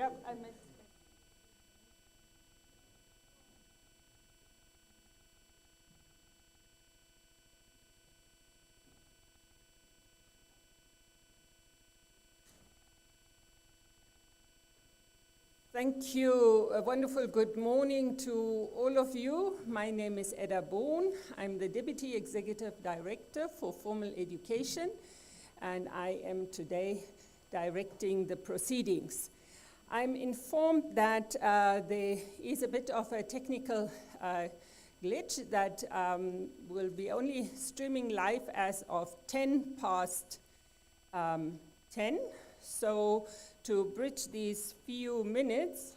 Yeah, I missed. Thank you. A wonderful good morning to all of you. My name is Edda Bohn. I'm the Deputy Executive Director for Formal Education, and I am today directing the proceedings. I'm informed that there is a bit of a technical glitch that will be only streaming live as of 10 past 10. So to bridge these few minutes,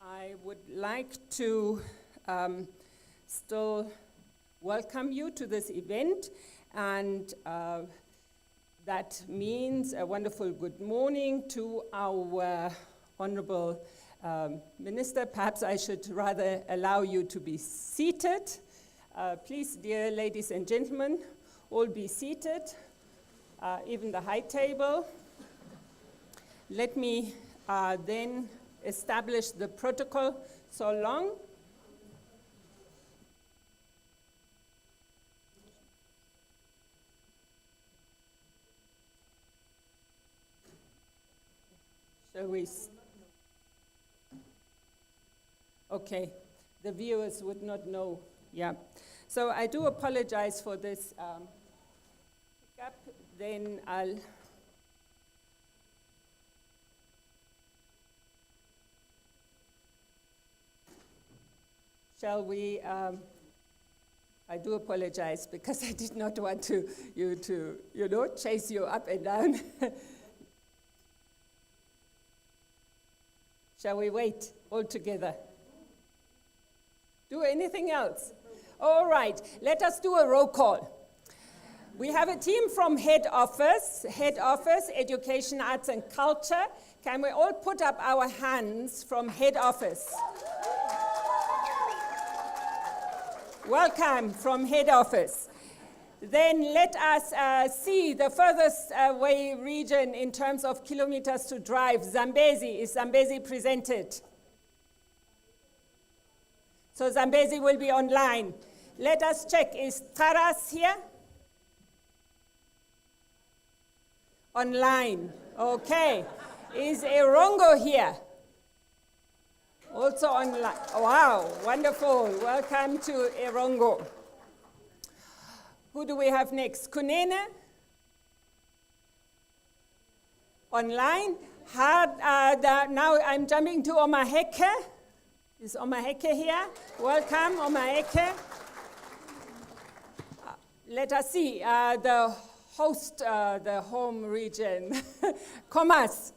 I would like to still welcome you to this event, and that means a wonderful good morning to our Honorable Minister. Perhaps I should rather allow you to be seated. Please, dear ladies and gentlemen, all be seated, even the high table. Let me then establish the protocol so long. Shall we? Okay, the viewers would not know. Yeah. So I do apologize for this hiccup. Then I'll. Shall we, I do apologize because I did not want you to chase you up and down. Shall we wait all together? Do anything else? All right, let us do a roll call. We have a team from Head Office, Education, Arts and Culture. Can we all put up our hands from Head Office? Welcome from Head Office. Then let us see the furthest away region in terms of kilometers to drive. Zambezi. Is Zambezi presented? So Zambezi will be online. Let us check. Is Taras here? Online. Okay. Is Erongo here? Also online. Wow, wonderful. Welcome to Erongo. Who do we have next? Kunene? Online. Now I'm jumping to Omaheke. Is Omaheke here? Welcome, Omaheke. Let us see. The host, the home region. Komas.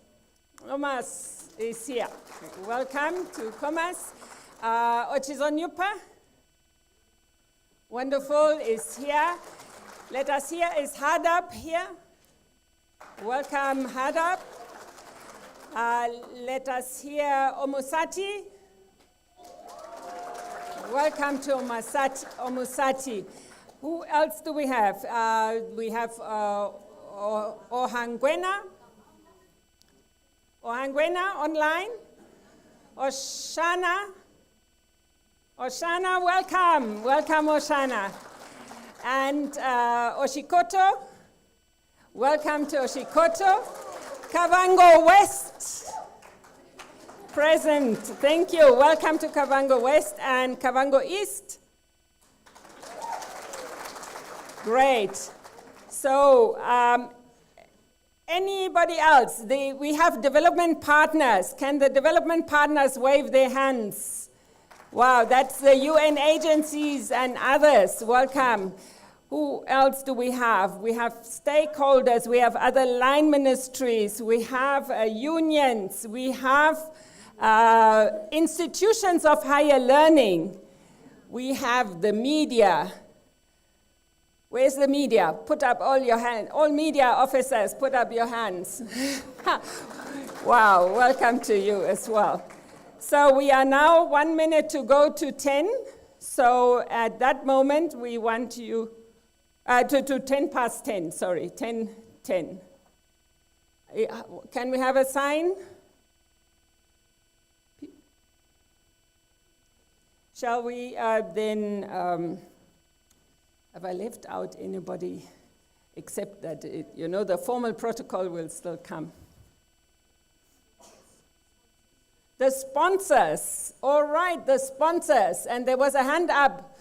Komas is here. Welcome to Komas. Ochizonyupa, wonderful, is here. Let us hear, is Hadap here? Welcome, Hadap. Let us hear Omusati. Welcome to Omusati. Who else do we have? We have Ohangwena. Ohangwena online. Oshana. Oshana, welcome. Welcome, Oshana. And Oshikoto. Welcome to Oshikoto. Kavango West. Present. Thank you. Welcome to Kavango West and Kavango East. Great. So, anybody else? We have development partners. Can the development partners wave their hands? Wow, that's the UN agencies and others. Welcome. Who else do we have? We have stakeholders. We have other line ministries. We have unions. We have institutions of higher learning. We have the media. Where's the media? Put up all your hands. All media officers, put up your hands. Wow, welcome to you as well. So we are now 1 minute to go to 10. So at that moment, we want you to 10 past 10, sorry, 10. Can we have a sign? Shall we then, have I left out anybody except that, the formal protocol will still come? The sponsors, all right, the sponsors. And there was a hand up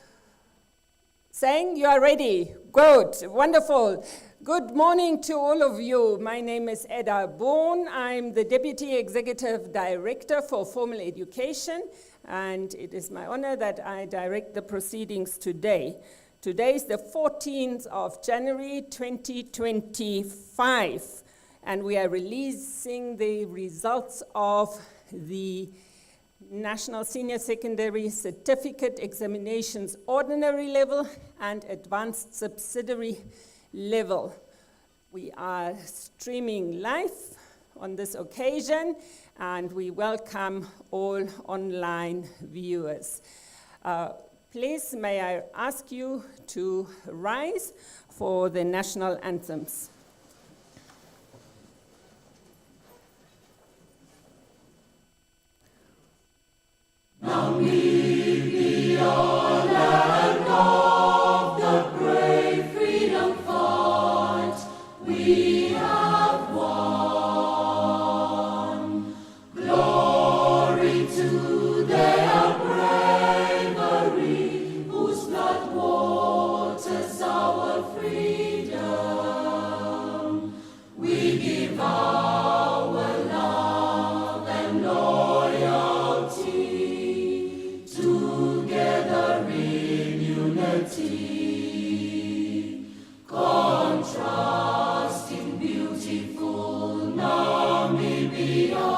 saying you are ready. Good, wonderful. Good morning to all of you. My name is Eda Boon. I'm the Deputy Executive Director for Formal Education, and it is my honor that I direct the proceedings today. Today is the 14th of January 2025, and we are releasing the results of the National Senior Secondary Certificate Examinations Ordinary Level and Advanced Subsidiary Level. We are streaming live on this occasion, and we welcome all online viewers. Please, may I ask you to rise for the national anthems. Namibia, land of the brave freedom fight, we have won. Glory to their bravery, whose blood waters our freedom. We give our love and loyalty, together in unity, contrasting beautiful Namibia,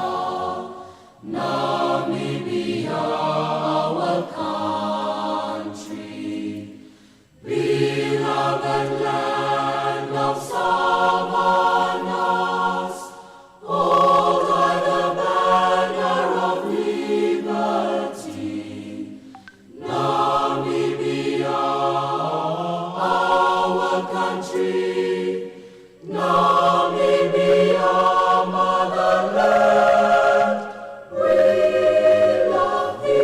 Namibia, our country, beloved land of savannas, hold high the banner of liberty. Namibia, our country, Namibia, motherland, we love thee.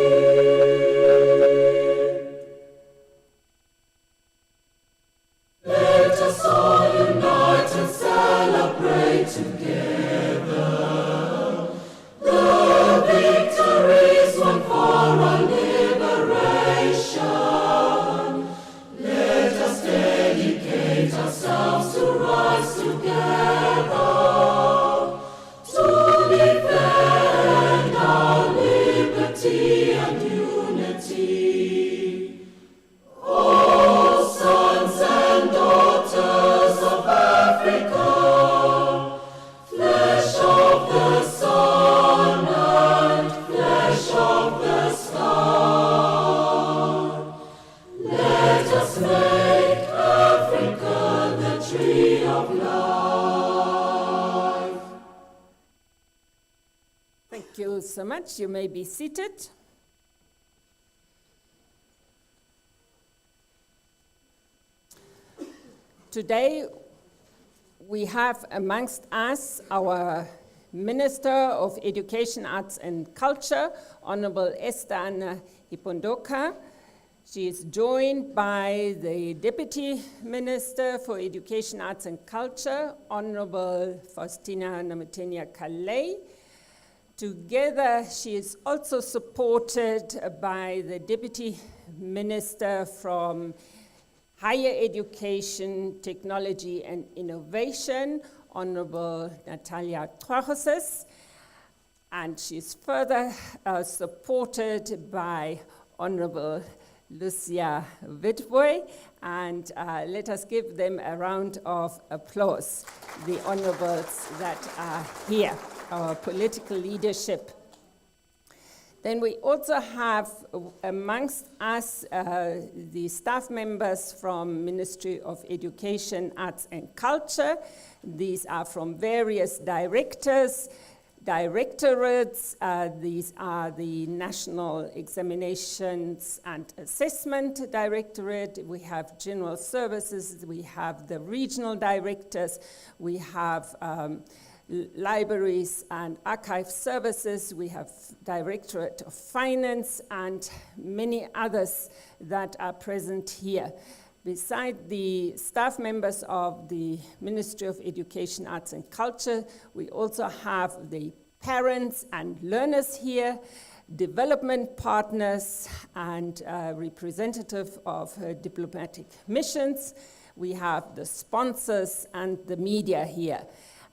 Let us all unite and celebrate together the victories won for our liberation. Let us dedicate ourselves to rise together to defend our liberty and unity. Oh, sons and daughters of Africa, flesh of the sun and flesh of the sky, let us make Africa the tree of life. Thank you so much. You may be seated. Today, we have amongst us our Minister of Education, Arts and Culture, Honorable Esther Anna Ipondoka. She is joined by the Deputy Minister for Education, Arts and Culture, Honorable Faustina Namatenia Kalei. Together, she is also supported by the Deputy Minister from Higher Education, Technology and Innovation, Honorable Natalia Trojoses, and she's further supported by Honorable Lucia Witboy, and let us give them a round of applause, the honorables that are here, our political leadership. Then we also have amongst us the staff members from Ministry of Education, Arts and Culture. These are from various directorates. These are the National Examinations and Assessment Directorate. We have General Services. We have the regional directors. We have libraries and archive services. We have Directorate of Finance and many others that are present here. Beside the staff members of the Ministry of Education, Arts and Culture, we also have the parents and learners here, development partners, and representative of diplomatic missions. We have the sponsors and the media here.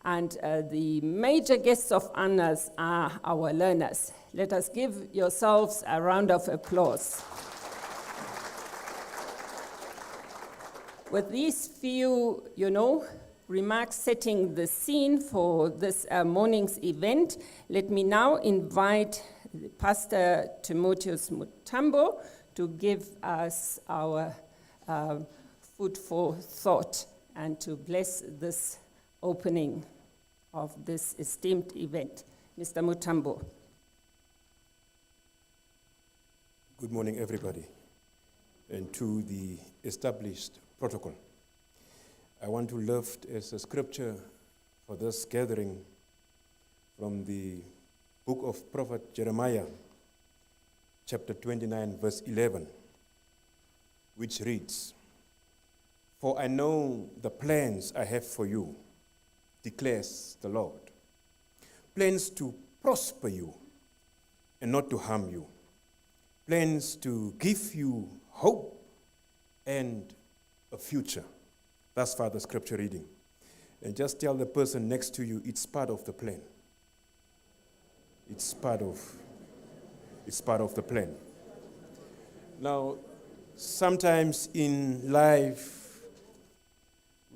And the major guests of honors are our learners. Let us give yourselves a round of applause. With these few, remarks setting the scene for this morning's event, let me now invite Pastor Timotheus Mutambo to give us our food for thought and to bless this opening of this esteemed event. Mr. Mutambo. Good morning, everybody, and to the established protocol. I want to lift as a scripture for this gathering from the book of Prophet Jeremiah, chapter 29, verse 11, which reads, "For I know the plans I have for you, declares the Lord, plans to prosper you and not to harm you, plans to give you hope and a future." Thus far the scripture reading. And just tell the person next to you, it's part of the plan. It's part of the plan. Now, sometimes in life,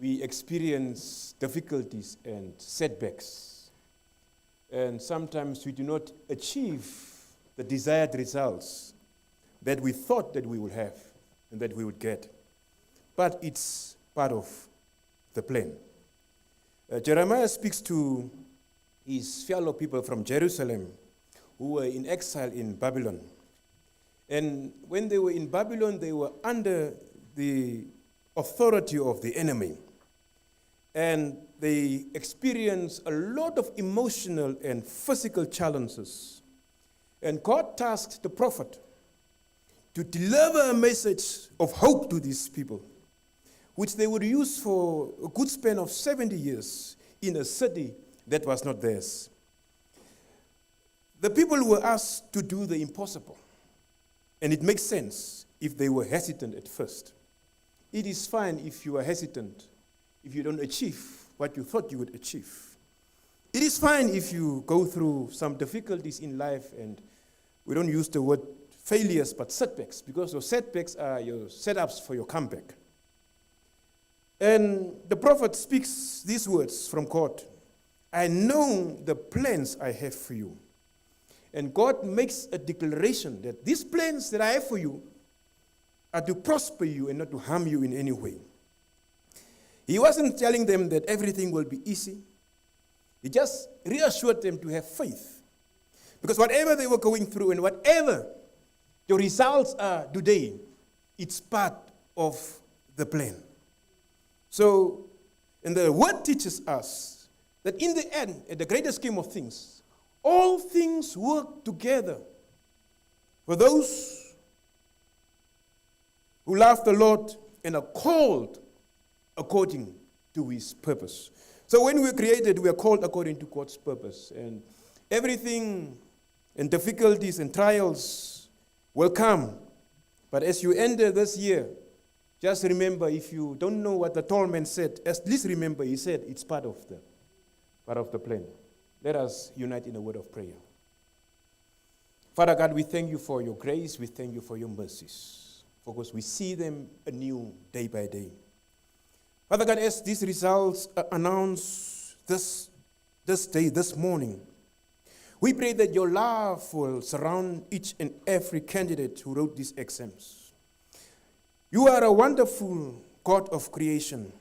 we experience difficulties and setbacks. And sometimes we do not achieve the desired results that we thought that we would have and that we would get. But it's part of the plan. Jeremiah speaks to his fellow people from Jerusalem who were in exile in Babylon. And when they were in Babylon, they were under the authority of the enemy. And they experienced a lot of emotional and physical challenges. And God tasked the prophet to deliver a message of hope to these people, which they would use for a good span of 70 years in a city that was not theirs. The people were asked to do the impossible. And it makes sense if they were hesitant at first. It is fine if you are hesitant, if you don't achieve what you thought you would achieve. It is fine if you go through some difficulties in life, and we don't use the word failures, but setbacks, because your setbacks are your setups for your comeback. And the prophet speaks these words from God. I know the plans I have for you. And God makes a declaration that these plans that I have for you are to prosper you and not to harm you in any way. He wasn't telling them that everything will be easy. He just reassured them to have faith. Because whatever they were going through and whatever the results are today, it's part of the plan. So, and the word teaches us that in the end, at the greater scheme of things, all things work together for those who love the Lord and are called according to his purpose. So when we are created, we are called according to God's purpose. And everything and difficulties and trials will come. But as you enter this year, just remember, if you don't know what the tall man said, at least remember he said it's part of the plan. Let us unite in a word of prayer. Father God, we thank you for your grace. We thank you for your mercies, because we see them anew day by day. Father God, as these results are announced this day, this morning, we pray that your love will surround each and every candidate who wrote these exams. You are a wonderful God of creation.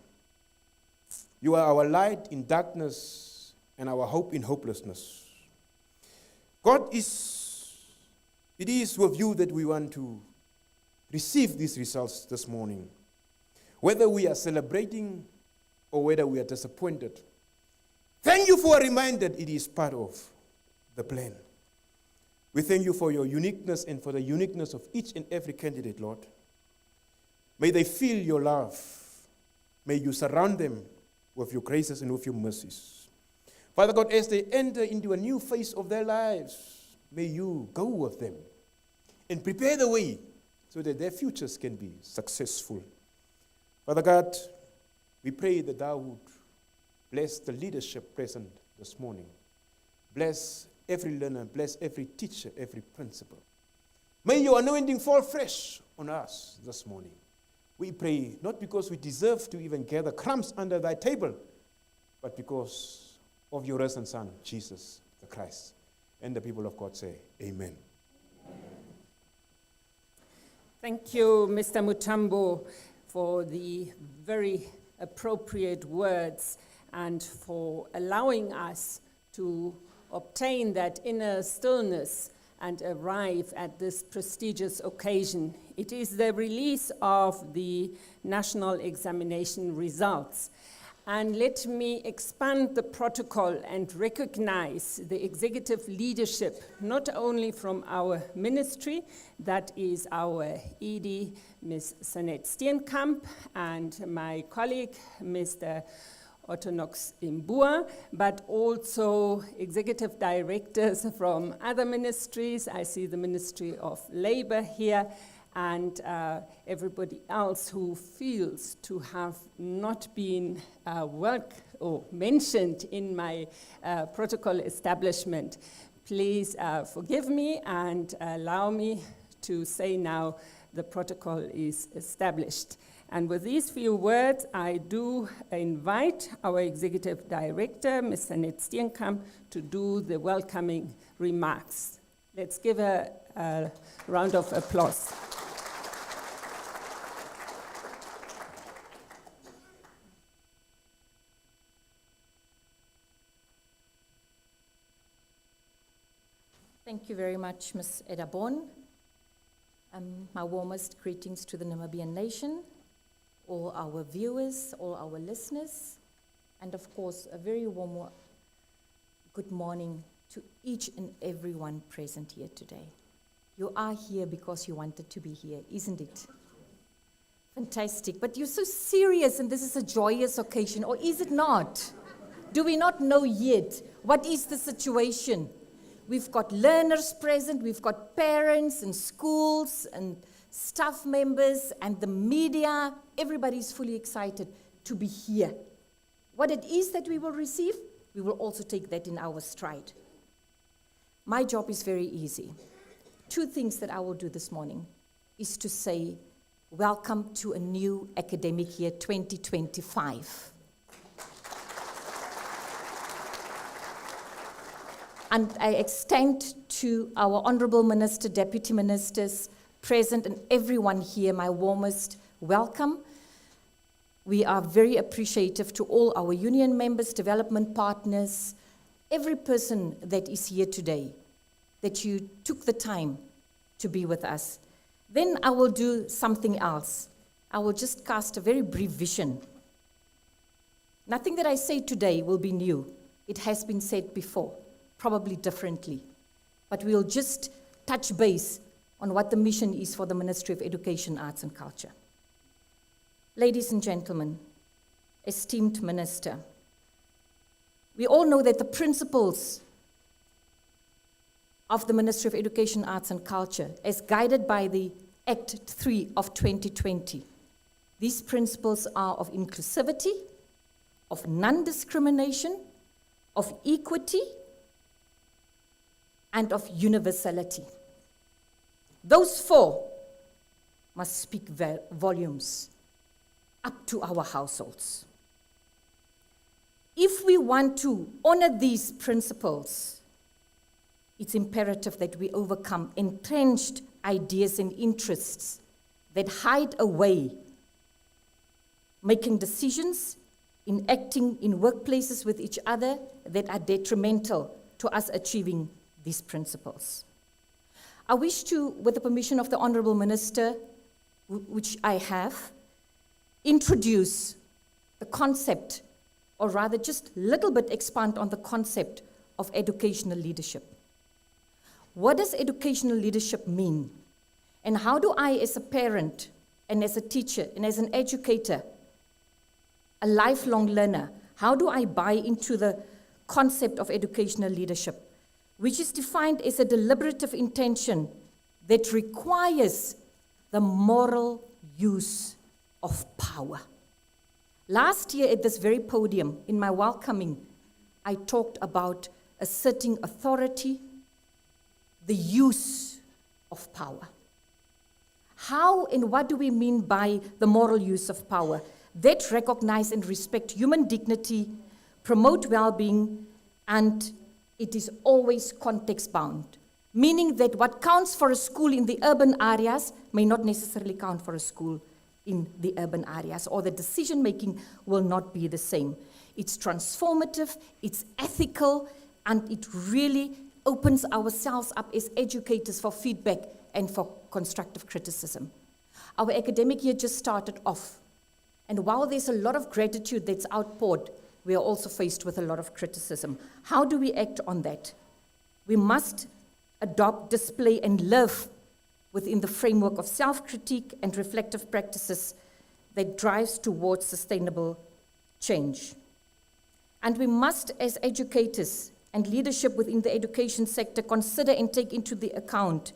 You are our light in darkness and our hope in hopelessness. God, it is with you that we want to receive these results this morning. Whether we are celebrating or whether we are disappointed, Thank you for a reminder that it is part of the plan. We thank you for your uniqueness and for the uniqueness of each and every candidate, Lord. May they feel your love. May you surround them with your graces and with your mercies. Father God, as they enter into a new phase of their lives, may you go with them and prepare the way so that their futures can be successful. Father God, we pray that thou would bless the leadership present this morning. Bless every learner, bless every teacher, every principal. May your anointing fall fresh on us this morning. We pray not because we deserve to even gather crumbs under thy table, but because of your risen Son, Jesus the Christ. And the people of God say, Amen. Thank you, Mr. Mutambo, for the very appropriate words and for allowing us to obtain that inner stillness and arrive at this prestigious occasion. It is the release of the national examination results. And let me expand the protocol and recognize the executive leadership, not only from our ministry, that is our ED, Ms. Sanet Steenkamp, and my colleague, Mr. Otonox Imbua, but also executive directors from other ministries. I see the Ministry of Labor here, and everybody else who feels to have not been mentioned in my protocol establishment. Please forgive me and allow me to say now the protocol is established. And with these few words, I do invite our Executive Director, Ms. Sanet Steenkamp, to do the welcoming remarks. Let's give her a round of applause. Thank you very much, Ms. Edabon. My warmest greetings to the Namibian nation, all our viewers, all our listeners, and of course, a very warm good morning to each and everyone present here today. You are here because you wanted to be here, isn't it? Fantastic, but you're so serious and this is a joyous occasion, or is it not? Do we not know yet? What is the situation? We've got learners present, we've got parents and schools and staff members and the media. Everybody's fully excited to be here. What it is that we will receive, we will also take that in our stride. My job is very easy. Two things that I will do this morning is to say, welcome to a new academic year 2025. And I extend to our Honourable Minister, Deputy Ministers, present and everyone here my warmest welcome. We are very appreciative to all our union members, development partners, every person that is here today, that you took the time to be with us. Then I will do something else. I will just cast a very brief vision. Nothing that I say today will be new. It has been said before, probably differently. But we'll just touch base on what the mission is for the Ministry of Education, Arts and Culture. Ladies and gentlemen, esteemed Minister, we all know that the principles of the Ministry of Education, Arts and Culture, as guided by the Act 3 of 2020, these principles are of inclusivity, of non-discrimination, of equity, and of universality. Those four must speak volumes up to our households. If we want to honor these principles, it's imperative that we overcome entrenched ideas and interests that hide away making decisions, in acting in workplaces with each other that are detrimental to us achieving these principles. I wish to, with the permission of the Honourable Minister, which I have, introduce the concept or rather just a little bit expand on the concept of educational leadership. What does educational leadership mean? And how do I, as a parent, and as a teacher, and as an educator, a lifelong learner, how do I buy into the concept of educational leadership, which is defined as a deliberative intention that requires the moral use of power? Last year at this very podium, in my welcoming, I talked about asserting authority, the use of power. How and what do we mean by the moral use of power? That recognize and respect human dignity, promote well-being, and it is always context-bound, meaning that what counts for a school in the urban areas may not necessarily count for a school in the urban areas, or the decision-making will not be the same. It's transformative, it's ethical, and it really opens ourselves up as educators for feedback and for constructive criticism. Our academic year just started off, and while there's a lot of gratitude that's outpoured, we are also faced with a lot of criticism. How do we act on that? We must adopt, display, and live within the framework of self-critique and reflective practices that drives towards sustainable change. And we must, as educators and leadership within the education sector, consider and take into the account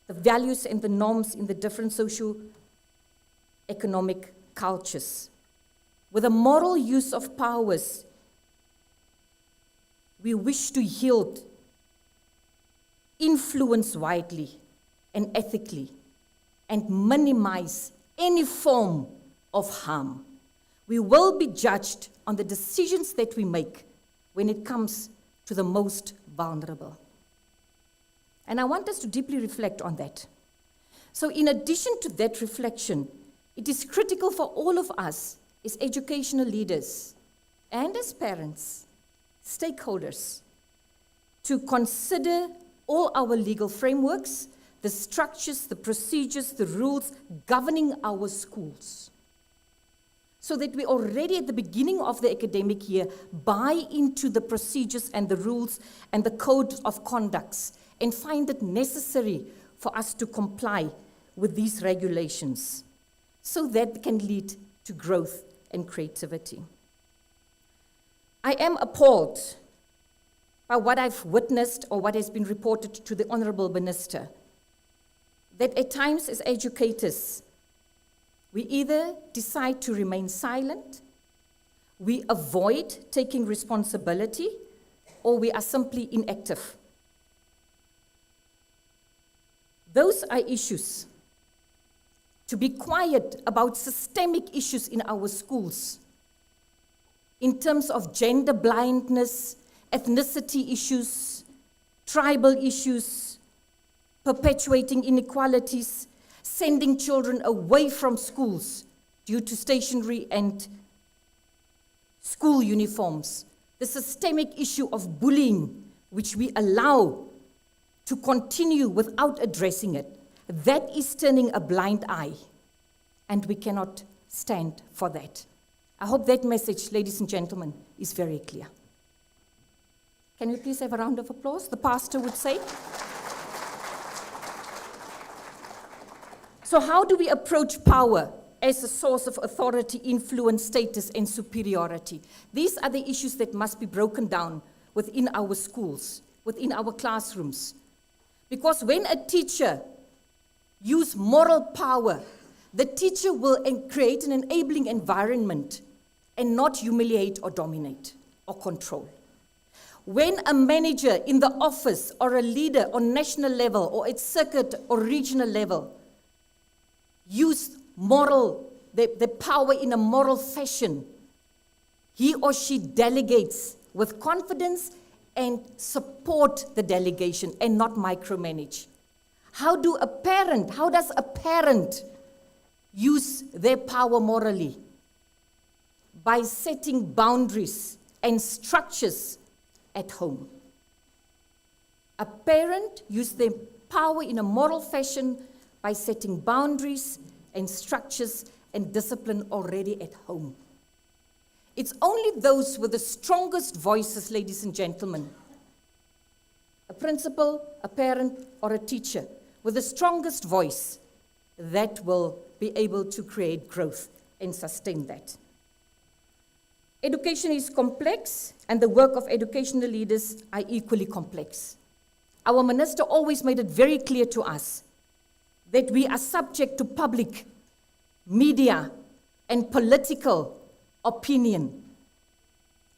the values and the norms in the different socio-economic cultures. With a moral use of powers, we wish to yield influence widely and ethically, and minimize any form of harm. We will be judged on the decisions that we make when it comes to the most vulnerable. And I want us to deeply reflect on that. So in addition to that reflection, it is critical for all of us as educational leaders and as parents, stakeholders, to consider all our legal frameworks, the structures, the procedures, the rules governing our schools, so that we already at the beginning of the academic year buy into the procedures and the rules and the code of conducts and find it necessary for us to comply with these regulations, so that can lead to growth and creativity. I am appalled by what I've witnessed or what has been reported to the Honourable Minister, that at times as educators, we either decide to remain silent, we avoid taking responsibility, or we are simply inactive. Those are issues. To be quiet about systemic issues in our schools, in terms of gender blindness, ethnicity issues, tribal issues, perpetuating inequalities, sending children away from schools due to stationery and school uniforms, the systemic issue of bullying, which we allow to continue without addressing it, that is turning a blind eye, and we cannot stand for that. I hope that message, ladies and gentlemen, is very clear. Can we please have a round of applause? The pastor would say. So how do we approach power as a source of authority, influence, status, and superiority? These are the issues that must be broken down within our schools, within our classrooms. Because when a teacher uses moral power, the teacher will create an enabling environment and not humiliate or dominate or control. When a manager in the office or a leader on national level or at circuit or regional level use the power in a moral fashion, he or she delegates with confidence and support the delegation and not micromanage. How does a parent use their power morally? By setting boundaries and structures at home. A parent uses their power in a moral fashion by setting boundaries and structures and discipline already at home. It's only those with the strongest voices, ladies and gentlemen, a principal, a parent, or a teacher with the strongest voice that will be able to create growth and sustain that. Education is complex, and the work of educational leaders are equally complex. Our minister always made it very clear to us that we are subject to public, media, and political opinion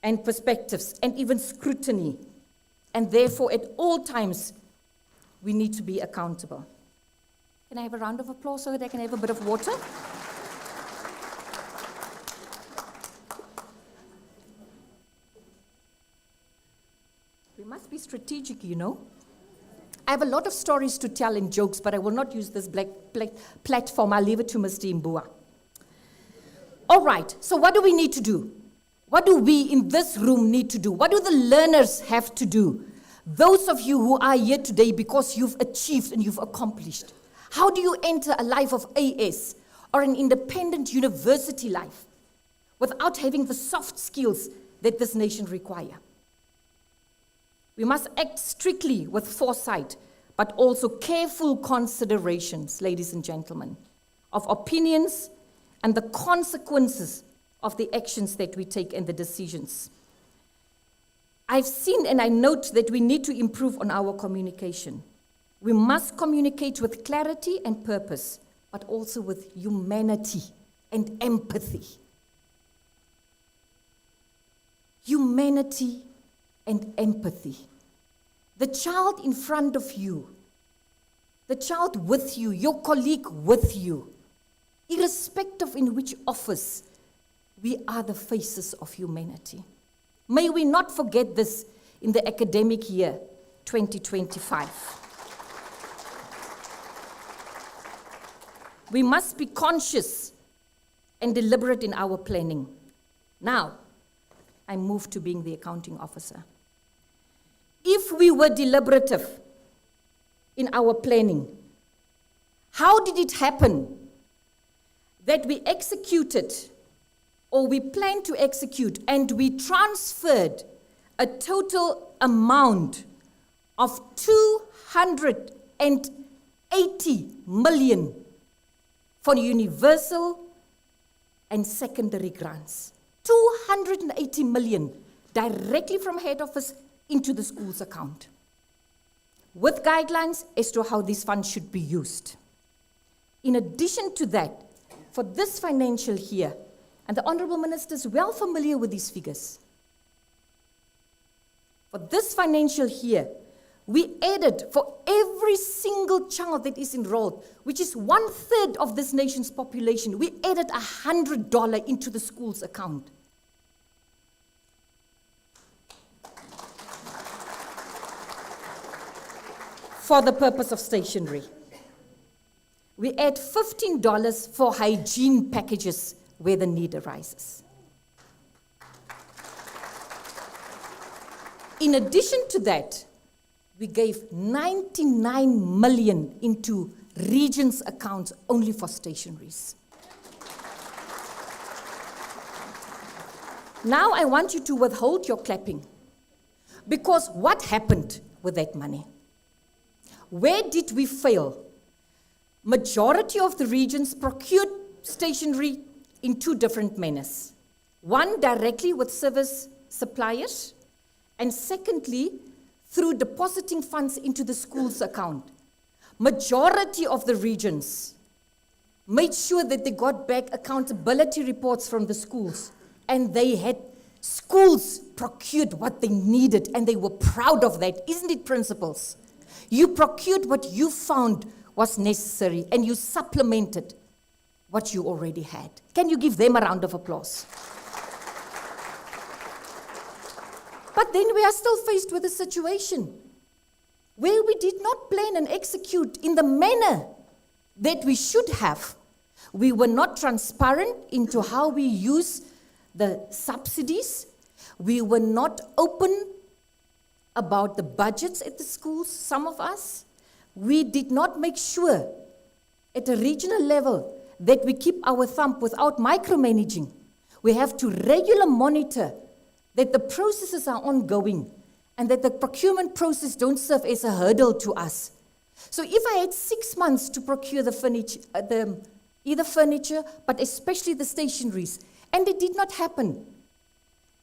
and perspectives, and even scrutiny. And therefore, at all times, we need to be accountable. Can I have a round of applause so that I can have a bit of water? We must be strategic, you know. I have a lot of stories to tell and jokes, but I will not use this platform. I'll leave it to Mr. Mbua. All right, so what do we need to do? What do we in this room need to do? What do the learners have to do? Those of you who are here today because you've achieved and you've accomplished. How do you enter a life of AS or an independent university life without having the soft skills that this nation requires? We must act strictly with foresight, but also careful considerations, ladies and gentlemen, of opinions and the consequences of the actions that we take and the decisions. I've seen and I note that we need to improve on our communication. We must communicate with clarity and purpose, but also with humanity and empathy. Humanity and empathy. The child in front of you, the child with you, your colleague with you, irrespective in which office, we are the faces of humanity. May we not forget this in the academic year 2025. We must be conscious and deliberate in our planning. Now, I move to being the accounting officer. If we were deliberative in our planning, how did it happen that we executed or we planned to execute and we transferred a total amount of 280 million for universal and secondary grants? 280 million directly from head office into the school's account, with guidelines as to how these funds should be used. In addition to that, for this financial year, and the Honourable Minister is well familiar with these figures, for this financial year, we added for every single child that is enrolled, which is 1/3 of this nation's population, we added $100 into the school's account. For the purpose of stationery. We add $15 for hygiene packages where the need arises. In addition to that, we gave 99 million into regions' accounts only for stationeries. Now I want you to withhold your clapping, because what happened with that money? Where did we fail? Majority of the regions procured stationery in two different manners. One, directly with service suppliers, and secondly, through depositing funds into the school's account. Majority of the regions made sure that they got back accountability reports from the schools, and they had schools procured what they needed, and they were proud of that. Isn't it, principals? You procured what you found was necessary, and you supplemented what you already had. Can you give them a round of applause? But then we are still faced with a situation where we did not plan and execute in the manner that we should have. We were not transparent into how we use the subsidies. We were not open about the budgets at the schools, some of us. We did not make sure at a regional level that we keep our thumb without micromanaging. We have to regularly monitor that the processes are ongoing and that the procurement process don't serve as a hurdle to us. So if I had 6 months to procure the furniture, either furniture, but especially the stationeries, and it did not happen,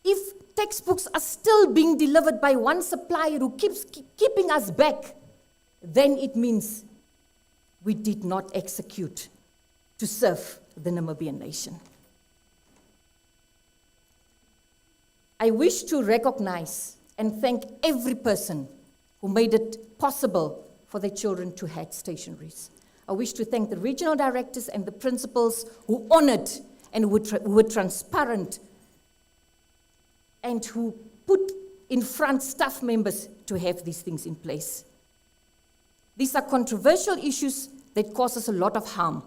if textbooks are still being delivered by one supplier who keeps keeping us back, then it means we did not execute to serve the Namibian nation. I wish to recognize and thank every person who made it possible for their children to have stationeries. I wish to thank the regional directors and the principals who honored and who were transparent and who put in front staff members to have these things in place. These are controversial issues that cause us a lot of harm,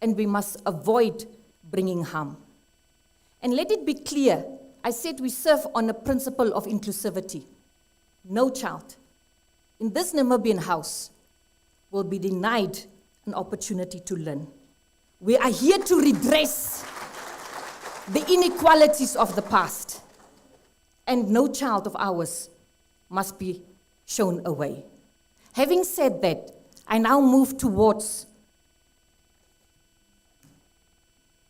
and we must avoid bringing harm. And let it be clear, I said we serve on a principle of inclusivity. No child in this Namibian house will be denied an opportunity to learn. We are here to redress the inequalities of the past, and no child of ours must be shown away. Having said that, I now move towards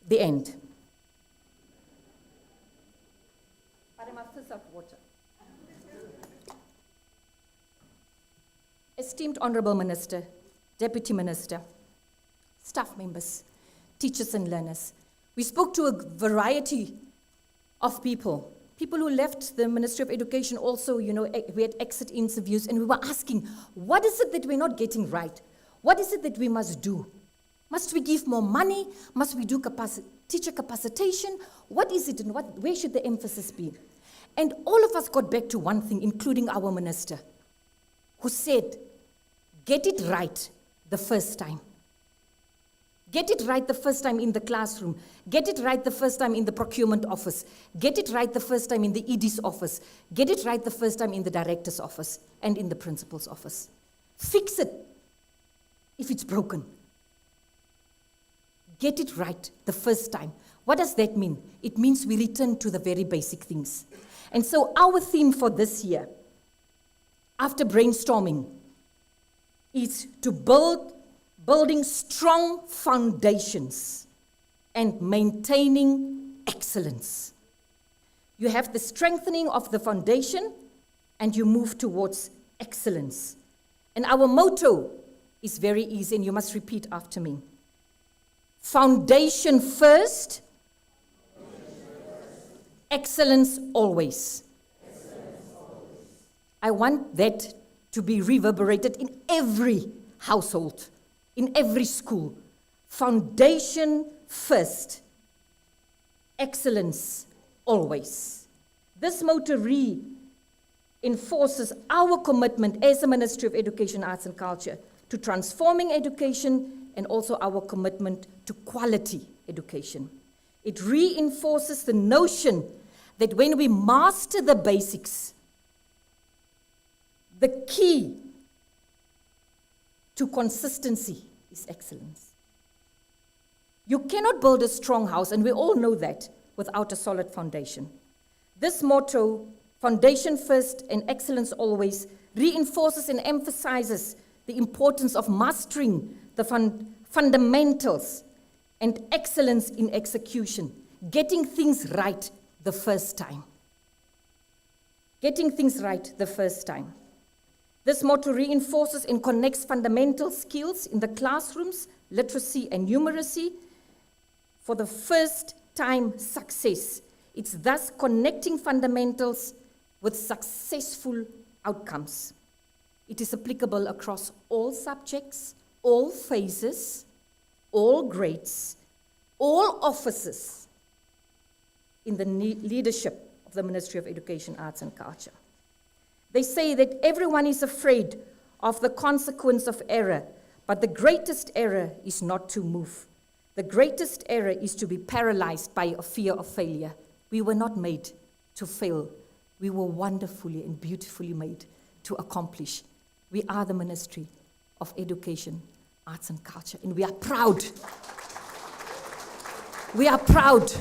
the end. But I must fill out water. Esteemed Honourable Minister, Deputy Minister, staff members, teachers and learners, we spoke to a variety of people who left the Ministry of Education also, we had exit interviews, and we were asking, what is it that we're not getting right? What is it that we must do? Must we give more money? Must we do teacher capacitation? What is it and where should the emphasis be? And all of us got back to one thing, including our minister, who said, get it right the first time. Get it right the first time in the classroom. Get it right the first time in the procurement office. Get it right the first time in the ED's office. Get it right the first time in the director's office and in the principal's office. Fix it if it's broken. Get it right the first time. What does that mean? It means we return to the very basic things. And so our theme for this year, after brainstorming, is to building strong foundations and maintaining excellence. You have the strengthening of the foundation and you move towards excellence. And our motto is very easy, and you must repeat after me. Foundation first, excellence always. I want that to be reverberated in every household, in every school. Foundation first, excellence always. This motto reinforces our commitment as the Ministry of Education, Arts and Culture to transforming education and also our commitment to quality education. It reinforces the notion that when we master the basics, the key to consistency is excellence. You cannot build a strong house, and we all know that, without a solid foundation. This motto, foundation first and excellence always, reinforces and emphasizes the importance of mastering the fundamentals and excellence in execution, getting things right the first time. Getting things right the first time. This motto reinforces and connects fundamental skills in the classrooms, literacy and numeracy, for the first time success. It's thus connecting fundamentals with successful outcomes. It is applicable across all subjects, all phases, all grades, all offices in the leadership of the Ministry of Education, Arts and Culture. They say that everyone is afraid of the consequence of error, but the greatest error is not to move. The greatest error is to be paralyzed by a fear of failure. We were not made to fail. We were wonderfully and beautifully made to accomplish. We are the Ministry of Education, Arts and Culture, and we are proud. We are proud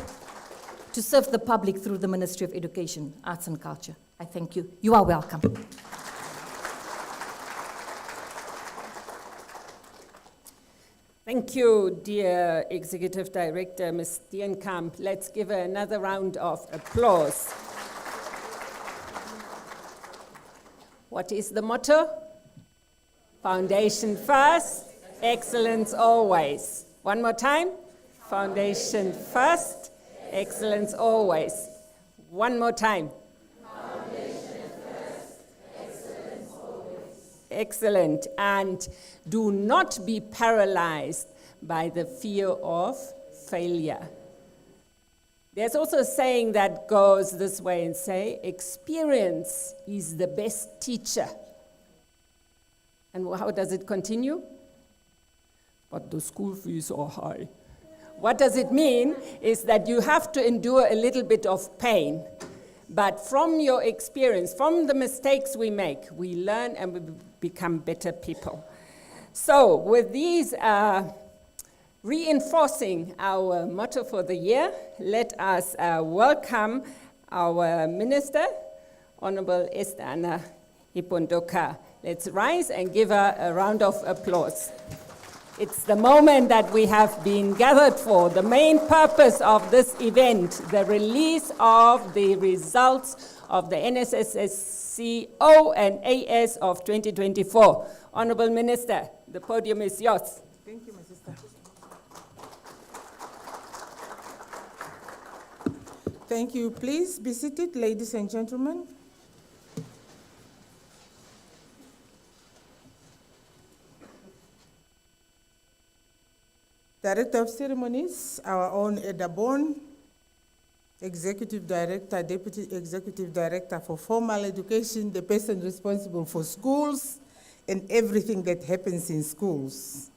to serve the public through the Ministry of Education, Arts and Culture. I thank you. You are welcome. Thank you, dear Executive Director, Ms. Steenkamp. Let's give her another round of applause. What is the motto? Foundation first, excellence always. One more time. Foundation first, excellence always. One more time. Foundation first, excellence always. Excellent. And do not be paralyzed by the fear of failure. There's also a saying that goes this way and say, experience is the best teacher. And how does it continue? But the school fees are high. What does it mean is that you have to endure a little bit of pain. But from your experience, from the mistakes we make, we learn and we become better people. So with these reinforcing our motto for the year, let us welcome our Minister, Honorable Esther Anna Ipondoka. Let's rise and give her a round of applause. It's the moment that we have been gathered for, the main purpose of this event, the release of the results of the NSSCO and AS of 2024. Honorable Minister, the podium is yours. Thank you, my sister. Thank you. Please be seated, ladies and gentlemen. Director of Ceremonies, our own Eda Bon, Executive Director, Deputy Executive Director for Formal Education, the person responsible for schools and everything that happens in schools.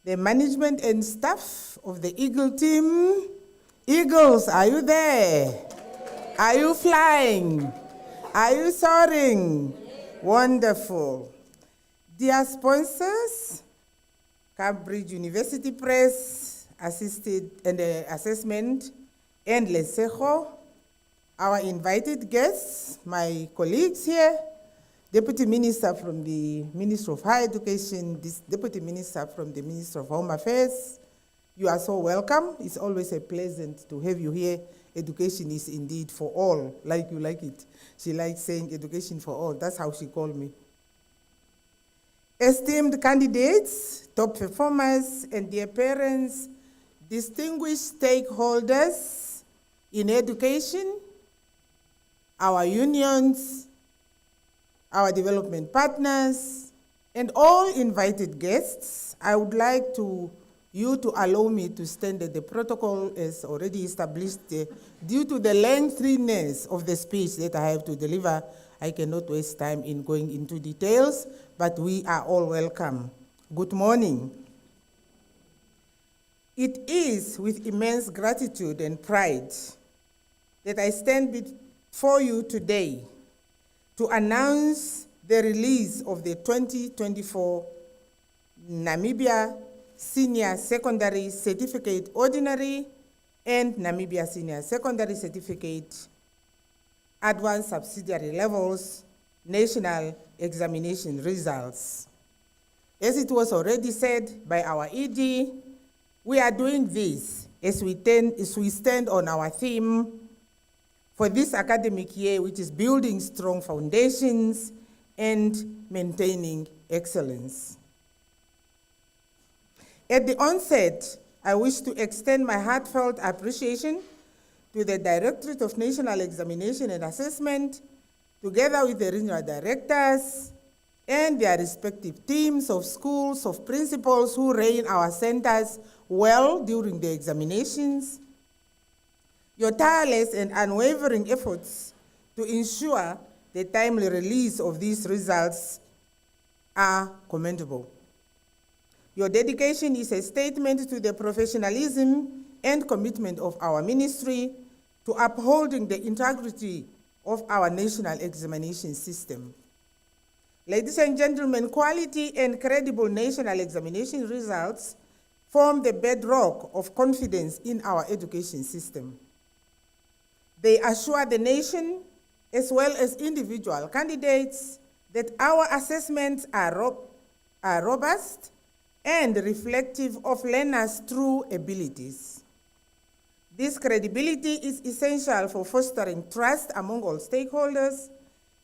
The management and staff of the Eagle team. Eagles, are you there? Are you flying? Are you soaring? Wonderful. Dear sponsors, Cambridge University Press, Assisted and Assessment, and NSSCO, our invited guests, my colleagues here, Deputy Minister from the Ministry of Higher Education, Deputy Minister from the Ministry of Home Affairs, you are so welcome. It's always a pleasant to have you here. Education is indeed for all, like you like it. She likes saying education for all. That's how she called me. Esteemed candidates, top performers, and dear parents, distinguished stakeholders in education, our unions, our development partners, and all invited guests, I would like you to allow me to stand at the protocol as already established. Due to the lengthiness of the speech that I have to deliver, I cannot waste time in going into details, but we are all welcome. Good morning. It is with immense gratitude and pride that I stand before you today to announce the release of the 2024 Namibia Senior Secondary Certificate Ordinary and Namibia Senior Secondary Certificate Advanced Subsidiary Levels National Examination Results. As it was already said by our ED, we are doing this as we stand on our theme for this academic year, which is building strong foundations and maintaining excellence. At the onset, I wish to extend my heartfelt appreciation to the Directorate of National Examination and Assessment, together with the regional directors and their respective teams of schools, of principals who ran our centers well during the examinations. Your tireless and unwavering efforts to ensure the timely release of these results are commendable. Your dedication is a statement to the professionalism and commitment of our ministry to upholding the integrity of our national examination system. Ladies and gentlemen, quality and credible national examination results form the bedrock of confidence in our education system. They assure the nation, as well as individual candidates, that our assessments are robust and reflective of learners' true abilities. This credibility is essential for fostering trust among all stakeholders,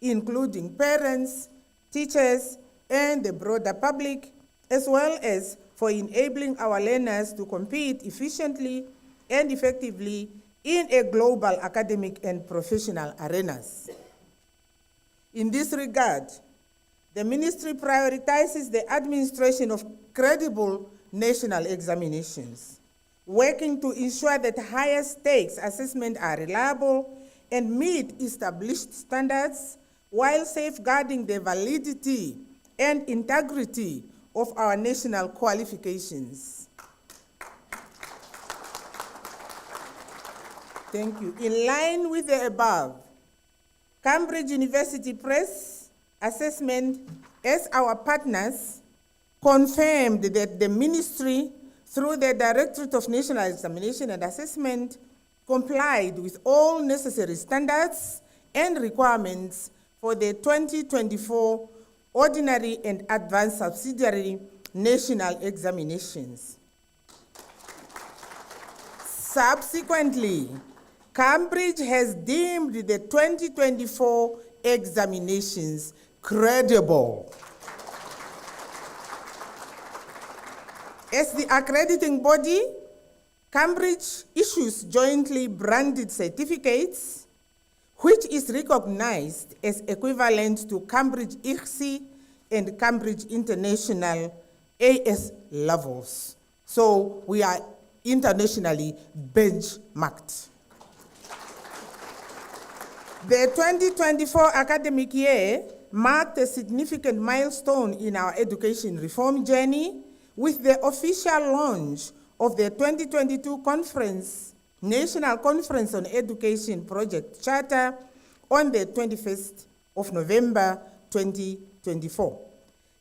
including parents, teachers, and the broader public, as well as for enabling our learners to compete efficiently and effectively in a global academic and professional arenas. In this regard, the ministry prioritizes the administration of credible national examinations, working to ensure that higher stakes assessments are reliable and meet established standards while safeguarding the validity and integrity of our national qualifications. Thank you. In line with the above, Cambridge University Press Assessment, as our partners, confirmed that the ministry, through the Directorate of National Examination and Assessment, complied with all necessary standards and requirements for the 2024 ordinary and advanced subsidiary national examinations. Subsequently, Cambridge has deemed the 2024 examinations credible. As the accrediting body, Cambridge issues jointly branded certificates, which is recognized as equivalent to Cambridge ICSI and Cambridge International AS levels. So we are internationally benchmarked. The 2024 academic year marked a significant milestone in our education reform journey with the official launch of the 2022 conference, National Conference on Education Project Charter on the 21st of November 2024.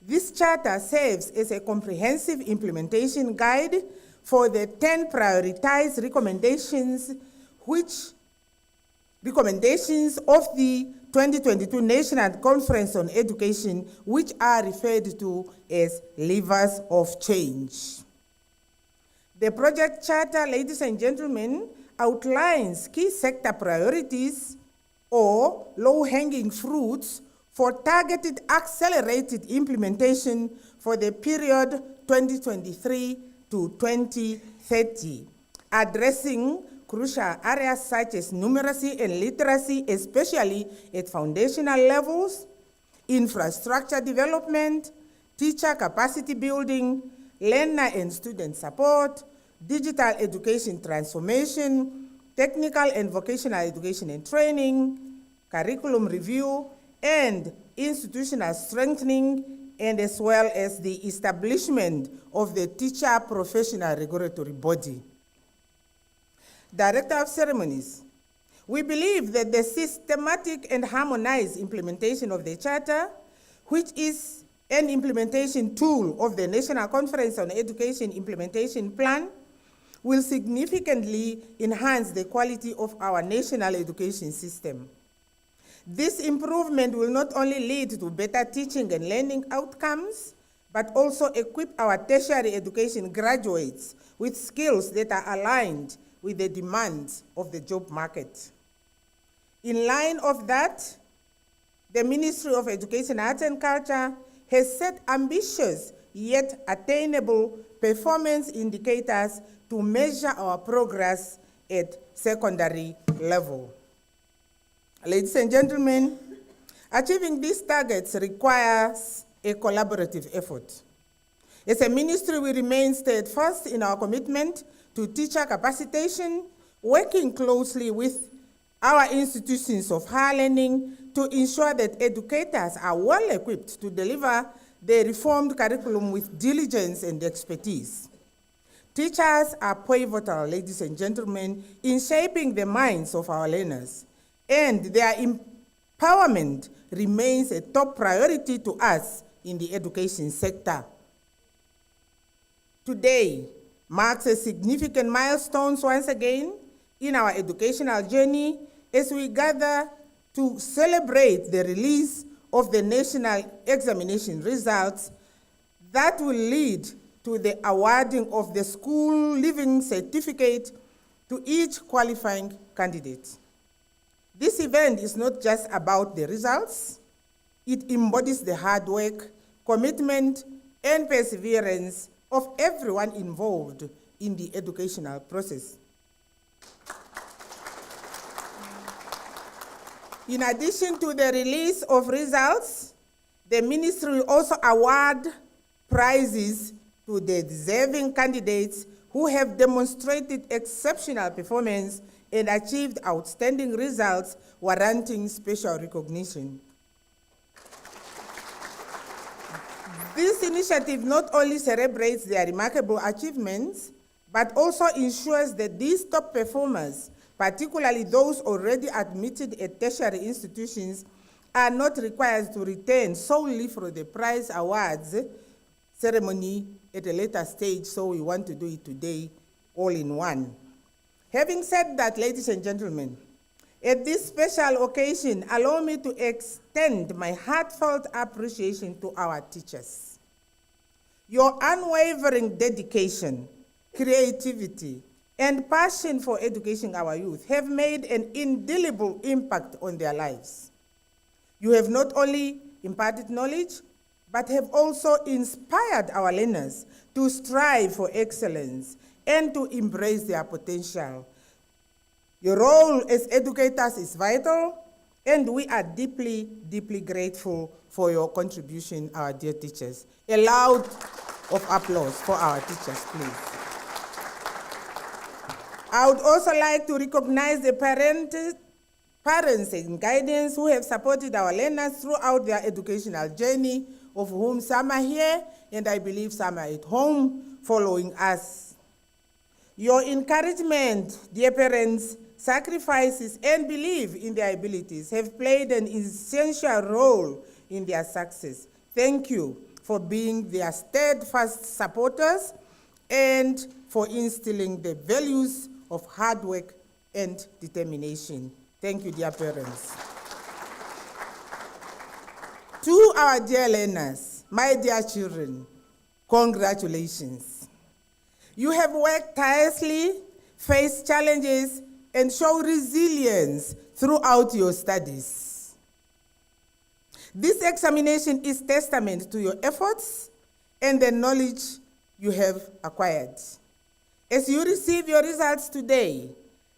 This charter serves as a comprehensive implementation guide for the 10 prioritized recommendations of the 2022 National Conference on Education, which are referred to as levers of change. The project charter, ladies and gentlemen, outlines key sector priorities or low-hanging fruits for targeted accelerated implementation for the period 2023 to 2030, addressing crucial areas such as numeracy and literacy, especially at foundational levels, infrastructure development, teacher capacity building, learner and student support, digital education transformation, technical and vocational education and training, curriculum review, and institutional strengthening, and as well as the establishment of the teacher professional regulatory body. Director of Ceremonies, we believe that the systematic and harmonized implementation of the Charter, which is an implementation tool of the National Conference on Education Implementation Plan, will significantly enhance the quality of our national education system. This improvement will not only lead to better teaching and learning outcomes, but also equip our tertiary education graduates with skills that are aligned with the demands of the job market. In line of that, the Ministry of Education, Arts and Culture has set ambitious yet attainable performance indicators to measure our progress at secondary level. Ladies and gentlemen, achieving these targets requires a collaborative effort. As a ministry, we remain steadfast in our commitment to teacher capacitation, working closely with our institutions of higher learning to ensure that educators are well equipped to deliver the reformed curriculum with diligence and expertise. Teachers are pivotal, ladies and gentlemen, in shaping the minds of our learners, and their empowerment remains a top priority to us in the education sector. Today marks a significant milestone once again in our educational journey as we gather to celebrate the release of the national examination results that will lead to the awarding of the school living certificate to each qualifying candidate. This event is not just about the results, it embodies the hard work, commitment, and perseverance of everyone involved in the educational process. In addition to the release of results, the ministry will also award prizes to the deserving candidates who have demonstrated exceptional performance and achieved outstanding results warranting special recognition. This initiative not only celebrates their remarkable achievements, but also ensures that these top performers, particularly those already admitted at tertiary institutions, are not required to return solely for the prize awards ceremony at a later stage, so we want to do it today all in one. Having said that, ladies and gentlemen, at this special occasion, allow me to extend my heartfelt appreciation to our teachers. Your unwavering dedication, creativity, and passion for educating our youth have made an indelible impact on their lives. You have not only imparted knowledge, but have also inspired our learners to strive for excellence and to embrace their potential. Your role as educators is vital, and we are deeply, deeply grateful for your contribution, our dear teachers. A loud of applause for our teachers, please. I would also like to recognize the parents and guardians who have supported our learners throughout their educational journey, of whom some are here, and I believe some are at home following us. Your encouragement, dear parents, sacrifices, and belief in their abilities have played an essential role in their success. Thank you for being their steadfast supporters and for instilling the values of hard work and determination. Thank you, dear parents. To our dear learners, my dear children, congratulations. You have worked tirelessly, faced challenges, and shown resilience throughout your studies. This examination is testament to your efforts and the knowledge you have acquired. As you receive your results today,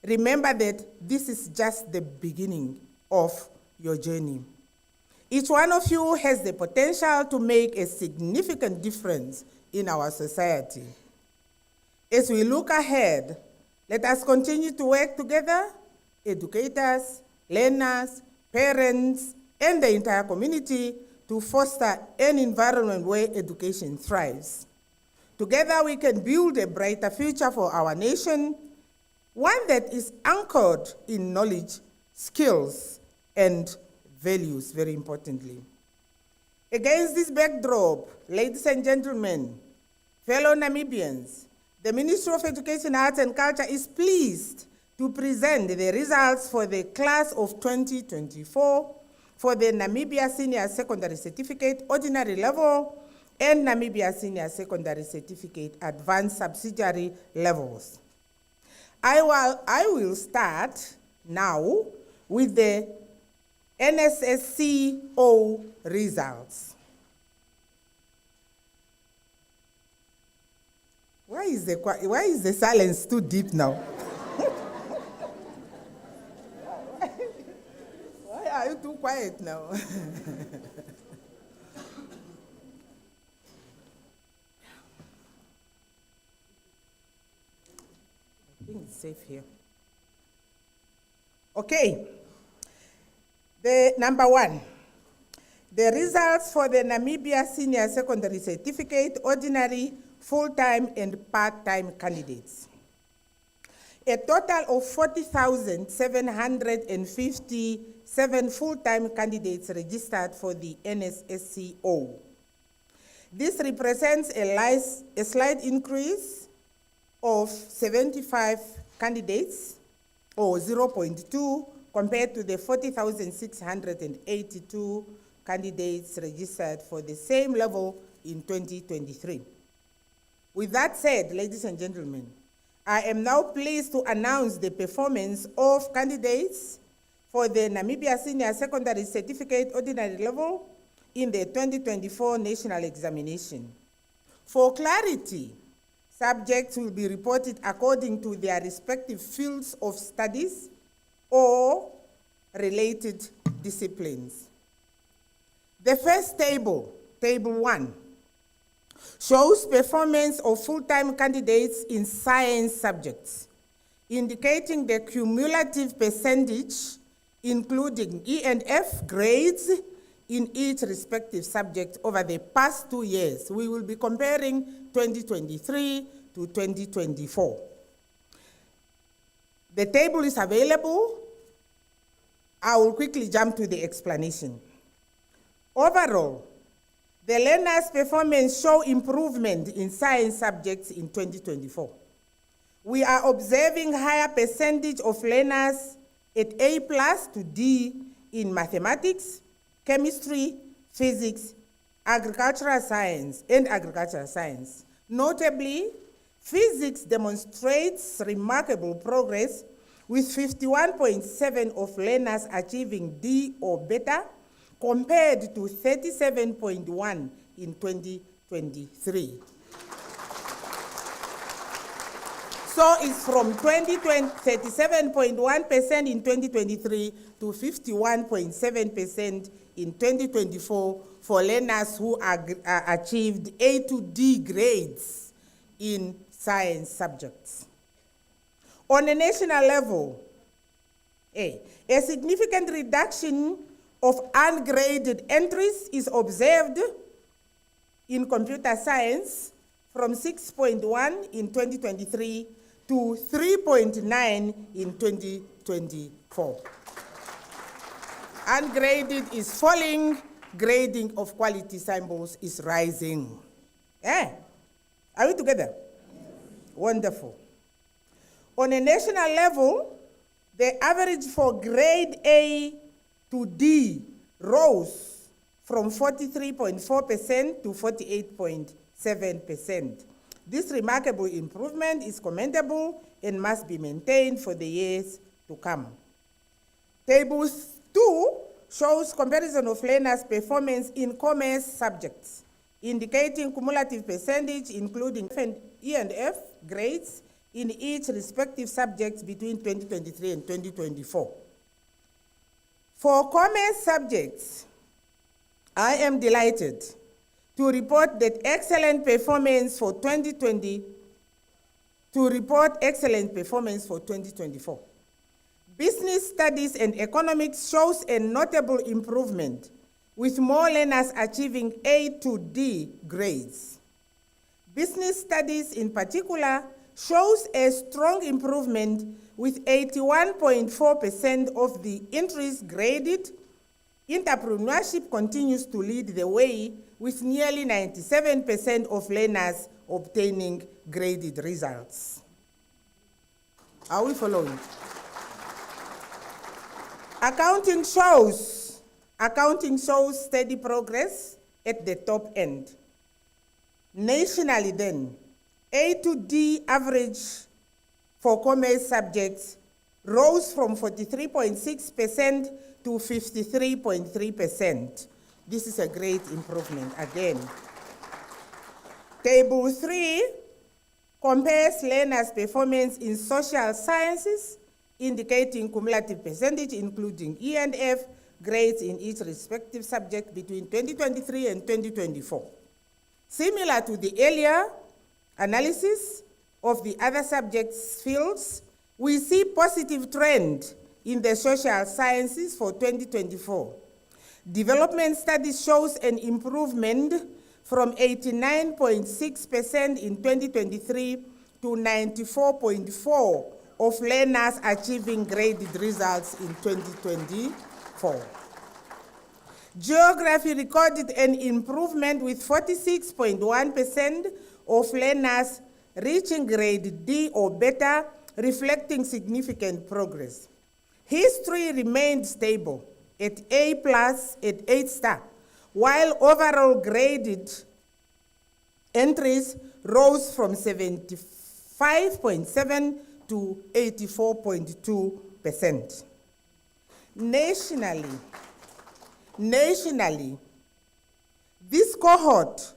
remember that this is just the beginning of your journey. Each one of you has the potential to make a significant difference in our society. As we look ahead, let us continue to work together, educators, learners, parents, and the entire community to foster an environment where education thrives. Together we can build a brighter future for our nation, one that is anchored in knowledge, skills, and values, very importantly. Against this backdrop, ladies and gentlemen, fellow Namibians, the Ministry of Education, Arts and Culture is pleased to present the results for the class of 2024 for the Namibia Senior Secondary Certificate Ordinary Level and Namibia Senior Secondary Certificate Advanced Subsidiary Levels. I will start now with the NSSCO results. Why is the silence too deep now? Why are you too quiet now? I think it's safe here. Okay. The number one, the results for the Namibia Senior Secondary Certificate, Ordinary, Full-Time, and Part-Time candidates. A total of 40,757 full-time candidates registered for the NSSCO. This represents a slight increase of 75 candidates, or 0.2, compared to the 40,682 candidates registered for the same level in 2023. With that said, ladies and gentlemen, I am now pleased to announce the performance of candidates for the Namibia Senior Secondary Certificate Ordinary Level in the 2024 National Examination. For clarity, subjects will be reported according to their respective fields of studies or related disciplines. The first table, Table 1, shows performance of full-time candidates in science subjects, indicating the cumulative percentage, including E and F grades in each respective subject over the past 2 years. We will be comparing 2023 to 2024. The table is available. I will quickly jump to the explanation. Overall, the learners' performance show improvement in science subjects in 2024. We are observing higher percentage of learners at A+ to D in mathematics, chemistry, physics, agricultural science, and agricultural science. Notably, physics demonstrates remarkable progress, with 51.7% of learners achieving D or better, compared to 37.1% in 2023. So it's from 37.1% in 2023 to 51.7% in 2024 for learners who achieved A to D grades in science subjects. On a national level, a significant reduction of ungraded entries is observed in computer science from 6.1 in 2023 to 3.9 in 2024. Ungraded is falling, grading of quality samples is rising. Are we together? Wonderful. On a national level, the average for grade A to D rose from 43.4% to 48.7%. This remarkable improvement is commendable and must be maintained for the years to come. Table 2 shows comparison of learners' performance in commerce subjects, indicating cumulative percentage, including E and F grades in each respective subject between 2023 and 2024. For commerce subjects, I am delighted to report that excellent performance for 2024. Business studies and economics shows a notable improvement, with more learners achieving A to D grades. Business studies in particular shows a strong improvement, with 81.4% of the entries graded. Entrepreneurship continues to lead the way, with nearly 97% of learners obtaining graded results. Are we following? Accounting shows steady progress at the top end. Nationally then, A to D average for commerce subjects rose from 43.6% to 53.3%. This is a great improvement again. Table 3 compares learners' performance in social sciences, indicating cumulative percentage, including E and F grades in each respective subject between 2023 and 2024. Similar to the earlier analysis of the other subjects fields, we see positive trend in the social sciences for 2024. Development studies shows an improvement from 89.6% in 2023 to 94.4% of learners achieving graded results in 2024. Geography recorded an improvement, with 46.1% of learners reaching grade D or better, reflecting significant progress. History remained stable at A plus at 8 star, while overall graded entries rose from 75.7 to 84.2%. Nationally, this cohort,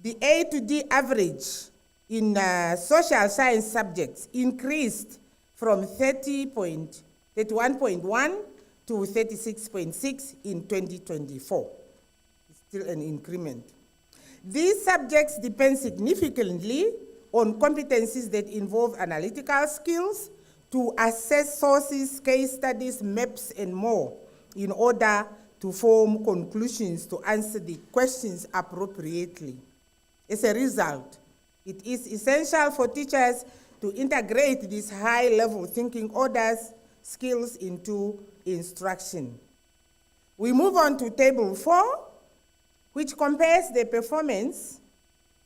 the A to D average in social science subjects increased from 31.1 to 36.6 in 2024. It's still an increment. These subjects depend significantly on competencies that involve analytical skills to assess sources, case studies, maps, and more in order to form conclusions to answer the questions appropriately. As a result, it is essential for teachers to integrate these high-level thinking orders skills into instruction. We move on to Table 4, which compares the performance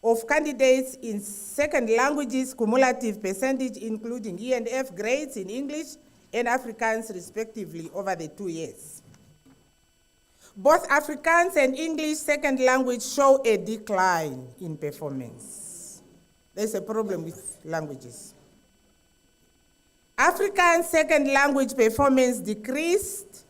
of candidates in second languages cumulative percentage, including E and F grades in English and Afrikaans respectively over the 2 years. Both Afrikaans and English second language show a decline in performance. There's a problem with languages. Afrikaans second language performance decreased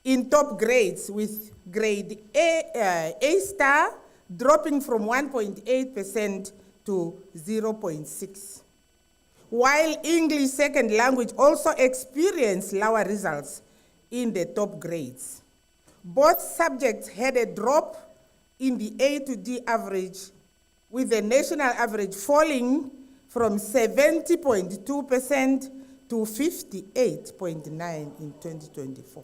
in top grades, with grade A star dropping from 1.8% to 0.6%. While English second language also experienced lower results in the top grades. Both subjects had a drop in the A to D average, with the national average falling from 70.2% to 58.9% in 2024.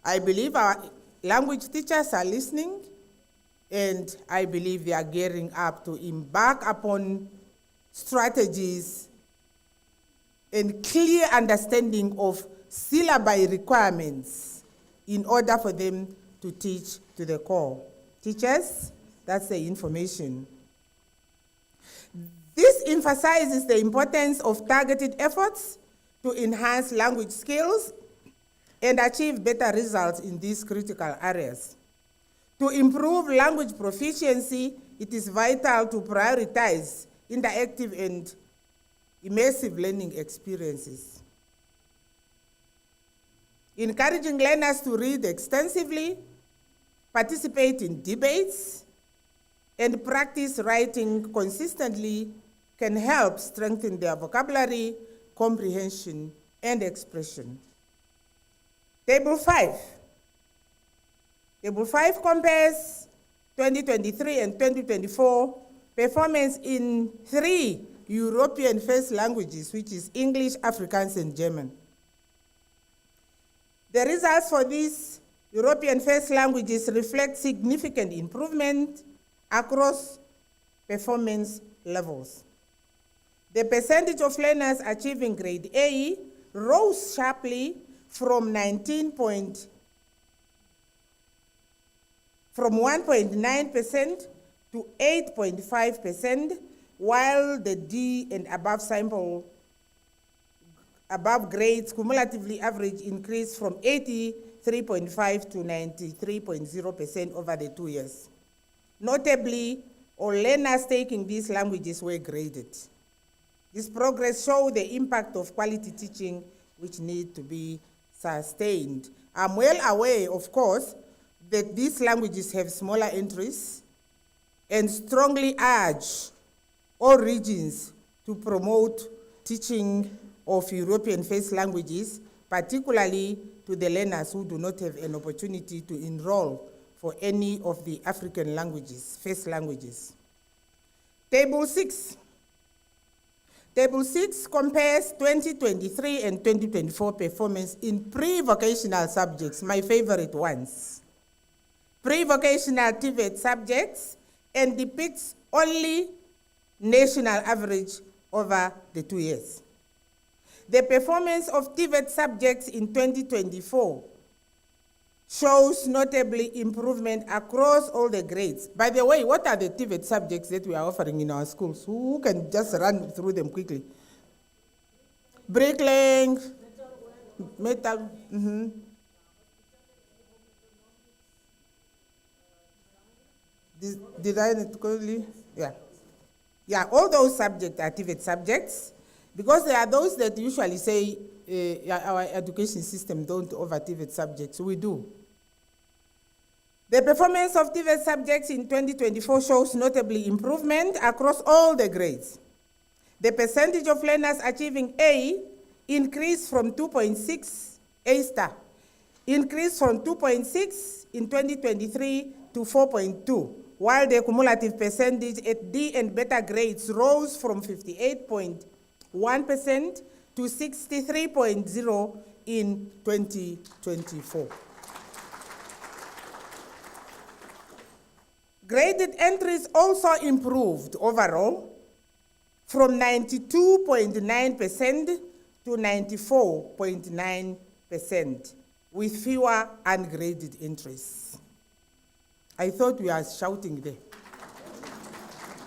I believe our language teachers are listening, and I believe they are gearing up to embark upon strategies and clear understanding of syllabi requirements in order for them to teach to the core. Teachers, that's the information. This emphasizes the importance of targeted efforts to enhance language skills and achieve better results in these critical areas. To improve language proficiency, it is vital to prioritize interactive and immersive learning experiences. Encouraging learners to read extensively, participate in debates, and practice writing consistently can help strengthen their vocabulary, comprehension, and expression. Table 5. Table 5 compares 2023 and 2024 performance in 3 European first languages, which is English, Afrikaans, and German. The results for these European first languages reflect significant improvement across performance levels. The percentage of learners achieving grade A rose sharply from 1.9% to 8.5%, while the D and above grades cumulatively average increased from 83.5% to 93.0% over the 2 years. Notably, all learners taking these languages were graded. This progress shows the impact of quality teaching, which need to be sustained. I'm well aware, of course, that these languages have smaller entries and strongly urge all regions to promote teaching of European first languages, particularly to the learners who do not have an opportunity to enroll for any of the African languages, first languages. Table 6. Table 6 compares 2023 and 2024 performance in pre-vocational subjects, my favorite ones. Pre-vocational TVET subjects, and depicts only national average over the 2 years. The performance of TVET subjects in 2024 shows notably improvement across all the grades. By the way, what are the TVET subjects that we are offering in our schools? Who can just run through them quickly? bricklaying, metal, design it correctly, yeah. Yeah, all those subjects are TVET subjects, because there are those that usually say our education system don't offer TVET subjects. We do. The performance of TVET subjects in 2024 shows notably improvement across all the grades. The percentage of learners achieving A increased from 2.6, A star, increased from 2.6 in 2023 to 4.2, while the cumulative percentage at D and beta grades rose from 58.1% to 63.0% in 2024. Graded entries also improved overall from 92.9% to 94.9%, with fewer ungraded entries. I thought we are shouting there.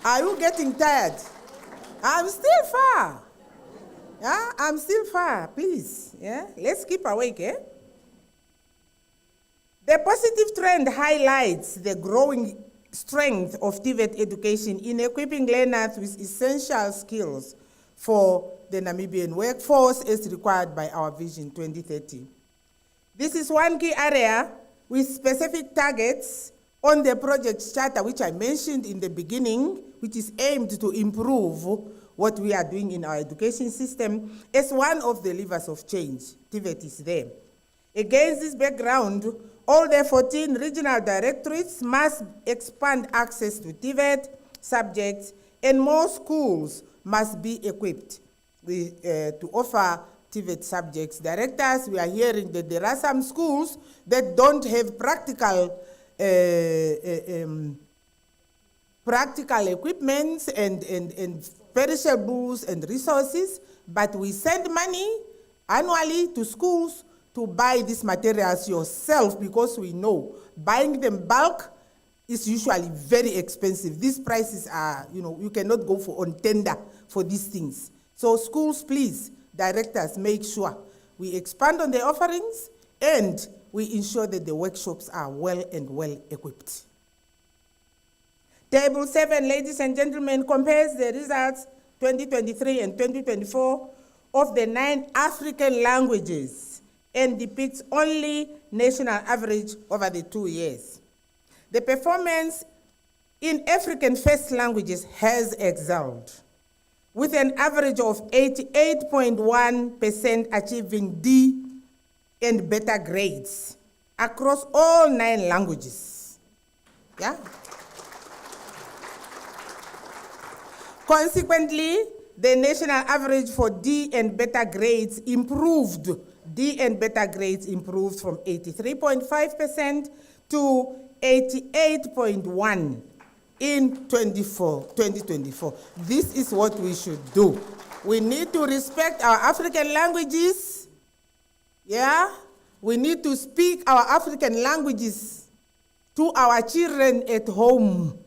Are you getting tired? I'm still far. Yeah, I'm still far, please. Yeah, let's keep awake, eh? The positive trend highlights the growing strength of TVET education in equipping learners with essential skills for the Namibian workforce as required by our Vision 2030. This is one key area with specific targets on the project charter, which I mentioned in the beginning, which is aimed to improve what we are doing in our education system as one of the levers of change. TVET is there. Against this background, all the 14 regional directorates must expand access to TVET subjects, and more schools must be equipped to offer TVET subjects. Directors, we are hearing that there are some schools that don't have practical equipment and perishables and resources, but we send money annually to schools to buy these materials yourself, because we know buying them bulk is usually very expensive. These prices are, you cannot go for on tender for these things. So schools, please, directors, make sure we expand on the offerings and we ensure that the workshops are well equipped. Table 7, ladies and gentlemen, compares the results 2023 and 2024 of the 9 African languages and depicts only national average over the 2 years. The performance in African first languages has excelled, with an average of 88.1% achieving D and beta grades across all 9 languages. Yeah? Consequently, the national average for D and beta grades improved. D and beta grades improved from 83.5% to 88.1% in 2024. This is what we should do. We need to respect our African languages. Yeah? We need to speak our African languages to our children at home.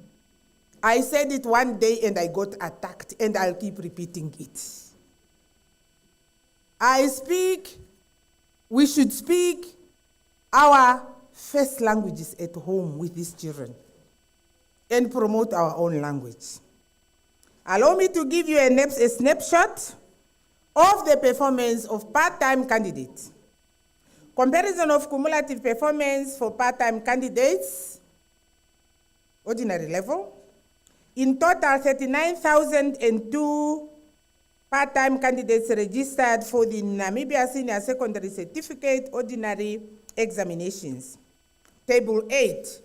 I said it one day and I got attacked, and I'll keep repeating it. We should speak our first languages at home with these children and promote our own language. Allow me to give you a snapshot of the performance of part-time candidates. Comparison of cumulative performance for part-time candidates, ordinary level. In total, 39,002 part-time candidates registered for the Namibia Senior Secondary Certificate Ordinary Examinations. Table 8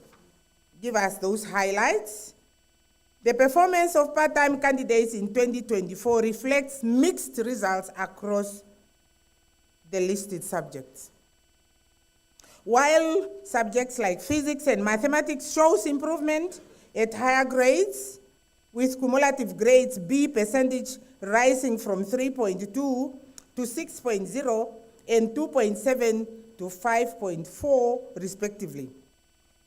give us those highlights. The performance of part-time candidates in 2024 reflects mixed results across the listed subjects. While subjects like physics and mathematics shows improvement at higher grades, with cumulative grades B percentage rising from 3.2 to 6.0 and 2.7 to 5.4 respectively.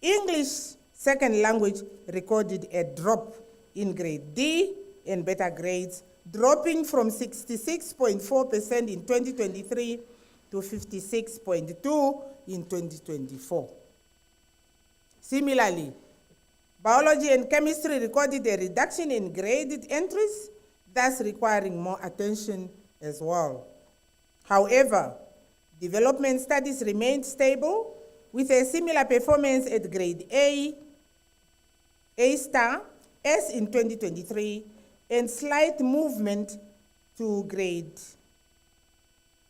English second language recorded a drop in grade D, and beta grades dropping from 66.4% in 2023 to 56.2% in 2024. Similarly, biology and chemistry recorded a reduction in graded entries, thus requiring more attention as well. However, development studies remained stable with a similar performance at grade A star, as in 2023, and slight movement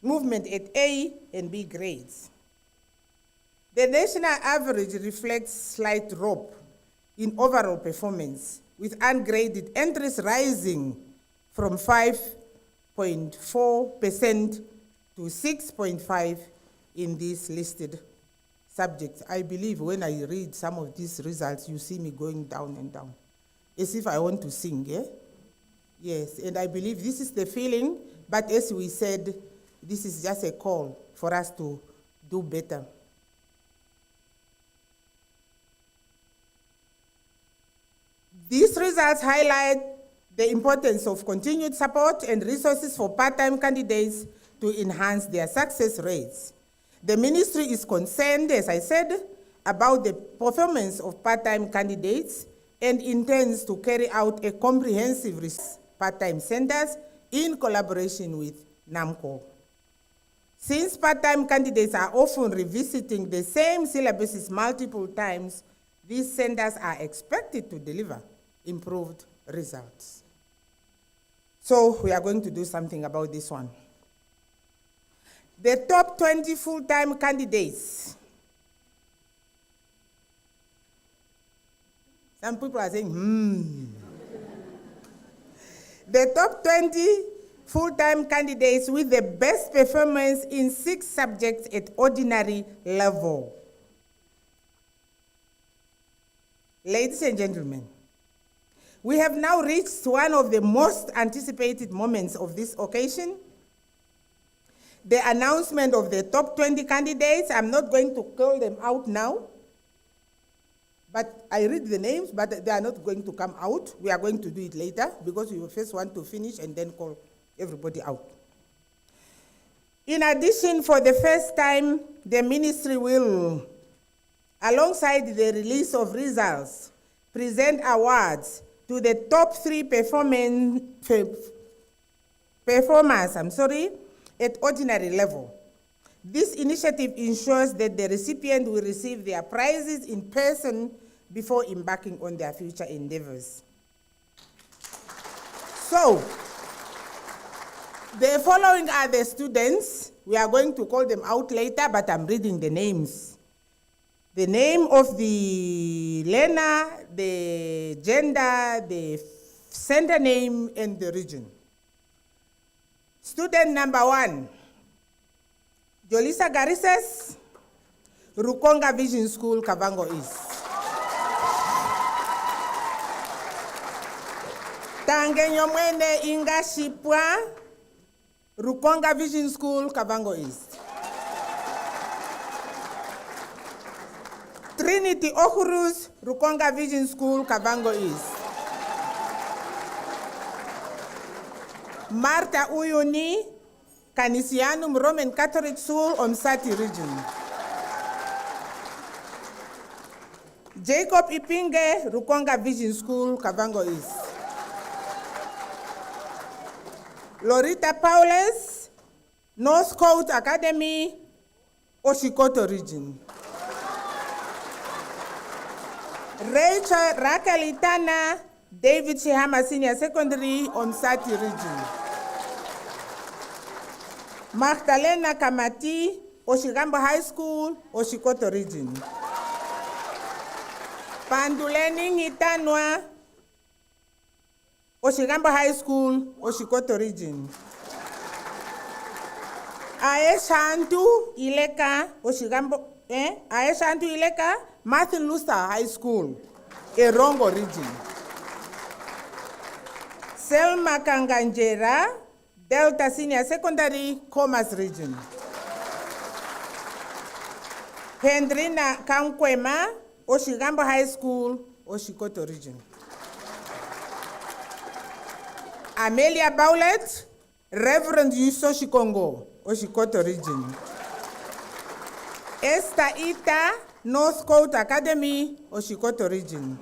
at A and B grades. The national average reflects slight drop in overall performance, with ungraded entries rising from 5.4% to 6.5% in these listed subjects. I believe when I read some of these results, you see me going down and down, as if I want to sing, yeah? Yes, and I believe this is the feeling, but as we said, this is just a call for us to do better. These results highlight the importance of continued support and resources for part-time candidates to enhance their success rates. The ministry is concerned, as I said, about the performance of part-time candidates and intends to carry out a comprehensive part-time centers in collaboration with NAMCO. Since part-time candidates are often revisiting the same syllabuses multiple times, these centers are expected to deliver improved results. So we are going to do something about this one. The top 20 full-time candidates. Some people are saying, The top 20 full-time candidates with the best performance in 6 subjects at ordinary level. Ladies and gentlemen, we have now reached one of the most anticipated moments of this occasion. The announcement of the top 20 candidates. I'm not going to call them out now, but I read the names, but they are not going to come out. We are going to do it later because we will first want to finish and then call everybody out. In addition, for the first time, the ministry will, alongside the release of results, present awards to the top 3 performers at ordinary level. This initiative ensures that the recipient will receive their prizes in person before embarking on their future endeavors. So, the following are the students. We are going to call them out later, but I'm reading the names. The name of the learner, the gender, the center name, and the region. Student number 1, Jolisa Garises, Rukonga Vision School, Kavango East. Tangenyo Mwene Inga Shipwa, Rukonga Vision School, Kavango East. Trinity Okurus, Rukonga Vision School, Kavango East. Marta Uyuni, Canisianum Roman Catholic School, Omsati region. Jacob Ipinge, Rukonga Vision School, Kavango East. Lorita Paulus, North Coast Academy, Oshikoto region. Rachel Raquel Itana, David Shihama Senior Secondary, Omsati region. Magdalena Kamati, Oshigambo High School, Oshikoto region. Panduleni Hitanwa, Oshigambo High School, Oshikoto region. Aeshantu Ileka, Aeshantu Ileka, Martin Luther High School, Erongo region. Selma Kanganjera, Delta Senior Secondary, Commerce region. Hendrina Kankwema, Oshigambo High School, Oshikoto region. Amelia Bowlet, Reverend Yuso Shikongo, Oshikoto Region. Esther Ita, North Coast Academy, Oshikoto Region.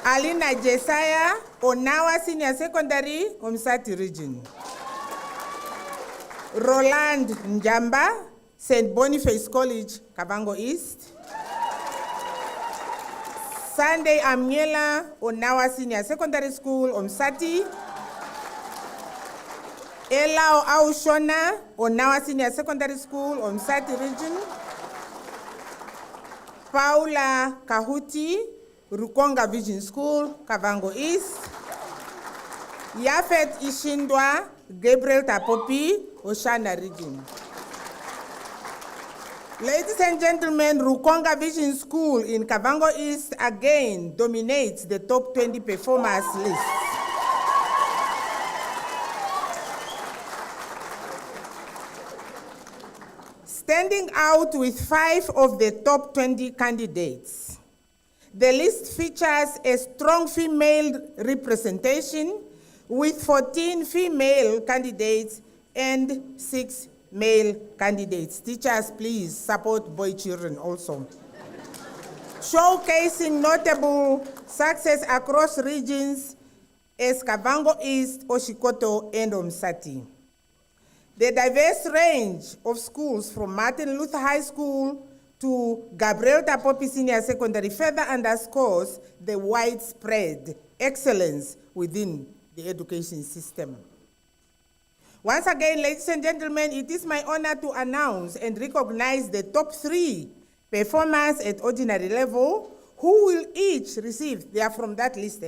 Alina Jesaya, Onawa Senior Secondary, Omsati Region. Roland Njamba, St. Boniface College, Kavango East. Sunday Amiela, Onawa Senior Secondary School, Omsati. Elao Aushona, Onawa Senior Secondary School, Omsati Region. Paula Kahuti, Rukonga Vision School, Kavango East. Yafet Ishindwa, Gabriel Tapopi, Oshana Region. Ladies and gentlemen, Rukonga Vision School in Kavango East again dominates the top 20 performers list. Standing out with 5 of the top 20 candidates. The list features a strong female representation with 14 female candidates and 6 male candidates. Teachers, please support boy children also. Showcasing notable success across regions as Kavango East, Oshikoto, and Omsati. The diverse range of schools from Martin Luther High School to Gabriel Tapopi Senior Secondary further underscores the widespread excellence within the education system. Once again, ladies and gentlemen, it is my honor to announce and recognize the top 3 performers at ordinary level who will each receive, they are from that list,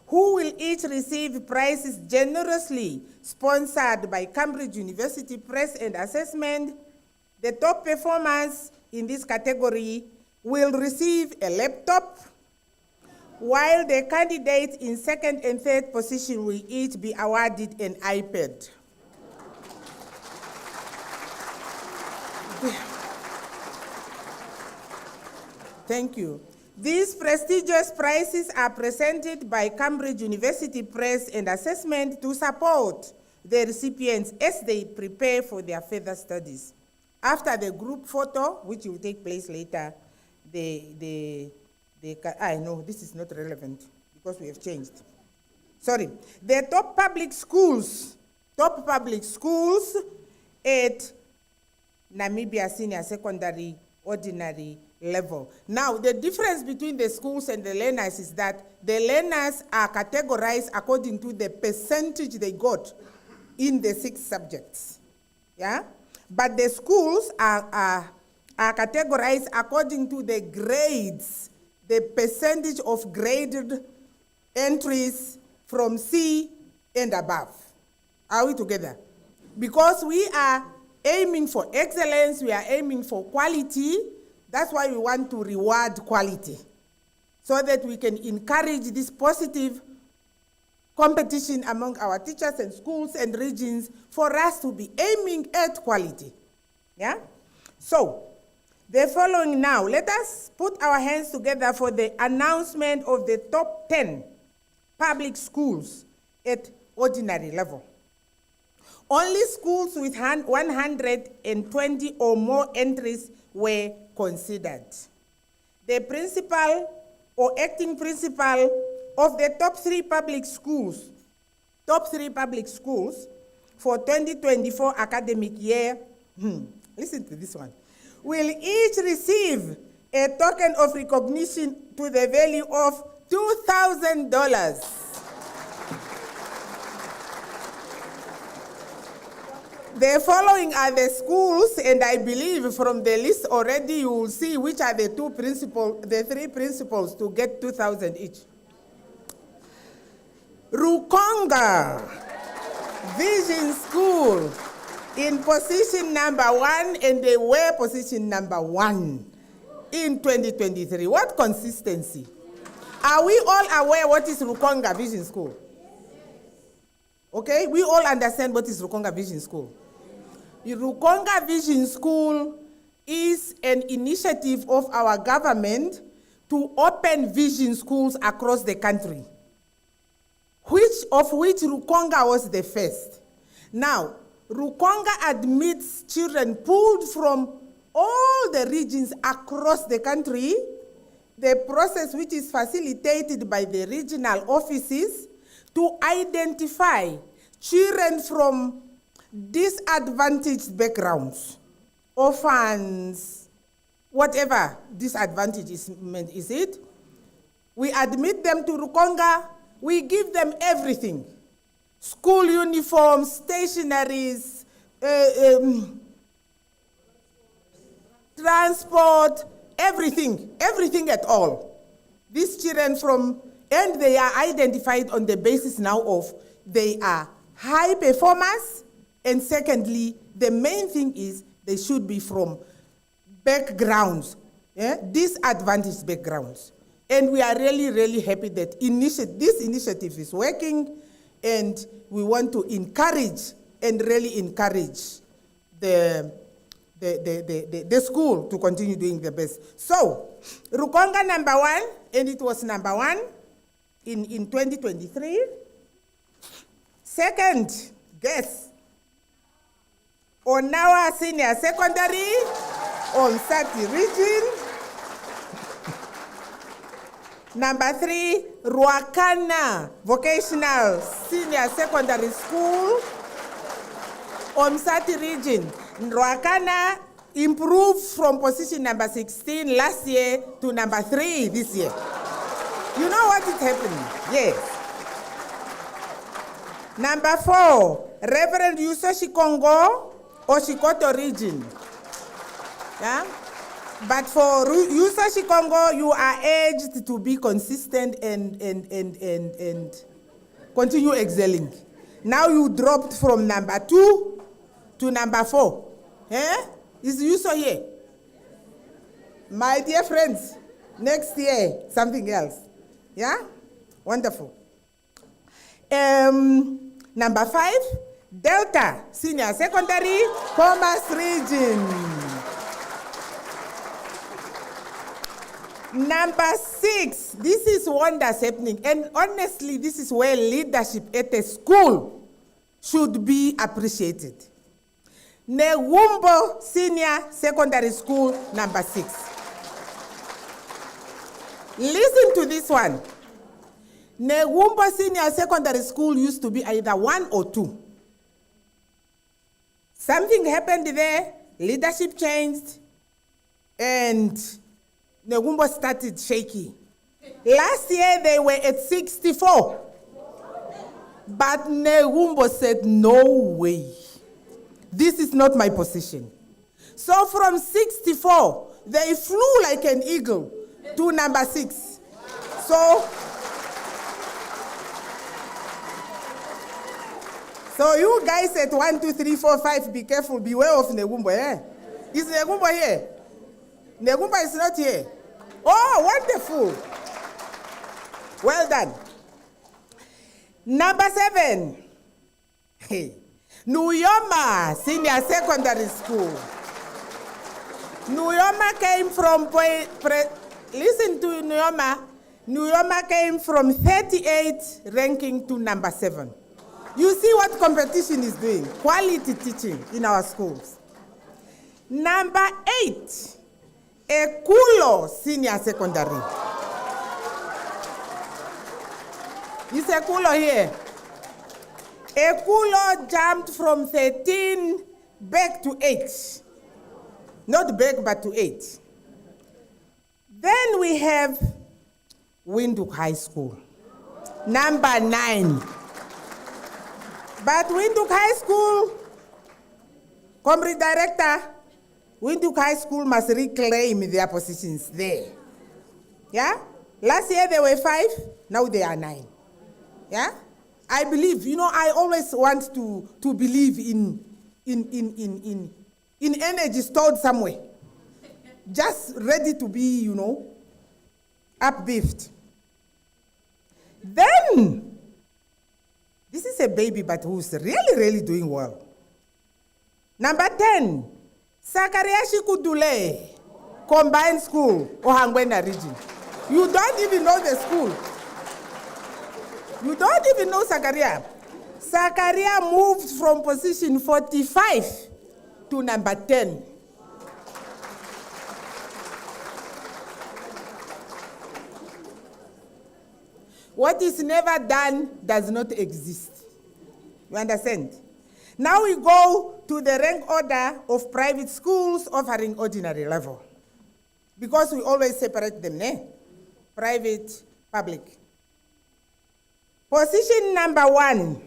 who will each receive prizes generously sponsored by Cambridge University Press and Assessment. The top performers in this category will receive a laptop, while the candidates in 2nd and 3rd position will each be awarded an iPad. Thank you. These prestigious prizes are presented by Cambridge University Press and Assessment to support the recipients as they prepare for their further studies. After the group photo, which will take place later, no, this is not relevant because we have changed. Sorry. The top public schools at Namibia Senior Secondary Ordinary Level. Now, the difference between the schools and the learners is that the learners are categorized according to the percentage they got in the 6 subjects. Yeah? But the schools are categorized according to the grades, the percentage of graded entries from C and above. Are we together? Because we are aiming for excellence, we are aiming for quality. That's why we want to reward quality, so that we can encourage this positive competition among our teachers and schools and regions for us to be aiming at quality. Yeah? So, the following now, let us put our hands together for the announcement of the top 10 public schools at ordinary level. Only schools with 120 or more entries were considered. The principal or acting principal of the top 3 public schools for 2024 academic year, listen to this one, will each receive a token of recognition to the value of $2,000. The following are the schools, and I believe from the list already you will see which are the 3 principals to get 2,000 each. Rukonga Vision School in position number 1, and they were position number 1 in 2023. What consistency? Are we all aware what is Rukonga Vision School? Okay, we all understand what is Rukonga Vision School. The Rukonga Vision School is an initiative of our government to open vision schools across the country, which of which Rukonga was the first. Now, Rukonga admits children pulled from all the regions across the country, the process which is facilitated by the regional offices to identify children from disadvantaged backgrounds, orphans, whatever disadvantage is it. We admit them to Rukonga, we give them everything. School uniforms, stationaries, transport, everything at all. These children and they are identified on the basis now of they are high performers, and secondly, the main thing is they should be from backgrounds, disadvantaged backgrounds. And we are really, really happy that this initiative is working, and we want to encourage and really encourage the school to continue doing the best. So, Rukonga number 1, and it was number 1 in 2023. Second, guess, Onawa Senior Secondary, on Sati region. Number 3, Ruakana Vocational Senior Secondary School, on Sati region. Ruakana improved from position number 16 last year to number 3 this year. You know what is happening? Yes. Number 4, Reverend Yusoshi Kongo, Oshikoto region. Yeah? But for Yusoshi Kongo, you are urged to be consistent and continue excelling. Now you dropped from number 2 to number 4. Eh? Is Yuso here? My dear friends, next year, something else. Yeah? Wonderful. Number 5, Delta Senior Secondary, Commerce region. Number 6, this is wonders happening. And honestly, this is where leadership at a school should be appreciated. Negumbo Senior Secondary School, number 6. Listen to this one. Negumbo Senior Secondary School used to be either 1 or 2. Something happened there, leadership changed, and Negumbo started shaky. Last year they were at 64. But Negumbo said, no way. This is not my position. So from 64, they flew like an eagle to number 6. So you guys at 1, 2, 3, 4, 5, be careful, beware of Negumbo, eh? Is Negumbo here? Negumbo is not here. Oh, wonderful. Well done. Number 7. Hey. Nuyoma Senior Secondary School. Nuyoma came from, listen to Nuyoma. Nuyoma came from 38 ranking to number 7. You see what competition is doing, quality teaching in our schools. Number 8, Ekulo Senior Secondary. Is Ekulo here? Ekulo jumped from 13 back to 8. Not back, but to 8. Then we have Windhoek High School, number 9. But Windhoek High School, Comrade Director, Windhoek High School must reclaim their positions there. Yeah? Last year they were 5, now they are 9. Yeah? I believe, I always want to believe in energy stored somewhere. Just ready to be, uplift. Then, this is a baby, but who's really, really doing well. Number 10, Sakariashi Kudule, Combined School, Ohangwena region. You don't even know the school. You don't even know Zakaria. Zakaria moved from position 45 to number 10. What is never done does not exist. You understand? Now we go to the rank order of private schools offering ordinary level. Because we always separate them, eh? Private, public. Position number 1.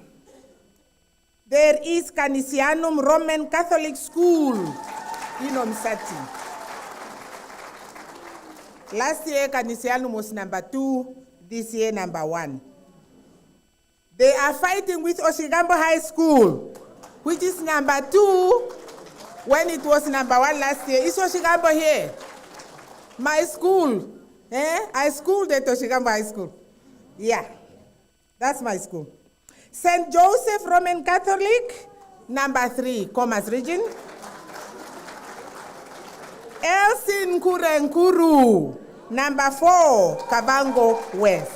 There is Canisianum Roman Catholic School in Omsati. Last year, Canisianum was number 2. This year, number 1. They are fighting with Oshigambo High School, which is number 2 when it was number 1 last year. Is Oshigambo here? My school. I schooled at Oshigambo High School. Yeah, that's my school. St. Joseph Roman Catholic, number 3, Commerce Region. Elsin Kurenkuru, number 4, Kavango West.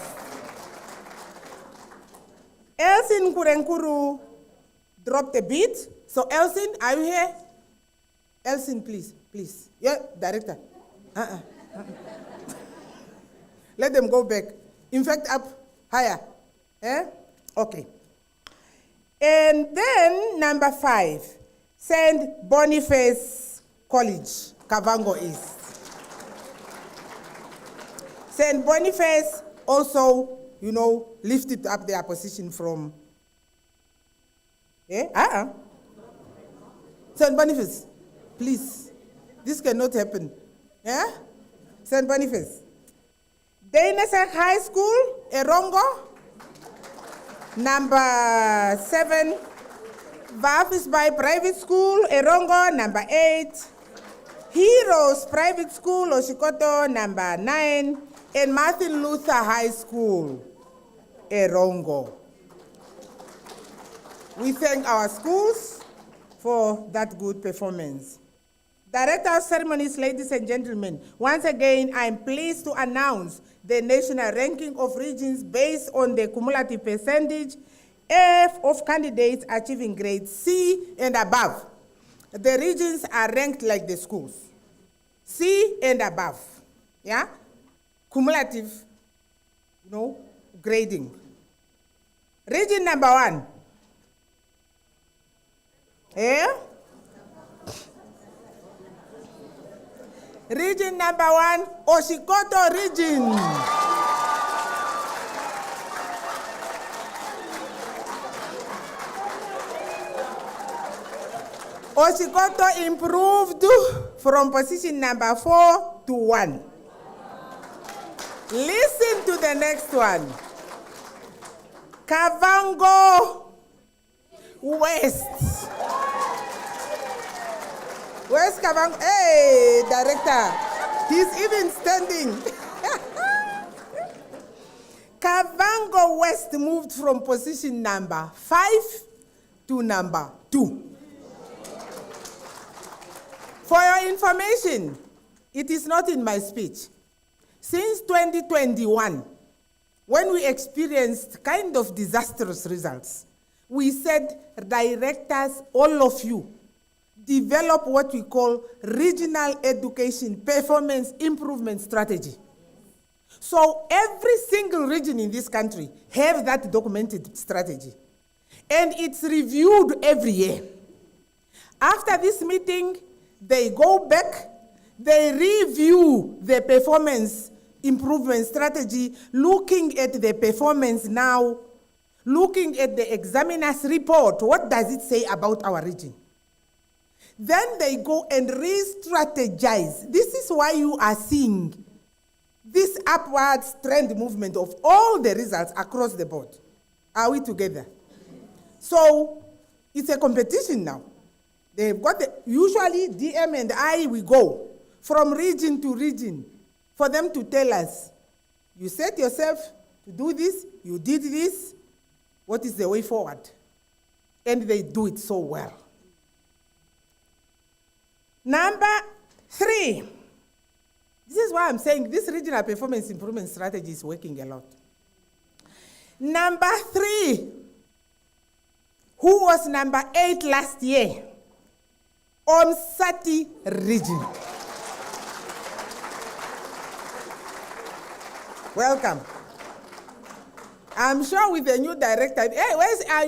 Elsin Kurenkuru dropped a bit. So Elsin, are you here? Elsin, please, please. Yeah, director. Let them go back. In fact, up higher. Okay. And then number 5, St. Boniface College, Kavango East. St. Boniface also, lifted up their position from, St. Boniface, please, this cannot happen. St. Boniface. Dainesek High School, Erongo, number 7. Vafis by Private School, Erongo, number 8. Heroes Private School, Oshikoto, number 9. And Martin Luther High School, Erongo. We thank our schools for that good performance. Director of Ceremonies, ladies and gentlemen, once again, I'm pleased to announce the national ranking of regions based on the cumulative percentage of candidates achieving grade C and above. The regions are ranked like the schools. C and above, yeah? Cumulative, grading. Region number 1. Region number 1, Oshikoto region. Oshikoto improved from position number 4 to 1. Listen to the next one. Kavango West. Where's Kavango? Hey, director. He's even standing. Kavango West moved from position number 5 to number 2. For your information, it is not in my speech. Since 2021, when we experienced kind of disastrous results, we said, directors, all of you, develop what we call regional education performance improvement strategy. So every single region in this country have that documented strategy. And it's reviewed every year. After this meeting, they go back, they review the performance improvement strategy, looking at the performance now, looking at the examiner's report. What does it say about our region? Then they go and re-strategize. This is why you are seeing this upward trend movement of all the results across the board. Are we together? So it's a competition now. They've got usually DM and I, we go from region to region for them to tell us, you set yourself to do this, you did this, what is the way forward? And they do it so well. Number 3, this is why I'm saying this regional performance improvement strategy is working a lot. Number 3, who was number 8 last year? Omsati region. Welcome. I'm sure with the new director, hey,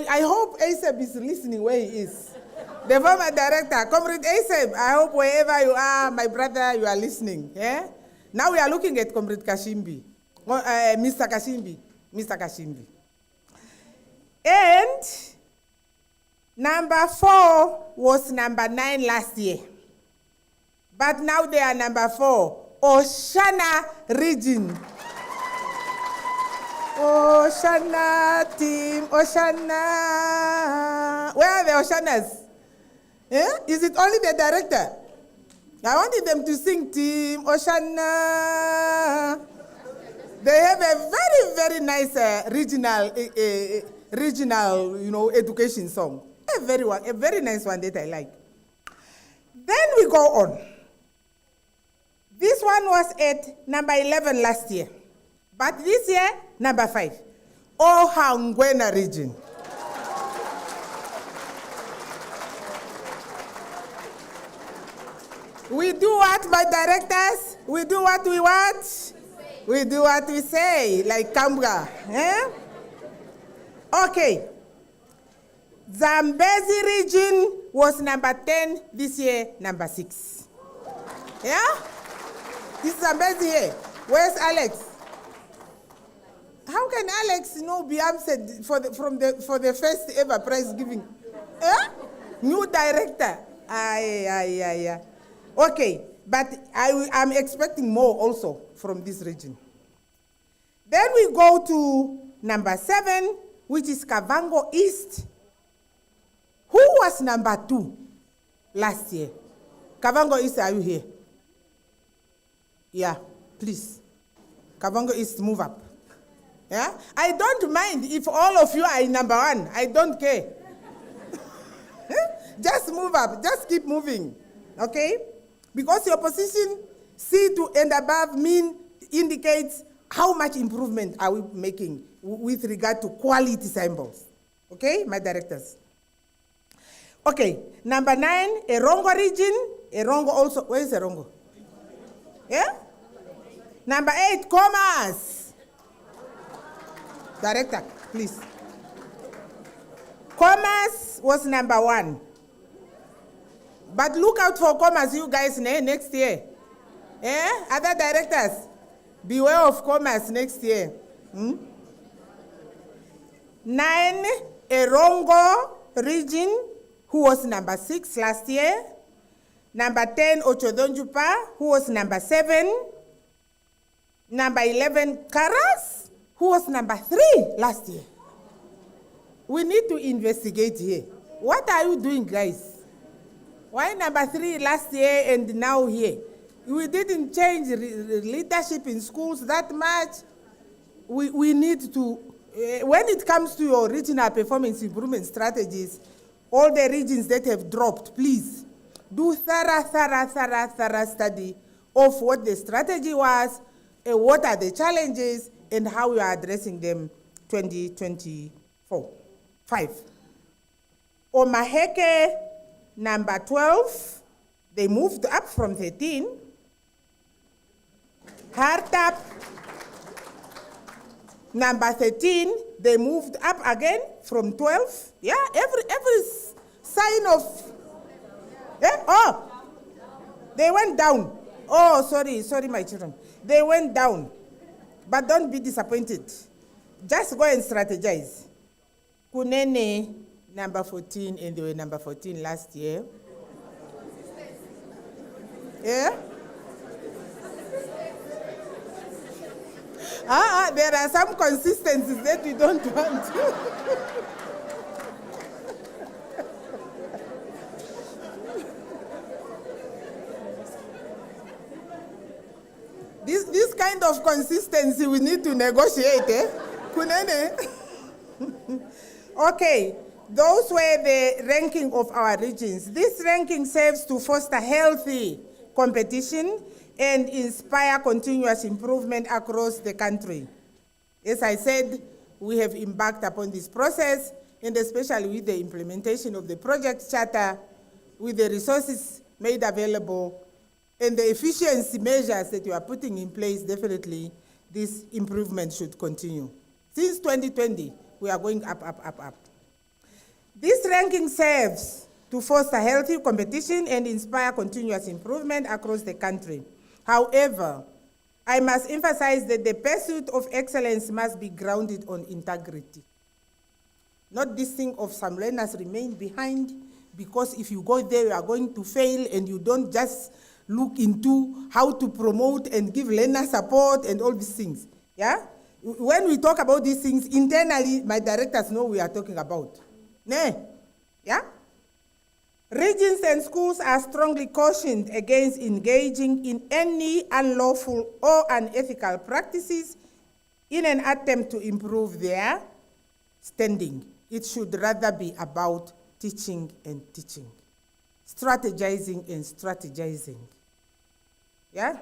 I hope ASAP is listening where he is. The former director, Comrade ASAP, I hope wherever you are, my brother, you are listening. Yeah? Now we are looking at Comrade Kashimbi, Mr. Kashimbi. And number 4 was number 9 last year. But now they are number 4, Oshana region. Oshana team, Oshana. Where are the Oshanas? Eh? Is it only the director? I wanted them to sing team Oshana. They have a very, very nice regional, education song. A very nice one that I like. Then we go on. This one was at number 11 last year. But this year, number 5, Ohangwena region. We do what, my directors? We do what we want? We do what we say, like Kambga. Eh? Okay. Zambezi region was number 10, this year, number 6. Yeah? This is Zambezi here. Where's Alex? How can Alex be upset for the first ever prize giving? Eh? New director. Okay, but I'm expecting more also from this region. Then we go to number 7, which is Kavango East. Who was number 2 last year? Kavango East, are you here? Yeah, please. Kavango East, move up. Yeah? I don't mind if all of you are in number 1. I don't care. Just move up. Just keep moving. Okay? Because your position, C2 and above, indicates how much improvement are we making with regard to quality symbols. Okay, my directors? Okay, number 9, Erongo region. Erongo also, where is Erongo? Yeah? Number 8, Commerce. Director, please. Commerce was number 1. But look out for Commerce, you guys, next year. Eh? Other directors, beware of Commerce next year. 9, Erongo region, who was number 6 last year. Number 10, Ochodonjupa, who was number 7. Number 11, Karas, who was number 3 last year. We need to investigate here. What are you doing, guys? Why number 3 last year and now here? We didn't change leadership in schools that much. We need to, when it comes to your regional performance improvement strategies, all the regions that have dropped, please, do thorough study of what the strategy was, what are the challenges, and how we are addressing them 2024. 5. Omaheke, number 12, they moved up from 13. Hartap, number 13, they moved up again from 12. Yeah, every sign of, yeah? Oh, they went down. Oh, sorry, my children. They went down. But don't be disappointed. Just go and strategize. Kunene, number 14, and they were number 14 last year. Yeah? There are some consistencies that we don't want. This kind of consistency we need to negotiate, eh? Kunene? Okay, those were the ranking of our regions. This ranking serves to foster healthy competition and inspire continuous improvement across the country. As I said, we have embarked upon this process, and especially with the implementation of the project charter, with the resources made available, and the efficiency measures that you are putting in place, definitely this improvement should continue. Since 2020, we are going up, up, up, up. This ranking serves to foster healthy competition and inspire continuous improvement across the country. However, I must emphasize that the pursuit of excellence must be grounded on integrity. Not this thing of some learners remain behind, because if you go there, you are going to fail, and you don't just look into how to promote and give learner support and all these things. Yeah? When we talk about these things, internally, my directors know we are talking about. Yeah? Regions and schools are strongly cautioned against engaging in any unlawful or unethical practices in an attempt to improve their standing. It should rather be about teaching and teaching, strategizing and strategizing. Yeah?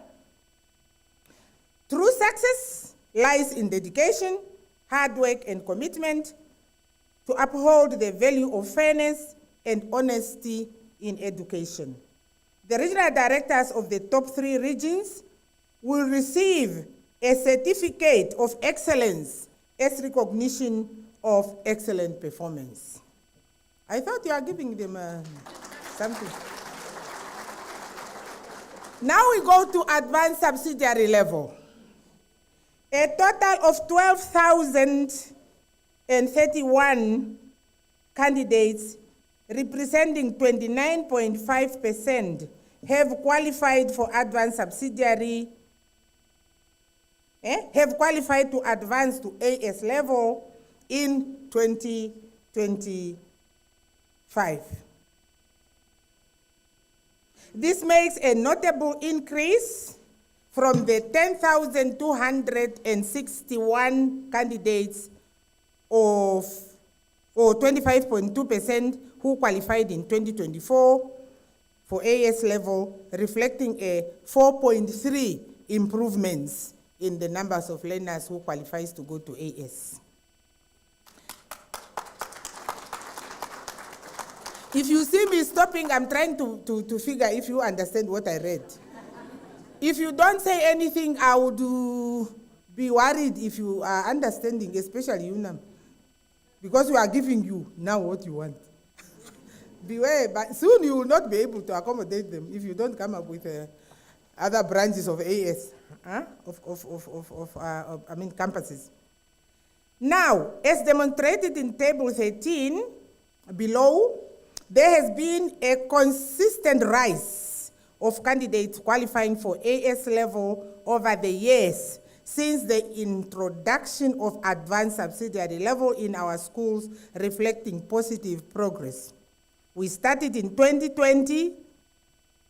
True success lies in dedication, hard work, and commitment to uphold the value of fairness and honesty in education. The regional directors of the top 3 regions will receive a certificate of excellence as recognition of excellent performance. I thought you are giving them something. Now we go to advanced subsidiary level. A total of 12,031 candidates representing 29.5% have qualified for advanced subsidiary, have qualified to advance to AS level in 2025. This makes a notable increase from the 10,261 candidates or 25.2% who qualified in 2024 for AS level, reflecting a 4.3 improvements in the numbers of learners who qualifies to go to AS. If you see me stopping, I'm trying to figure if you understand what I read. If you don't say anything, I would be worried if you are understanding, especially UNAM, because we are giving you now what you want. Beware, but soon you will not be able to accommodate them if you don't come up with other branches of AS, campuses. Now, as demonstrated in Table 13 below, there has been a consistent rise of candidates qualifying for AS level over the years since the introduction of advanced subsidiary level in our schools, reflecting positive progress. We started in 2020,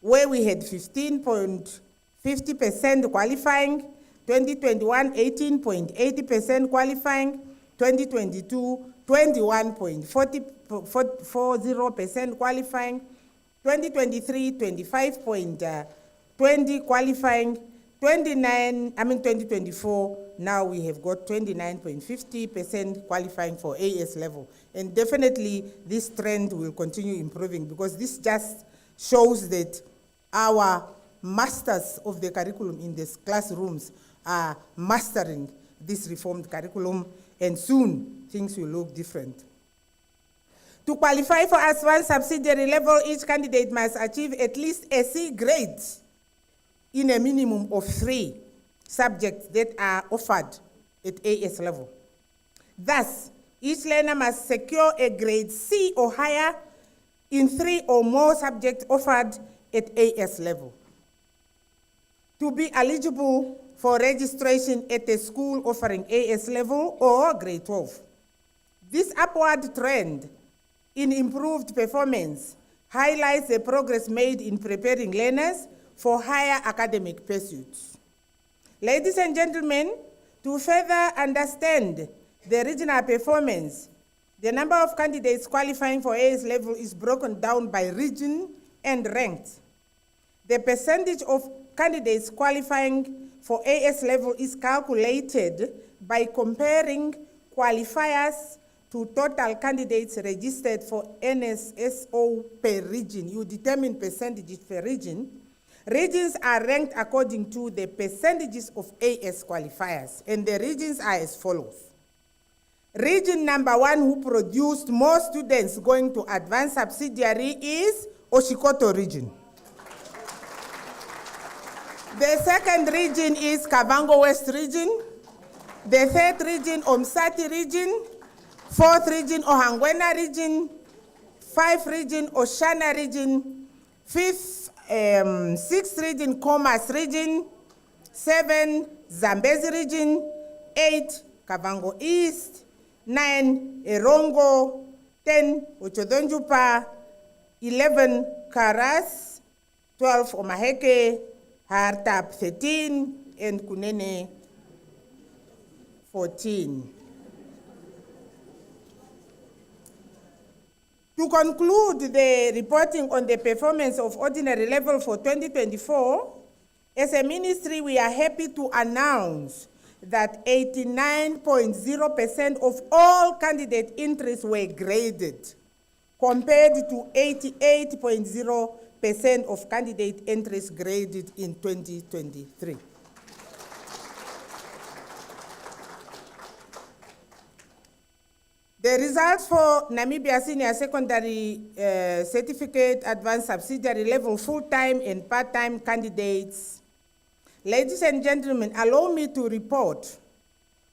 where we had 15.50% qualifying, 2021, 18.80% qualifying, 2022, 21.40% qualifying, 2023, 25.20 qualifying, 2024, now we have got 29.50% qualifying for AS level. And definitely this trend will continue improving, because this just shows that our masters of the curriculum in these classrooms are mastering this reformed curriculum, and soon things will look different. To qualify for advanced subsidiary level, each candidate must achieve at least a C grade in a minimum of 3 subjects that are offered at AS level. Thus, each learner must secure a grade C or higher in 3 or more subjects offered at AS level. To be eligible for registration at a school offering AS level or grade 12. This upward trend in improved performance highlights the progress made in preparing learners for higher academic pursuits. Ladies and gentlemen, to further understand the regional performance, the number of candidates qualifying for AS level is broken down by region and ranked. The percentage of candidates qualifying for AS level is calculated by comparing qualifiers to total candidates registered for NSSCO per region. You determine percentages per region. Regions are ranked according to the percentages of AS qualifiers, and the regions are as follows. Region number 1, who produced more students going to advanced subsidiary, is Oshikoto region. The second region is Kavango West region. The third region, Omsati region. Fourth region, Ohangwena region. Fifth region, Oshana region. Sixth region, Commerce region. 7, Zambezi region. 8, Kavango East. 9, Erongo. 10, Ochodonjupa. 11, Karas. 12, Omaheke. Hartap 13, and Kunene 14. To conclude the reporting on the performance of ordinary level for 2024, as a ministry, we are happy to announce that 89.0% of all candidate entries were graded, compared to 88.0% of candidate entries graded in 2023. The results for Namibia Senior Secondary Certificate Advanced Subsidiary Level full-time and part-time candidates. Ladies and gentlemen, allow me to report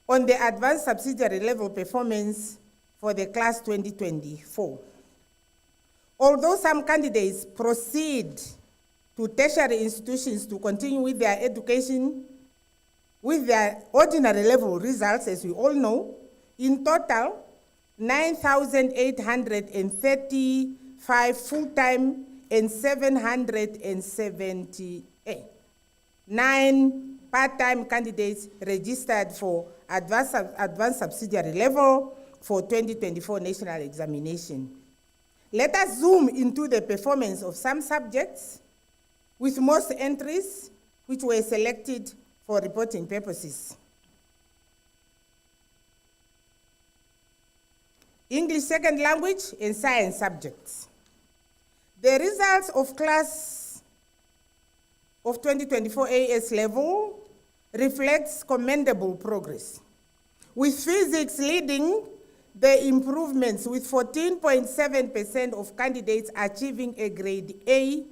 on the Advanced Subsidiary Level performance for the class 2024. Although some candidates proceed to tertiary institutions to continue with their education with their ordinary level results, as we all know, in total, 9,835 full-time and 779 part-time candidates registered for advanced subsidiary level for 2024 national examination. Let us zoom into the performance of some subjects with most entries which were selected for reporting purposes. English second language and science subjects. The results of class of 2024 AS level reflects commendable progress, with physics leading the improvements, with 14.7% of candidates achieving a grade A,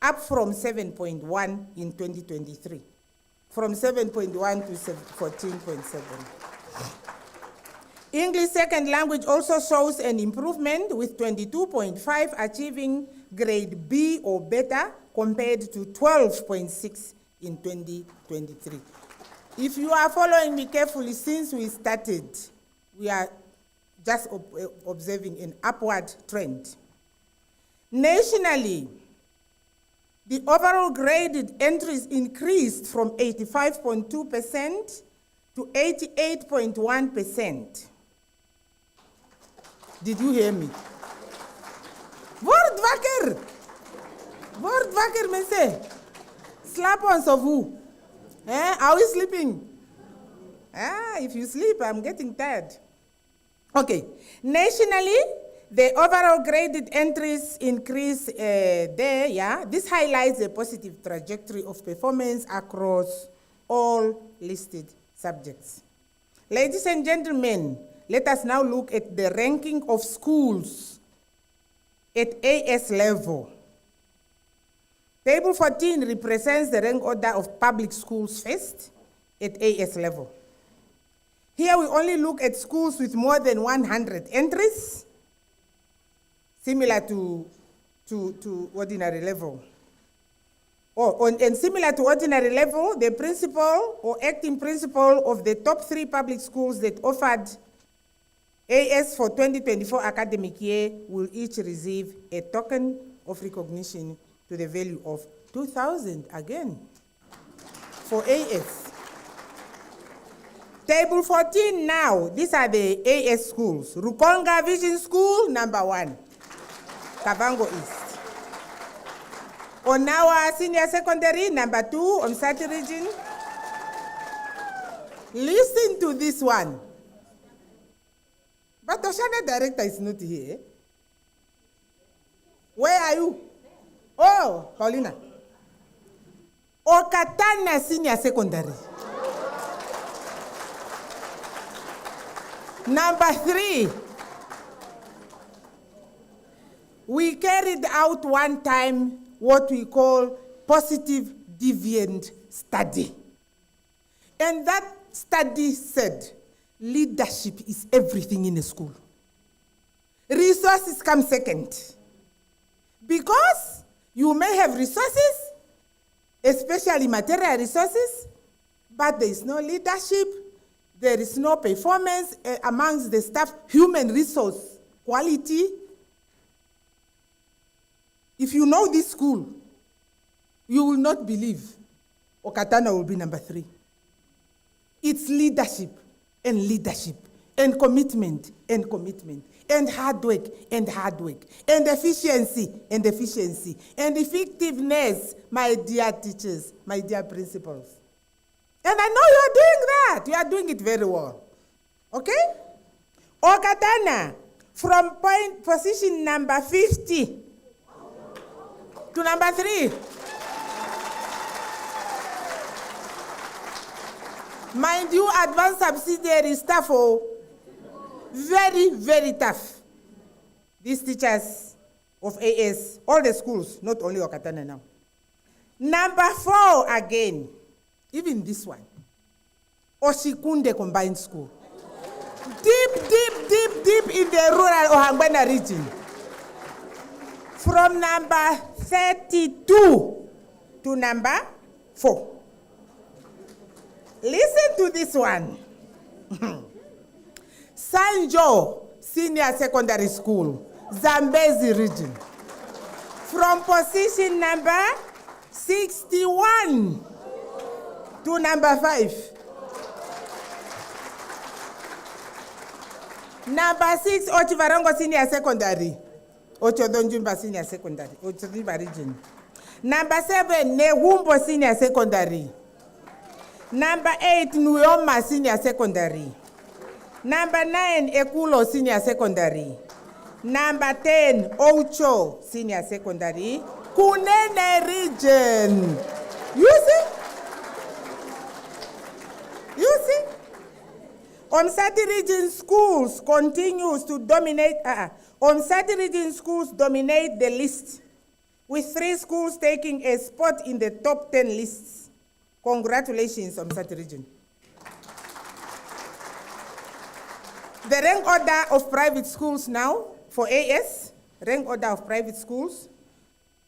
up from 7.1 in 2023, from 7.1 to 14.7. English second language also shows an improvement, with 22.5 achieving grade B or better, compared to 12.6 in 2023. If you are following me carefully, since we started, we are just observing an upward trend. Nationally, the overall graded entries increased from 85.2% to 88.1%. Did you hear me? Word wakker! Word wakker, mensen. Slap ons of who? Are we sleeping? If you sleep, I'm getting tired. Okay. Nationally, the overall graded entries increase there, yeah. This highlights the positive trajectory of performance across all listed subjects. Ladies and gentlemen, let us now look at the ranking of schools at AS level. Table 14 represents the rank order of public schools first at AS level. Here we only look at schools with more than 100 entries, similar to ordinary level. And similar to ordinary level, the principal or acting principal of the top 3 public schools that offered AS for 2024 academic year will each receive a token of recognition to the value of 2,000 again for AS. Table 14 now, these are the AS schools. Rukonga Vision School, number 1, Kavango East. Onawa Senior Secondary, number 2, Omsati region. Listen to this one. But the Oshana director is not here. Where are you? Oh, Paulina. Okatana Senior Secondary. Number 3. We carried out one time what we call positive deviant study. And that study said, leadership is everything in a school. Resources come second. Because you may have resources, especially material resources, but there is no leadership, there is no performance amongst the staff, human resource quality. If you know this school, you will not believe Okatana will be number 3. It's leadership and commitment and hard work and efficiency and effectiveness, my dear teachers, my dear principals. And I know you are doing that. You are doing it very well. Okay? Okatana, from position number 50 to number 3. Mind you, advanced subsidiary staff are very, very tough. These teachers of AS, all the schools, not only Okatana now. Number 4 again, even this one, Oshikunde Combined School. Deep in the rural Ohangwena region. From number 32 to number 4. Listen to this one. Sanjo Senior Secondary School, Zambezi region. From position number 61 to number 5. Number 6, Ochivarongo Senior Secondary. Ochodonjumba Senior Secondary, Ochiriba region. Number 7, Nehumbo Senior Secondary. Number 8, Nuyoma Senior Secondary. Number 9, Ekulo Senior Secondary. Number 10, Ocho Senior Secondary. Kunene region. You see? Omsati region schools continues to dominate. Omsati region schools dominate the list, with 3 schools taking a spot in the top 10 lists. Congratulations, Omsati region. The rank order of private schools now for AS, rank order of private schools.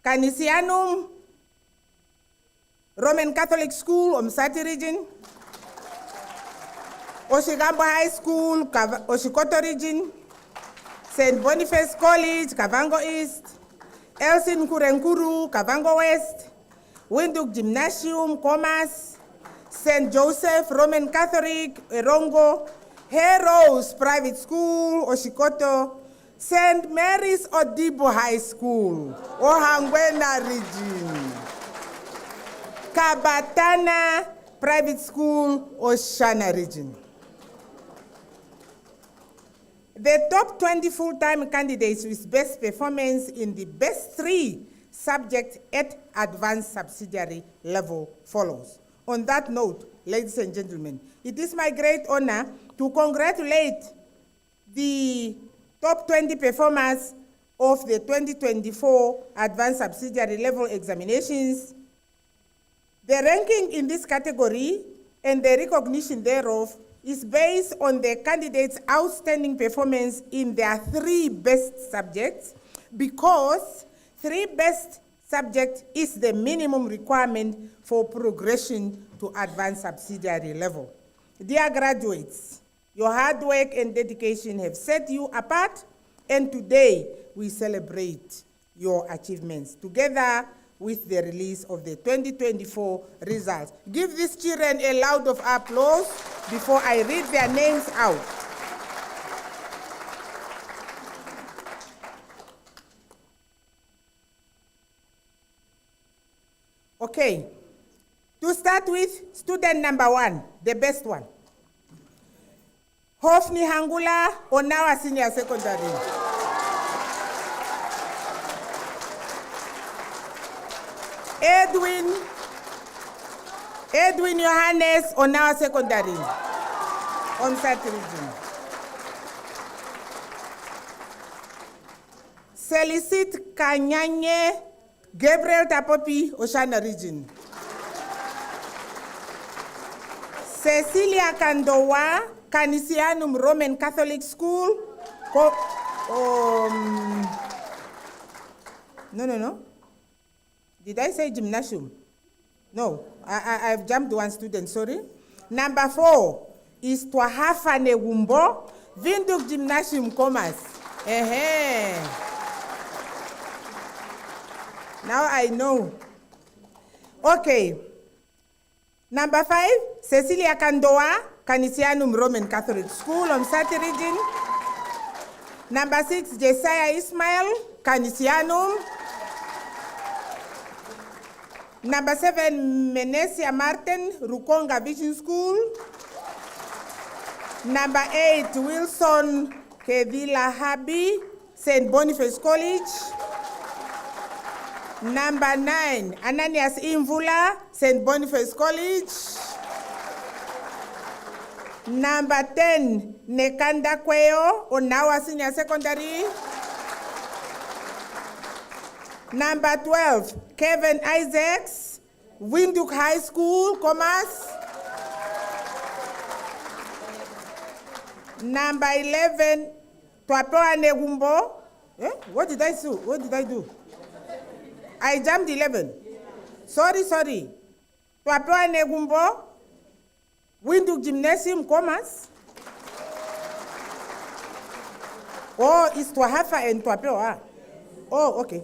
Canisianum Roman Catholic School, Omsati region. Oshigambo High School, Oshikoto region. St. Boniface College, Kavango East. Elsin Kurenkuru, Kavango West. Windhoek Gymnasium, Commerce. St. Joseph Roman Catholic, Erongo. Heroes Private School, Oshikoto. St. Mary's Odibo High School, Ohangwena region. Kabatana Private School, Oshana region. The top 20 full-time candidates with best performance in the best 3 subjects at advanced subsidiary level follows. On that note, ladies and gentlemen, it is my great honor to congratulate the top 20 performers of the 2024 advanced subsidiary level examinations. The ranking in this category and the recognition thereof is based on the candidates' outstanding performance in their 3 best subjects, because 3 best subjects is the minimum requirement for progression to advanced subsidiary level. Dear graduates, your hard work and dedication have set you apart, and today we celebrate your achievements together with the release of the 2024 results. Give these children a round of applause before I read their names out. Okay, to start with, student number 1, the best one. Hofni Hangula, Onawa Senior Secondary. Edwin Johannes, Onawa Secondary. On that region. Selicit Kanyanye, Gabriel Tapopi, Oshana region. Cecilia Kandowa, Canisianum Roman Catholic School. No. Did I say gymnasium? No, I've jumped one student, sorry. Number 4 is Twahafane Wumbo, Vinduk Gymnasium Commerce. Now I know. Okay. Number 5, Cecilia Kandoa, Canisianum Roman Catholic School on Sati region. Number 6, Jesiah Ismail, Canisianum. Number 7, Menesia Martin, Rukonga Vision School. Number 8, Wilson Kevila Habi, St. Boniface College. Number 9, Ananias Imvula, St. Boniface College. Number 10, Nekanda Kweo, Onawa Senior Secondary. Number 12, Kevin Isaacs, Windhoek High School, Commerce. Number 11, Twapoa Negumbo. What did I do? I jumped 11. Sorry. Twapoa Negumbo, Windhoek Gymnasium, Commerce. Oh, it's Twahafa and Twapoa. Oh, okay.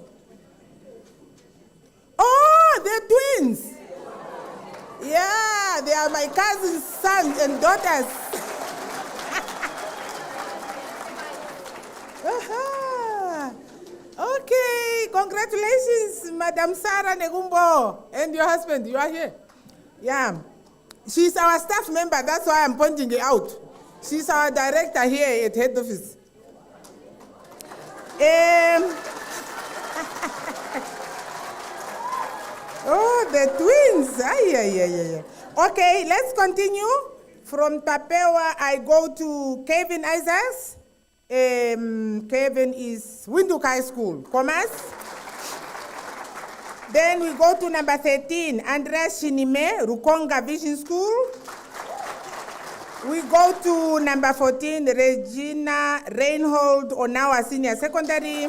Oh, they're twins. Yeah, they are my cousin's sons and daughters. Okay, congratulations, Madam Sarah Negumbo and your husband. You are here. Yeah, she's our staff member. That's why I'm pointing it out. She's our director here at head office. Oh, the twins. Yeah. Okay, let's continue. From Tapewa, I go to Kevin Isaacs. Kevin is Windhoek High School, Commerce. Then we go to number 13, Andres Shinime, Rukonga Vision School. We go to number 14, Regina Reinhold, Onawa Senior Secondary.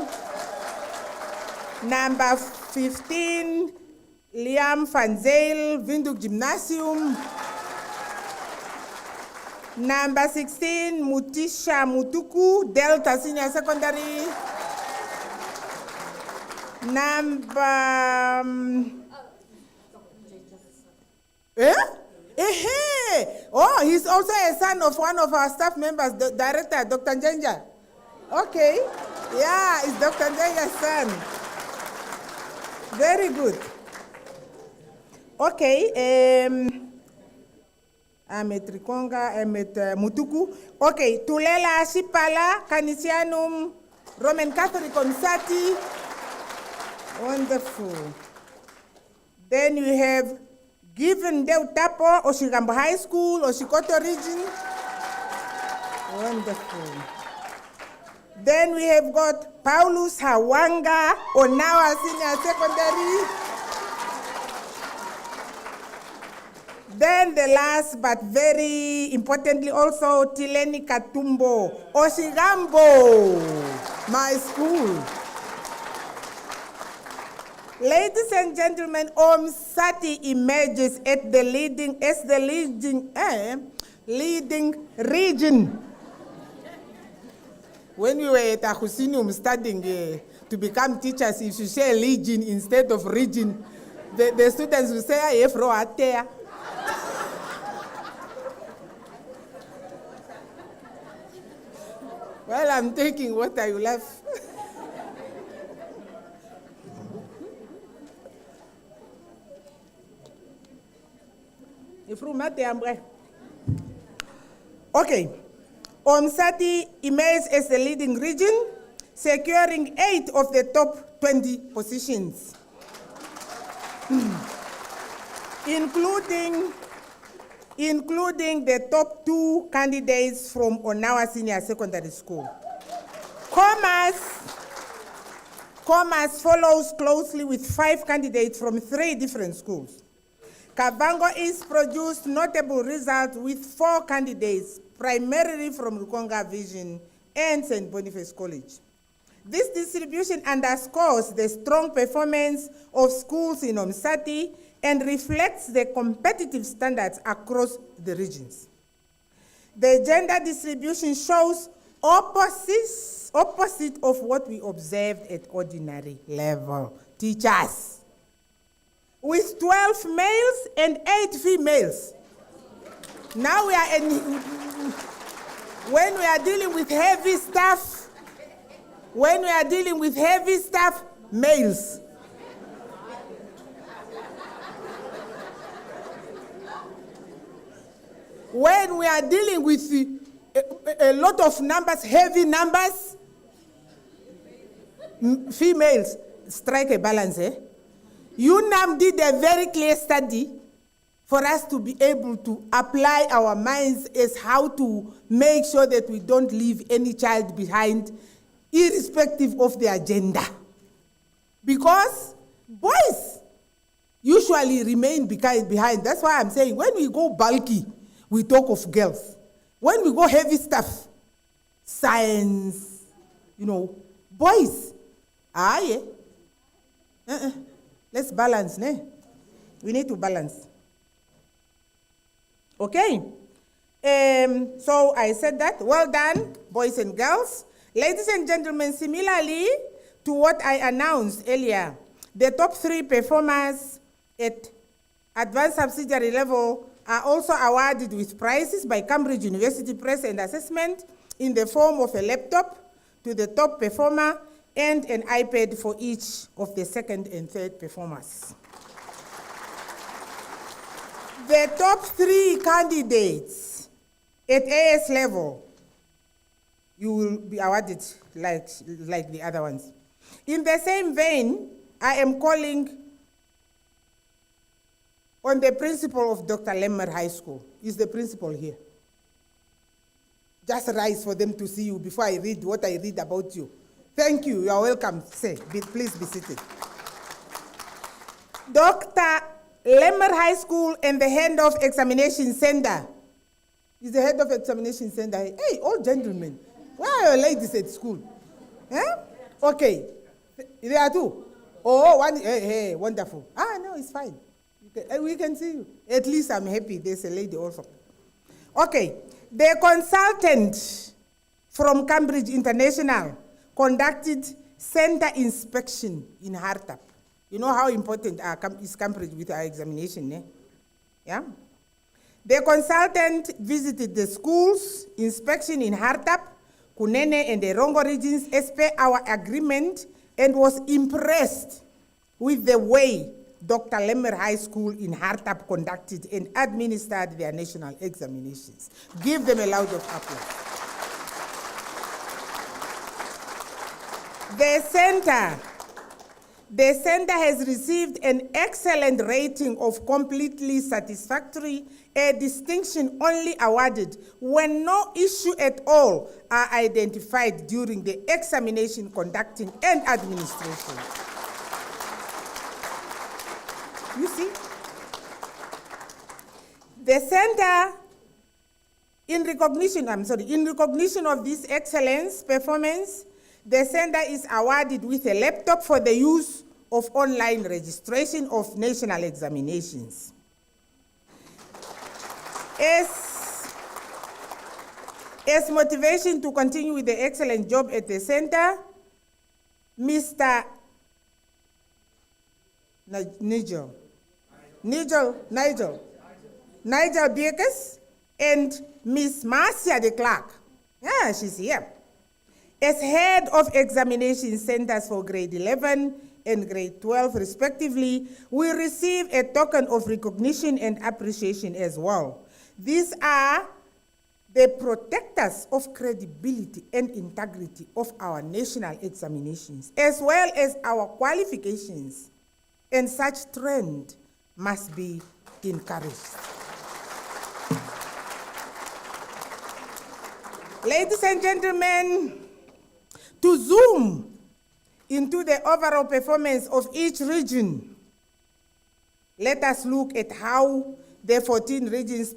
Number 15, Liam Van Zyl, Windhoek Gymnasium. Number 16, Mutisha Mutuku, Delta Senior Secondary. Oh, he's also a son of one of our staff members, the director, Dr. Njenja. Okay. Yeah, it's Dr. Njenja's son. Very good. Okay. I'm at Rikonga, I'm at Mutuku. Okay, Tulela Shipala, Canisianum, Roman Catholic Consati. Wonderful. Then we have Given Deutapo, Oshigambo High School, Oshikoto region. Wonderful. Then we have got Paulus Hawanga, Onawa Senior Secondary. Then the last but very importantly also, Tileni Katumbo, Oshigambo, my school. Ladies and gentlemen, Sati emerges at the leading region. When we were at Ahusinium studying to become teachers, if you say legion instead of region, the students will say, Atea. Well, I'm taking what I will have. Okay. Omsati emerged as the leading region, securing 8 of the top 20 positions, including the top 2 candidates from Onawa Senior Secondary School. Commerce follows closely with 5 candidates from 3 different schools. Kavango East produced notable results with 4 candidates, primarily from Rukonga Vision and St. Boniface College. This distribution underscores the strong performance of schools in Omsati and reflects the competitive standards across the regions. The gender distribution shows opposite of what we observed at ordinary level. Teachers, with 12 males and 8 females. Now we are when we are dealing with heavy stuff, males. When we are dealing with a lot of numbers, heavy numbers, females. Strike a balance, eh? UNAM did a very clear study for us to be able to apply our minds as how to make sure that we don't leave any child behind, irrespective of their gender. Because boys usually remain behind. That's why I'm saying when we go bulky, we talk of girls. When we go heavy stuff, science, boys. Yeah. Let's balance, ne? We need to balance. Okay. So I said that. Well done, boys and girls. Ladies and gentlemen, similarly to what I announced earlier, the top 3 performers at advanced subsidiary level are also awarded with prizes by Cambridge University Press and Assessment in the form of a laptop to the top performer and an iPad for each of the 2nd and 3rd performers. The top 3 candidates at AS level, you will be awarded like the other ones. In the same vein, I am calling on the principal of Dr. Lemmer High School. He's the principal here. Just rise for them to see you before I read what I read about you. Thank you. You are welcome. Please be seated. Dr. Lemmer High School and the head of examination center. He's the head of examination center. Hey, old gentlemen, where are your ladies at school? Okay. There are 2. Oh, one. Hey, wonderful. No, it's fine. We can see you. At least I'm happy there's a lady also. Okay. The consultant from Cambridge International conducted center inspection in Hartap. You know how important is Cambridge with our examination, eh? Yeah? The consultant visited the schools, inspection in Hartap, Kunene, and the Rongo regions as per our agreement, and was impressed with the way Dr. Lemmer High School in Hartap conducted and administered their national examinations. Give them a loud applause. The center has received an excellent rating of completely satisfactory, a distinction only awarded when no issue at all are identified during the examination conducting and administration. You see? The center, in recognition of this excellence performance, the center is awarded with a laptop for the use of online registration of national examinations. As motivation to continue with the excellent job at the center, Mr. Nigel Beekes and Miss Marcia de Klerk. Yeah, she's here. As head of examination centers for grade 11 and grade 12 respectively, we receive a token of recognition and appreciation as well. These are the protectors of credibility and integrity of our national examinations, as well as our qualifications, and such trend must be encouraged. Ladies and gentlemen, to zoom into the overall performance of each region, let us look at how the 14 regions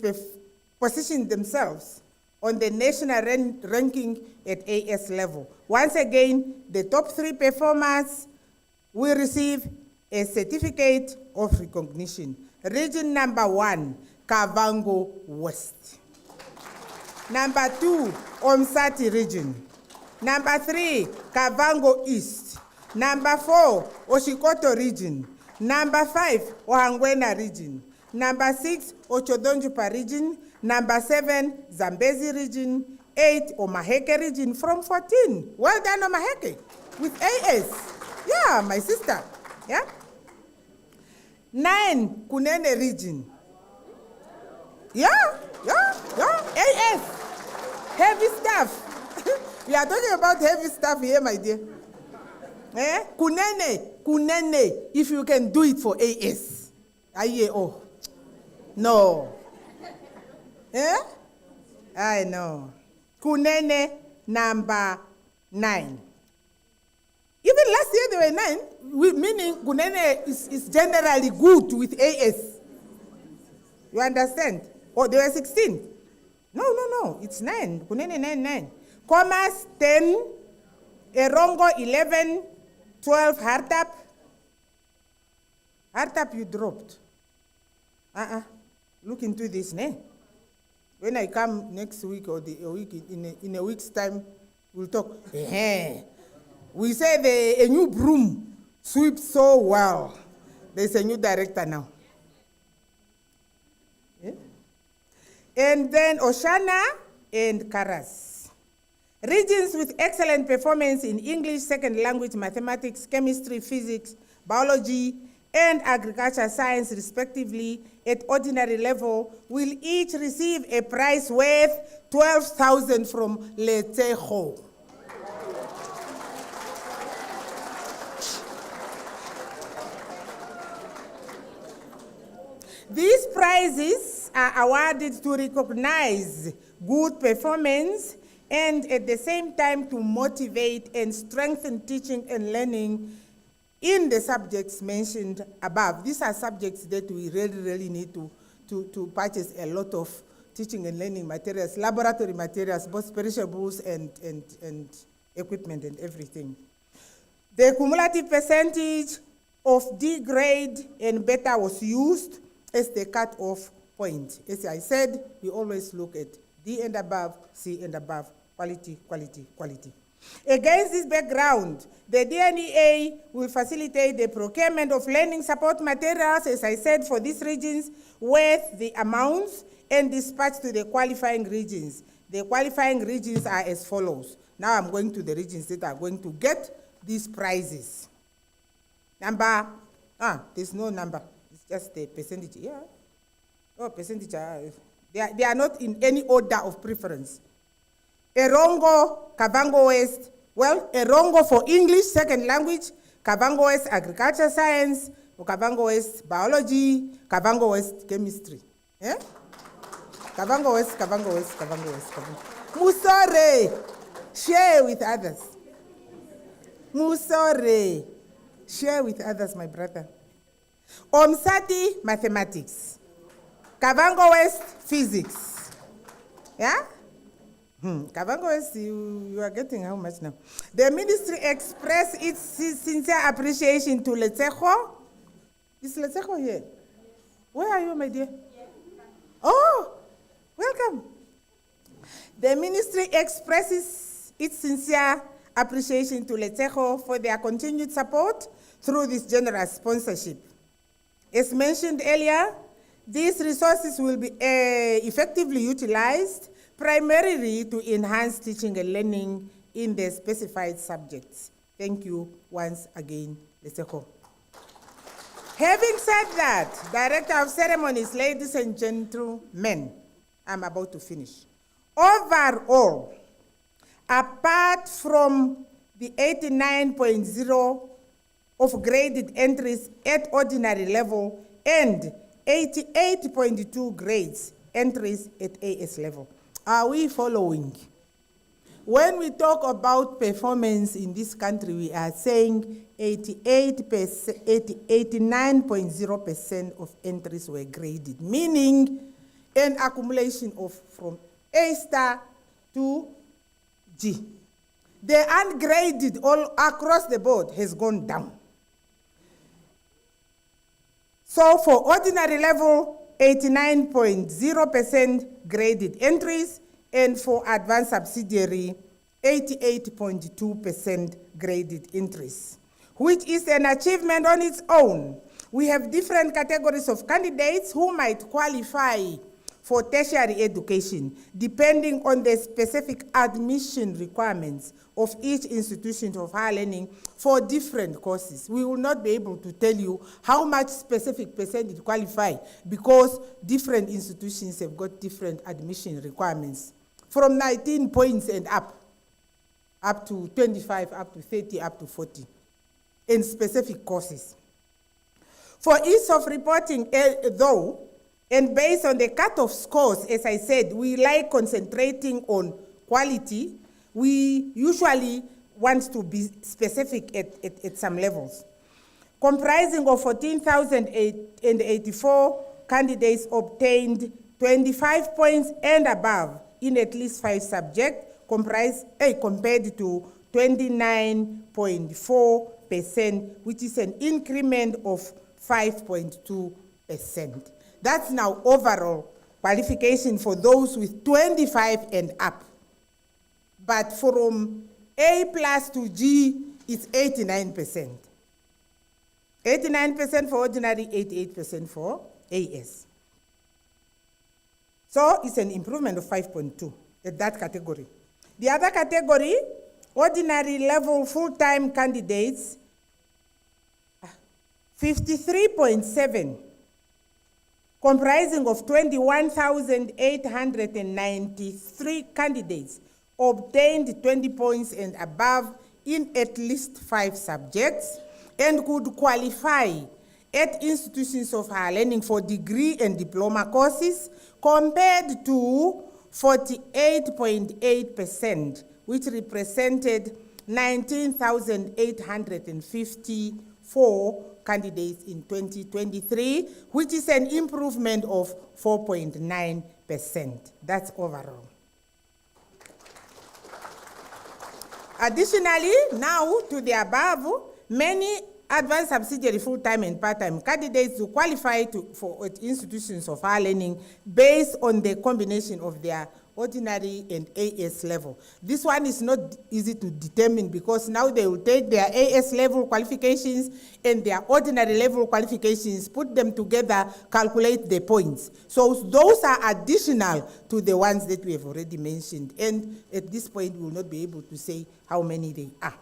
position themselves on the national ranking at AS level. Once again, the top 3 performers will receive a certificate of recognition. Region number 1, Kavango West. Number 2, Omsati region. Number 3, Kavango East. Number 4, Oshikoto region. Number 5, Ohangwena region. Number 6, Ochodonjupa region. Number 7, Zambezi region. 8, Omaheke region from 14. Well done, Omaheke, with AS. Yeah, my sister. Yeah. 9, Kunene region. Yeah, AS. Heavy stuff. We are talking about heavy stuff here, my dear. Eh? Kunene, if you can do it for AS. Oh. No. Eh? I know. Kunene, number 9. Even last year they were 9, meaning Kunene is generally good with AS. You understand? Oh, they were 16. No, it's 9. Kunene 9. Commerce 10, Erongo 11, 12 Hartap. Hartap you dropped. Look into this, ne? When I come next week or a week in a week's time, we'll talk. We say a new broom sweeps so well. There's a new director now. Yeah? And then Oshana and Karas. Regions with excellent performance in English, second language, mathematics, chemistry, physics, biology, and agriculture science, respectively, at ordinary level, will each receive a prize worth 12,000 from Letseho. These prizes are awarded to recognize good performance and at the same time to motivate and strengthen teaching and learning in the subjects mentioned above. These are subjects that we really need to purchase a lot of teaching and learning materials, laboratory materials, both perishables and equipment and everything. The cumulative percentage of D grade and better was used as the cut-off point. As I said, we always look at D and above, C and above, quality, quality, quality. Against this background, the DNEA will facilitate the procurement of learning support materials, as I said, for these regions, with the amounts and dispatched to the qualifying regions. The qualifying regions are as follows. Now I'm going to the regions that are going to get these prizes. Number, there's no number. It's just the percentage. Yeah. Oh, percentage. They are not in any order of preference. Erongo, Kavango West, well, Erongo for English, second language, Kavango West Agriculture Science, Kavango West Biology, Kavango West Chemistry. Eh? Kavango West, Kavango West, Kavango West, Kavango. Musore, share with others. Musore, share with others, my brother. Omsati, mathematics. Kavango West, physics. Yeah? Kavango West, you are getting how much now? The ministry expressed its sincere appreciation to Letseho. Is Letseho here? Where are you, my dear? Oh, welcome. The ministry expresses its sincere appreciation to Letseho for their continued support through this generous sponsorship. As mentioned earlier, these resources will be effectively utilized primarily to enhance teaching and learning in the specified subjects. Thank you once again, Letseho. Having said that, Director of Ceremonies, ladies and gentlemen, I'm about to finish. Overall, apart from the 89.0 of graded entries at ordinary level and 88.2 grades entries at AS level. Are we following? When we talk about performance in this country, we are saying 89.0% of entries were graded, meaning an accumulation of from A star to G. The ungraded all across the board has gone down. So for ordinary level, 89.0% graded entries, and for advanced subsidiary, 88.2% graded entries, which is an achievement on its own. We have different categories of candidates who might qualify for tertiary education, depending on the specific admission requirements of each institution of higher learning for different courses. We will not be able to tell you how much specific percentage qualify because different institutions have got different admission requirements. From 19 points and up to 25, up to 30, up to 40, in specific courses. For ease of reporting, though, and based on the cutoff scores, as I said, we like concentrating on quality. We usually want to be specific at some levels. Comprising of 14,084 candidates obtained 25 points and above in at least 5 subjects, compared to 29.4%, which is an increment of 5.2%. That's now overall qualification for those with 25 and up. But from A plus to G, it's 89%. 89% for ordinary, 88% for AS. So it's an improvement of 5.2 at that category. The other category, ordinary level full-time candidates, 53.7, comprising of 21,893 candidates, obtained 20 points and above in at least 5 subjects and could qualify at institutions of higher learning for degree and diploma courses, compared to 48.8%, which represented 19,854 candidates in 2023, which is an improvement of 4.9%. That's overall. Additionally, now to the above, many advanced subsidiary full-time and part-time candidates to qualify for institutions of higher learning based on the combination of their ordinary and AS level. This one is not easy to determine because now they will take their AS level qualifications and their ordinary level qualifications, put them together, calculate the points. So those are additional to the ones that we have already mentioned. And at this point, we will not be able to say how many they are.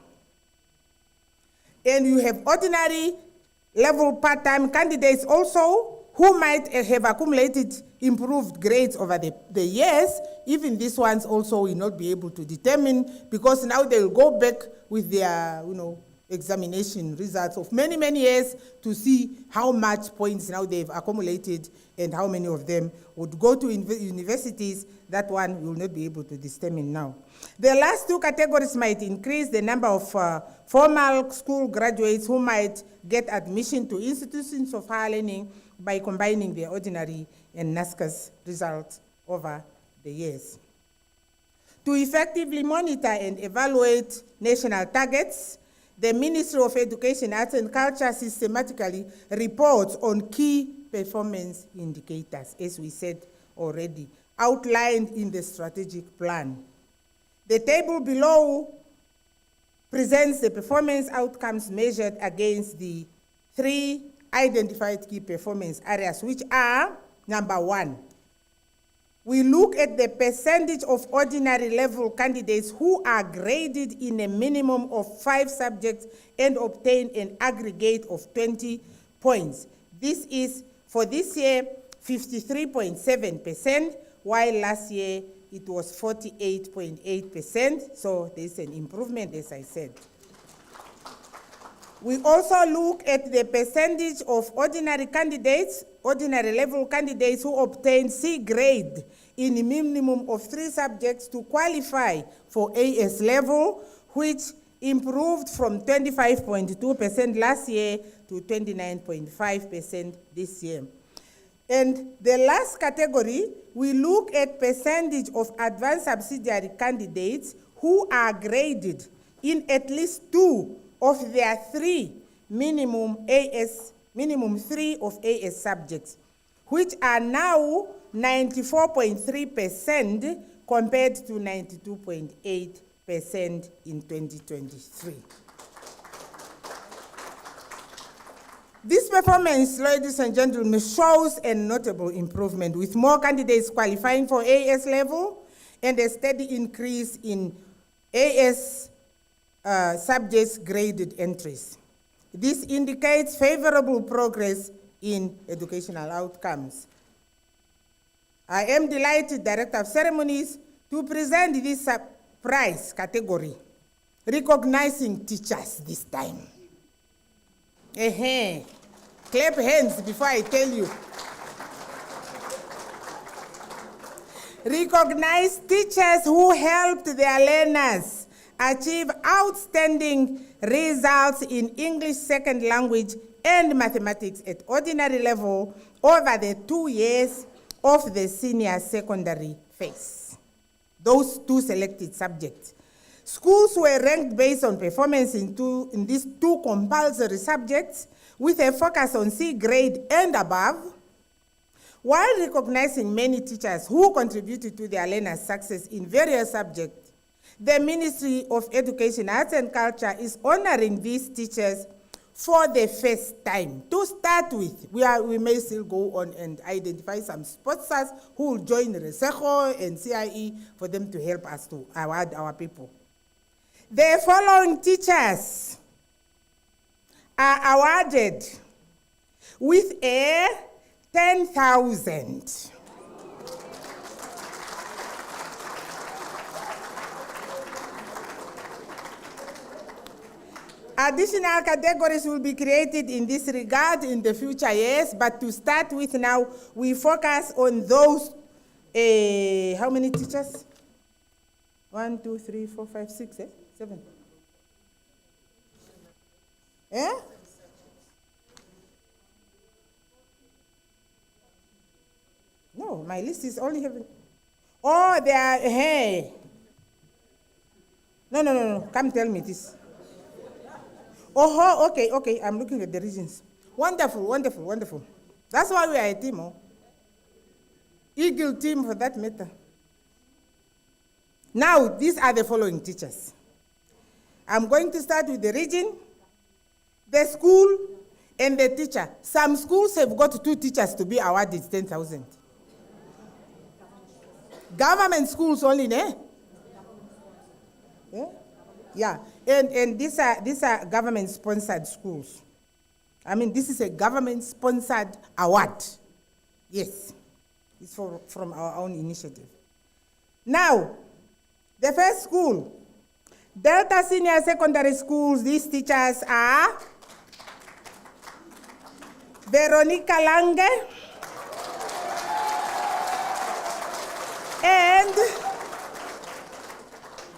And you have ordinary level part-time candidates also who might have accumulated improved grades over the years. Even these ones also will not be able to determine because now they will go back with their examination results of many, many years to see how much points now they've accumulated and how many of them would go to universities. That one we will not be able to determine now. The last 2 categories might increase the number of formal school graduates who might get admission to institutions of higher learning by combining the ordinary and NSSCAS results over the years. To effectively monitor and evaluate national targets, the Ministry of Education, Arts and Culture systematically reports on key performance indicators, as we said already, outlined in the strategic plan. The table below presents the performance outcomes measured against the 3 identified key performance areas, which are, number 1, we look at the percentage of ordinary level candidates who are graded in a minimum of 5 subjects and obtain an aggregate of 20 points. This is, for this year, 53.7%, while last year it was 48.8%, so there's an improvement, as I said. We also look at the percentage of ordinary candidates, ordinary level candidates who obtain C grade in a minimum of 3 subjects to qualify for AS level, which improved from 25.2% last year to 29.5% this year. And the last category, we look at percentage of advanced subsidiary candidates who are graded in at least 2 of their 3 minimum 3 of AS subjects, which are now 94.3% compared to 92.8% in 2023. This performance, ladies and gentlemen, shows a notable improvement, with more candidates qualifying for AS level and a steady increase in AS subjects graded entries. This indicates favorable progress in educational outcomes. I am delighted, Director of Ceremonies, to present this prize category, recognizing teachers this time. Clap hands before I tell you. Recognize teachers who helped their learners achieve outstanding results in English second language and mathematics at ordinary level over the 2 years of the senior secondary phase. Those 2 selected subjects. Schools were ranked based on performance in these 2 compulsory subjects with a focus on C grade and above, while recognizing many teachers who contributed to their learners' success in various subjects. The Ministry of Education, Arts and Culture is honoring these teachers for the first time. To start with, we may still go on and identify some sponsors who will join NSSCO and CIE for them to help us to award our people. The following teachers are awarded with a 10,000. Additional categories will be created in this regard in the future years, but to start with now, we focus on those, how many teachers? 1, 2, 3, 4, 5, 6, 7. Yeah? No, my list is only having, oh, they are, hey. No, come tell me this. Oh, okay, I'm looking at the regions. Wonderful. That's why we are a team, oh. Eagle team for that matter. Now, these are the following teachers. I'm going to start with the region, the school, and the teacher. Some schools have got 2 teachers to be awarded 10,000. Government schools only, eh? Yeah. And these are government-sponsored schools. I mean, this is a government-sponsored award. Yes, it's from our own initiative. Now, the first school, Delta Senior Secondary Schools, these teachers are Veronica Lange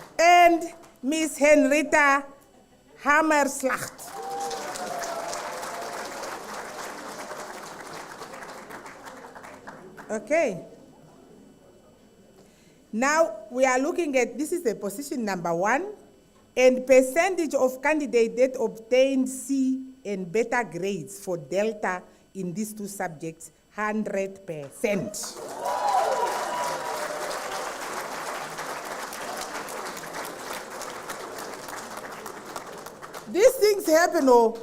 and Miss Henrietta Hammerslacht. Okay. Now we are looking at, this is the position number 1, and percentage of candidates that obtained C and better grades for Delta in these 2 subjects, 100%. These things happen, oh.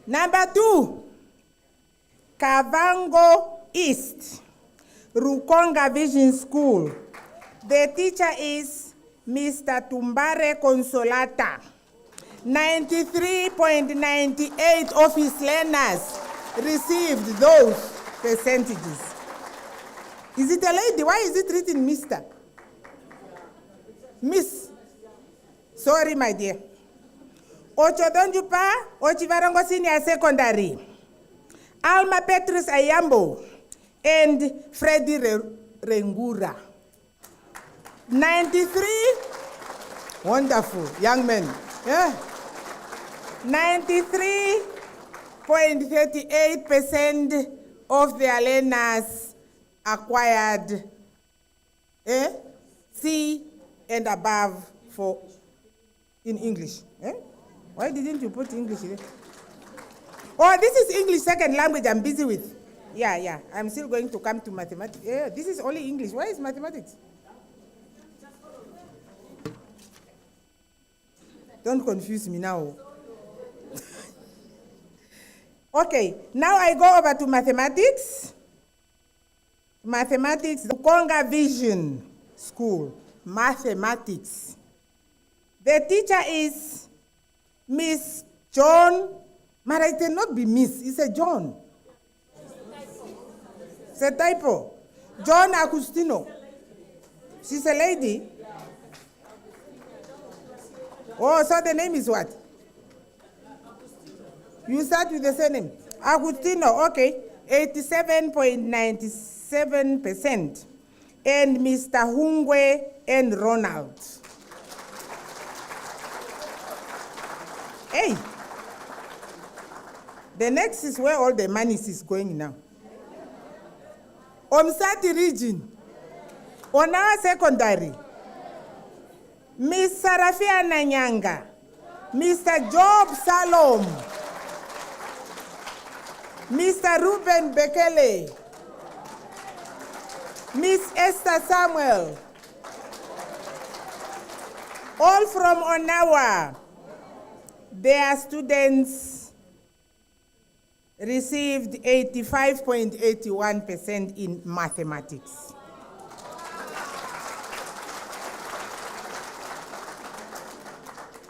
Number 2, Kavango East, Rukonga Vision School. The teacher is Mr. Tumbare Consolata. 93.98% of his learners received those percentages. Is it a lady? Why is it written Mr.? Miss. Sorry, my dear. Ochodonjupa, Ochivarongo Senior Secondary. Alma Petrus Ayambo and Freddy Rengura. 93, wonderful young men. Yeah. 93.38% of their learners acquired C and above for in English. Why didn't you put English there? Oh, this is English second language I'm busy with. Yeah. I'm still going to come to mathematics. Yeah, this is only English. Why is mathematics? Don't confuse me now. Okay, now I go over to mathematics. Mathematics, the Conga Vision School, mathematics. The teacher is Miss John, but it cannot be Miss, it's a John. It's a typo. John Agustino. She's a lady. Oh, so the name is what? You start with the surname. Agustino, okay. 87.97%. And Mr. Hungwe and Ronald. Hey. The next is where all the money is going now. Omsati region. On our secondary. Miss Sarafia Nanyanga, Mr. Job Salom, Mr. Ruben Bekele, Miss Esther Samuel, all from Onawa. Their students received 85.81% in mathematics.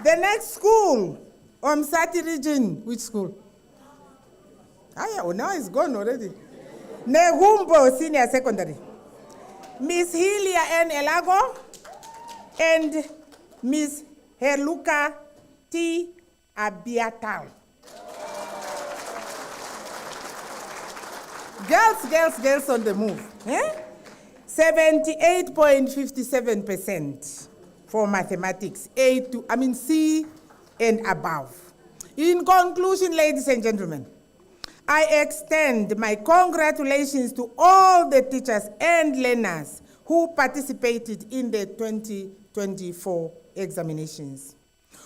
The next school, Omsati region, which school? Now it's gone already. Negumbo Senior Secondary. Miss Hilia N. Elago and Miss Herluka T. Abiatal. Girls on the move. 78.57%. For mathematics, C and above. In conclusion, ladies and gentlemen, I extend my congratulations to all the teachers and learners who participated in the 2024 examinations.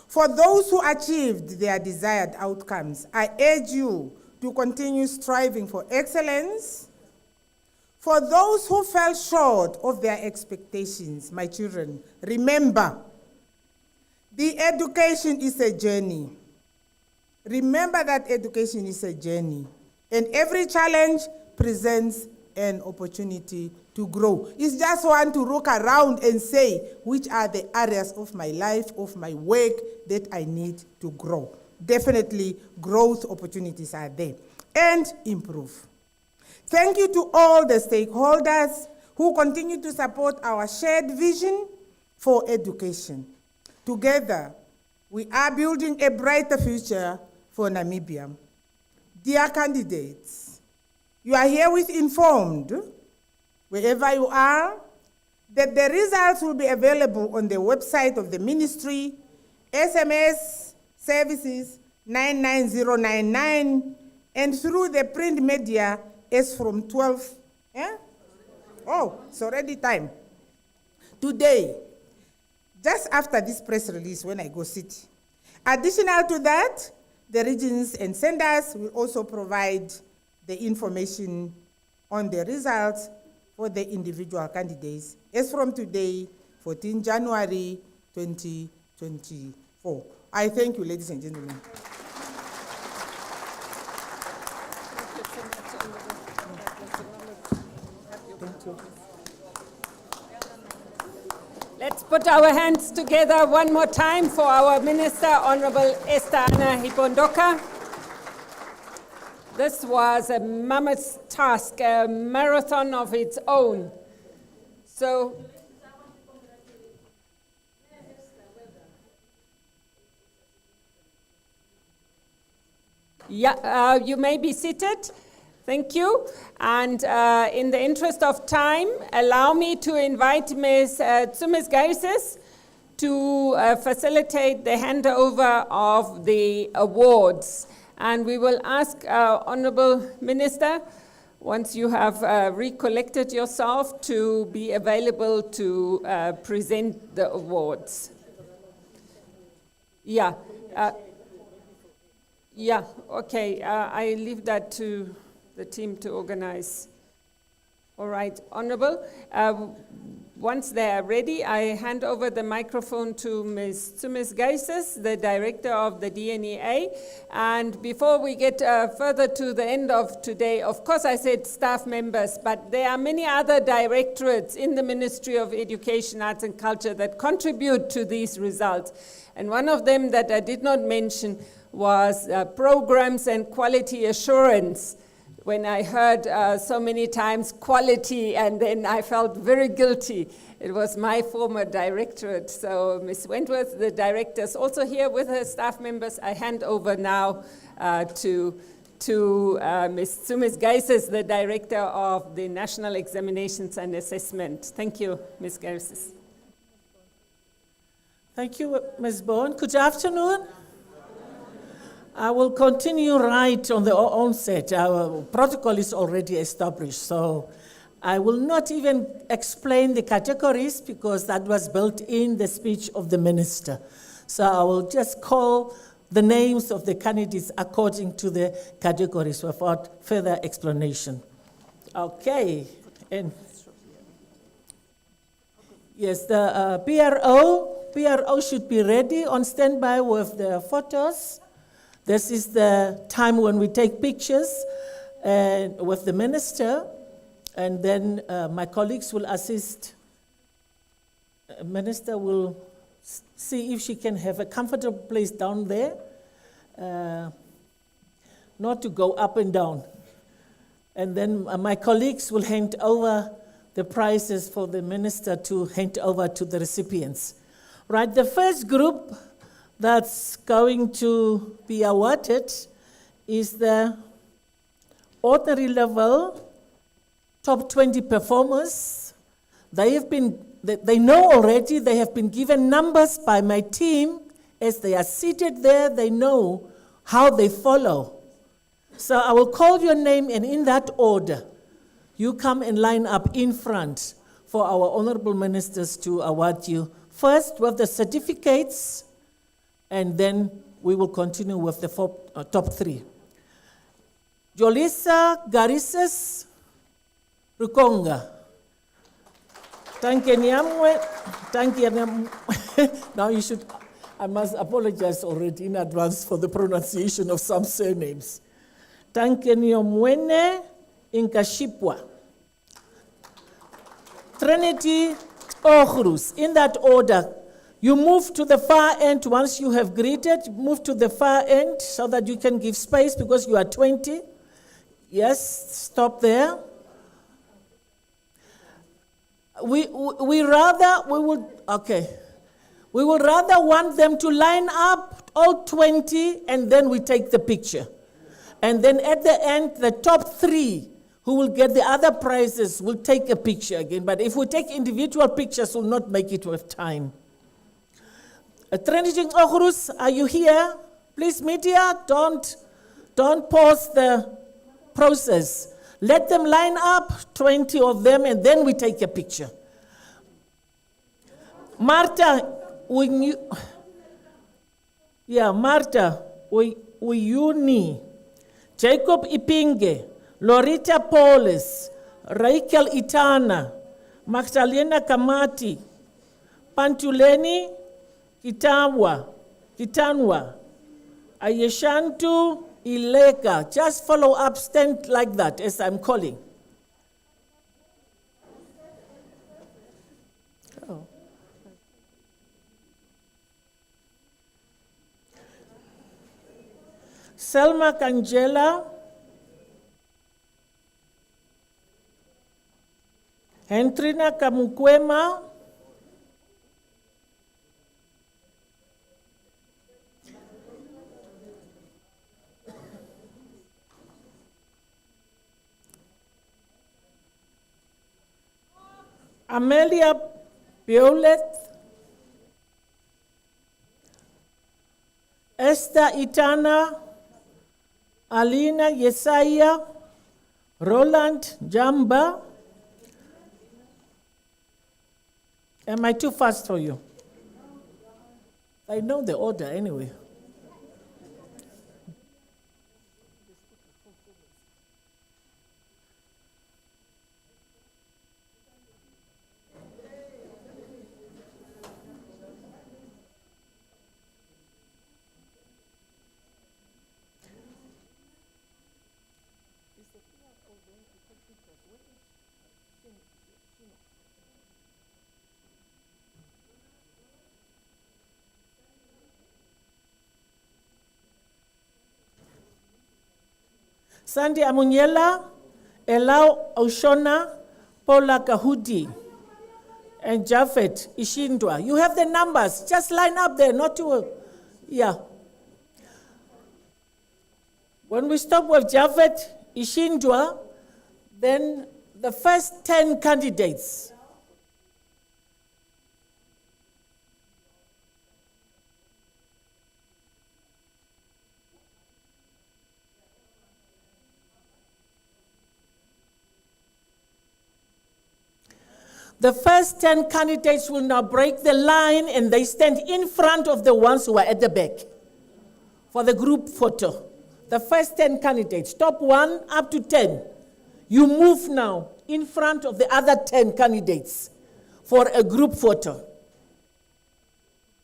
For those who achieved their desired outcomes, I urge you to continue striving for excellence. For those who fell short of their expectations, my children, remember, the education is a journey. Remember that education is a journey, and every challenge presents an opportunity to grow. It's just one to look around and say, which are the areas of my life, of my work that I need to grow. Definitely, growth opportunities are there, and improve. Thank you to all the stakeholders who continue to support our shared vision for education. Together, we are building a brighter future for Namibia. Dear candidates, you are herewith informed, wherever you are, that the results will be available on the website of the ministry, SMS services 99099, and through the print media as from 12. Oh, it's already time. Today, just after this press release, when I go sit. Additional to that, the regions and senders will also provide the information on the results for the individual candidates as from today, 14 January 2024. I thank you, ladies and gentlemen. Let's put our hands together one more time for our Minister, Honorable Esther Anna Hipondoka. This was a mammoth task, a marathon of its own. So, yeah, you may be seated. Thank you. And in the interest of time, allow me to invite Ms. NSSCAS to facilitate the handover of the awards. And we will ask our Honourable Minister, once you have recollected yourself, to be available to present the awards. Yeah. Yeah, okay. I leave that to the team to organize. All right, Honourable. Once they are ready, I hand over the microphone to Ms. NSSCAS, the Director of the DNEA. And before we get further to the end of today, of course I said staff members, but there are many other directorates in the Ministry of Education, Arts and Culture that contribute to these results. And one of them that I did not mention was programs and quality assurance. When I heard so many times quality, and then I felt very guilty. It was my former directorate. So Ms. Wentworth, the director, is also here with her staff members. I hand over now to Ms. NSSCAS, the director of the National Examinations and Assessment. Thank you, Ms. NSSCAS. Thank you, Ms. Bowen. Good afternoon. I will continue right on the onset. Our protocol is already established, so I will not even explain the categories because that was built in the speech of the minister. So I will just call the names of the candidates according to the categories without further explanation. Okay. And yes, the PRO should be ready on standby with the photos. This is the time when we take pictures with the minister, and then my colleagues will assist. Minister will see if she can have a comfortable place down there, not to go up and down. And then my colleagues will hand over the prizes for the minister to hand over to the recipients. Right, the first group that's going to be awarded is the ordinary level top 20 performers. They know already, they have been given numbers by my team. As they are seated there, they know how they follow. So I will call your name, and in that order, you come and line up in front for our honorable ministers to award you. First with the certificates, and then we will continue with the top three. Jolisa Garises Rukonga. Thank you. Now I must apologize already in advance for the pronunciation of some surnames. Mwene Inkashipwa. Trinity Ohrus, in that order. You move to the far end once you have greeted, move to the far end so that you can give space because you are 20. Yes, stop there. We would rather want them to line up all 20 and then we take the picture. And then at the end, the top three who will get the other prizes will take a picture again. But if we take individual pictures, we'll not make it with time. Trinity Ohrus, are you here? Please, media, don't pause the process. Let them line up, 20 of them, and then we take a picture. Martha, Uyuni, Jacob Ipinge, Lorita Paulus, Rachel Itana, Magdalena Kamati, Pantuleni Kitanwa, Ayeshantu Ileka. Just follow up, stand like that as I'm calling. Oh. Selma Kangela, Hentrina Kamukwema. Amelia Violet. Esther Itana. Alina Yesaya. Roland Jamba. Am I too fast for you? I know the order anyway. Sandy Amunyela, Elau Oshona, Paula Kahudi, and Japhet Ishindwa. You have the numbers. Just line up there, not to, yeah. When we stop with Japhet Ishindwa, then the first 10 candidates. The first 10 candidates will now break the line and they stand in front of the ones who are at the back for the group photo. The first 10 candidates, top 1 up to 10. You move now in front of the other 10 candidates for a group photo.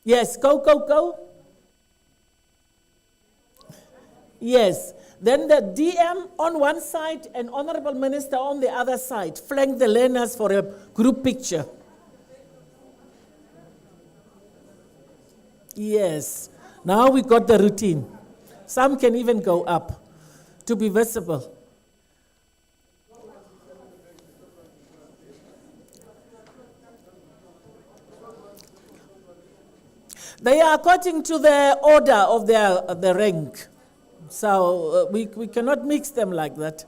Yes, go. Yes. Then the DM on one side and Honorable Minister on the other side. Flank the learners for a group picture. Yes. Now we got the routine. Some can even go up to be visible. They are according to the order of their rank. So we cannot mix them like that.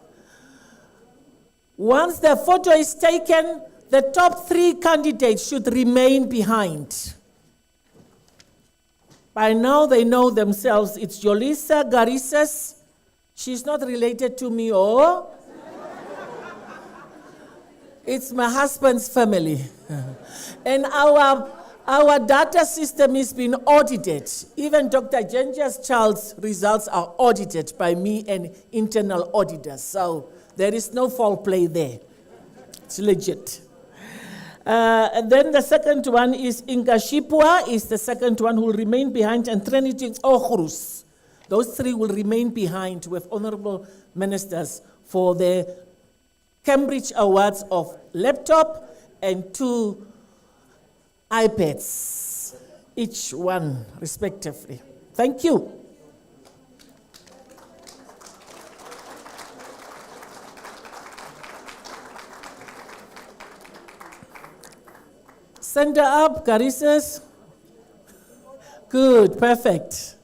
Once the photo is taken, the top 3 candidates should remain behind. By now they know themselves. It's Jolisa Garisas. She's not related to me, or it's my husband's family. And our data system is being audited. Even Dr. Jenja's child's results are audited by me and internal auditors. So there is no foul play there. It's legit. And then the second one is Inga Shipwa is the second one who will remain behind, and Trinity Ohrus. Those 3 will remain behind with honorable ministers for the Cambridge Awards of laptop and 2 iPads, each one respectively. Thank you. Send her up, Carissa's. Good, perfect.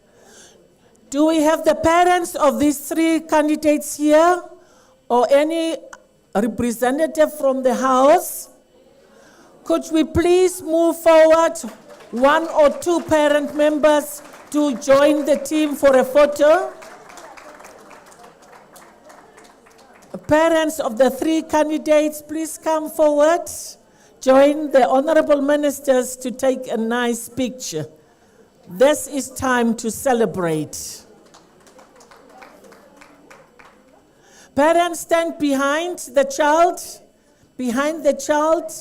Do we have the parents of these 3 candidates here, or any representative from the house? Could we please move forward 1 or 2 parent members to join the team for a photo? Parents of the 3 candidates, please come forward. Join the honorable ministers to take a nice picture. This is time to celebrate. Parents, stand behind the child. Behind the child.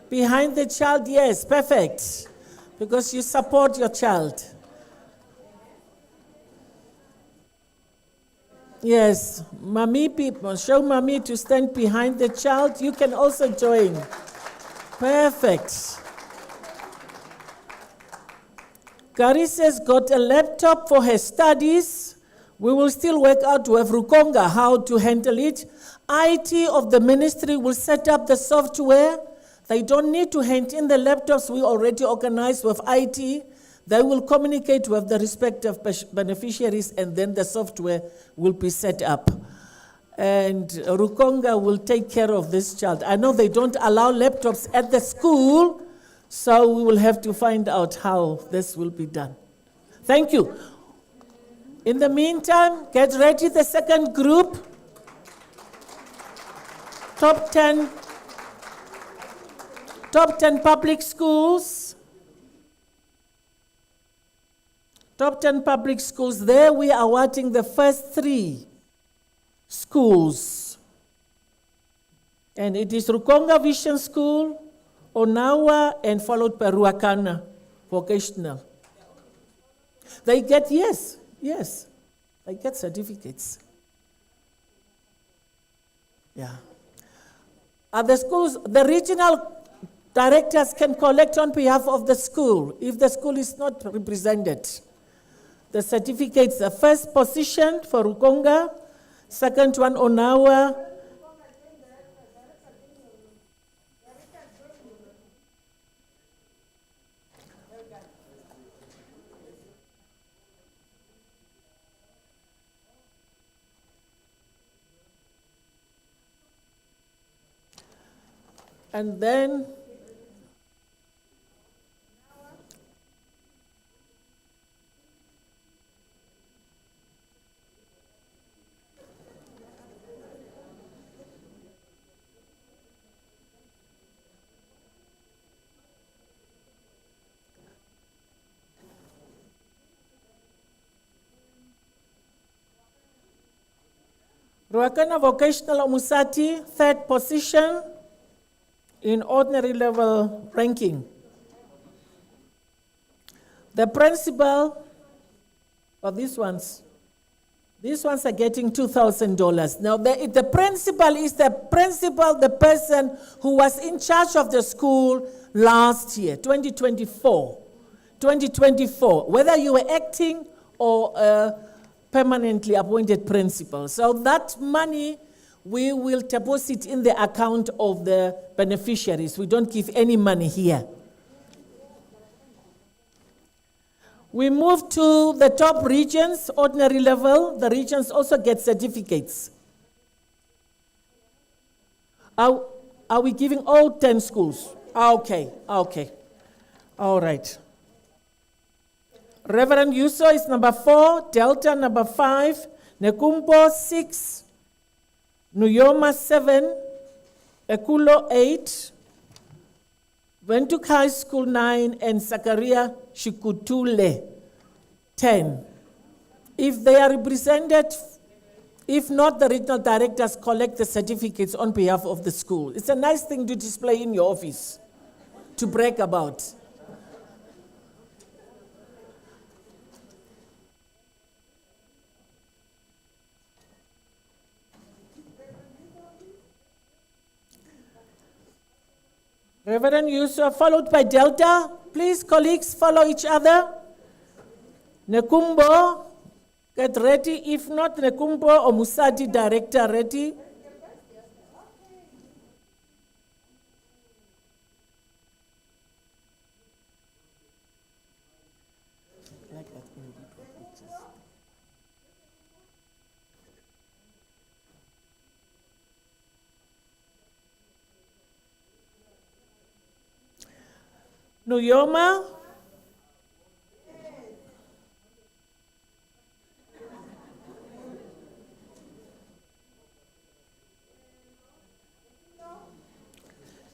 Behind the child, yes, perfect. Because you support your child. Yes, mommy people, show mommy to stand behind the child. You can also join. Perfect. Carissa's got a laptop for her studies. We will still work out with Rukonga how to handle it. IT of the ministry will set up the software. They don't need to hand in the laptops we already organized with IT. They will communicate with the respective beneficiaries, and then the software will be set up. And Rukonga will take care of this child. I know they don't allow laptops at the school, so we will have to find out how this will be done. Thank you. In the meantime, get ready, the second group. Top 10 public schools. Top 10 public schools. There we are awarding the first 3 schools. And it is Rukonga Vision School, Onawa, and followed by Ruakana Vocational. They get, yes, they get certificates. Yeah. The schools, the regional directors can collect on behalf of the school if the school is not represented. The certificates, the first position for Rukonga, second one Onawa. And then Ruakana Vocational Omusati, third position in ordinary level ranking. The principal, or these ones are getting $2,000. Now, the principal is the person who was in charge of the school last year, 2024. 2024, whether you were acting or a permanently appointed principal. So that money we will deposit in the account of the beneficiaries. We don't give any money here. We move to the top regions, ordinary level. The regions also get certificates. Are we giving all 10 schools? Okay. All right. Reverend Yuso is number 4, Delta number 5, Nekumbo 6, Nuyoma 7, Ekulo 8, Windhoek High School 9, and Zakaria Shikutule 10. If they are represented, if not, the regional directors collect the certificates on behalf of the school. It's a nice thing to display in your office, to brag about. Reverend Yusuf, followed by Delta. Please, colleagues, follow each other. Nekumbo, get ready. If not, Nekumbo or Musati, director, ready. Nuyoma.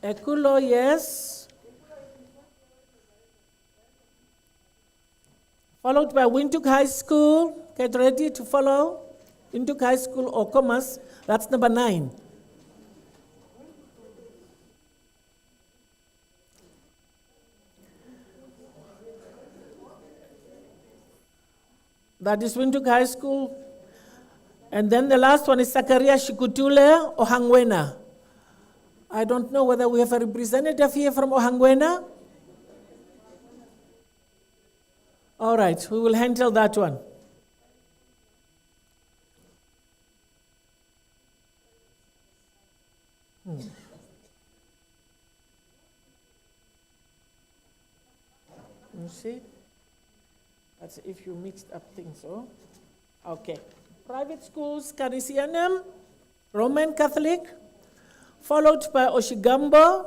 Ekulo, yes. Followed by Windhoek High School. Get ready to follow. Windhoek High School or Commerce. That's number 9. That is Windhoek High School. And then the last one is Zakaria Shikutule, Ohangwena. I don't know whether we have a representative here from Ohangwena. All right, we will handle that one. You see? That's if you mixed up things, oh? Okay. Private schools, Canisianum, Roman Catholic, followed by Oshigambo,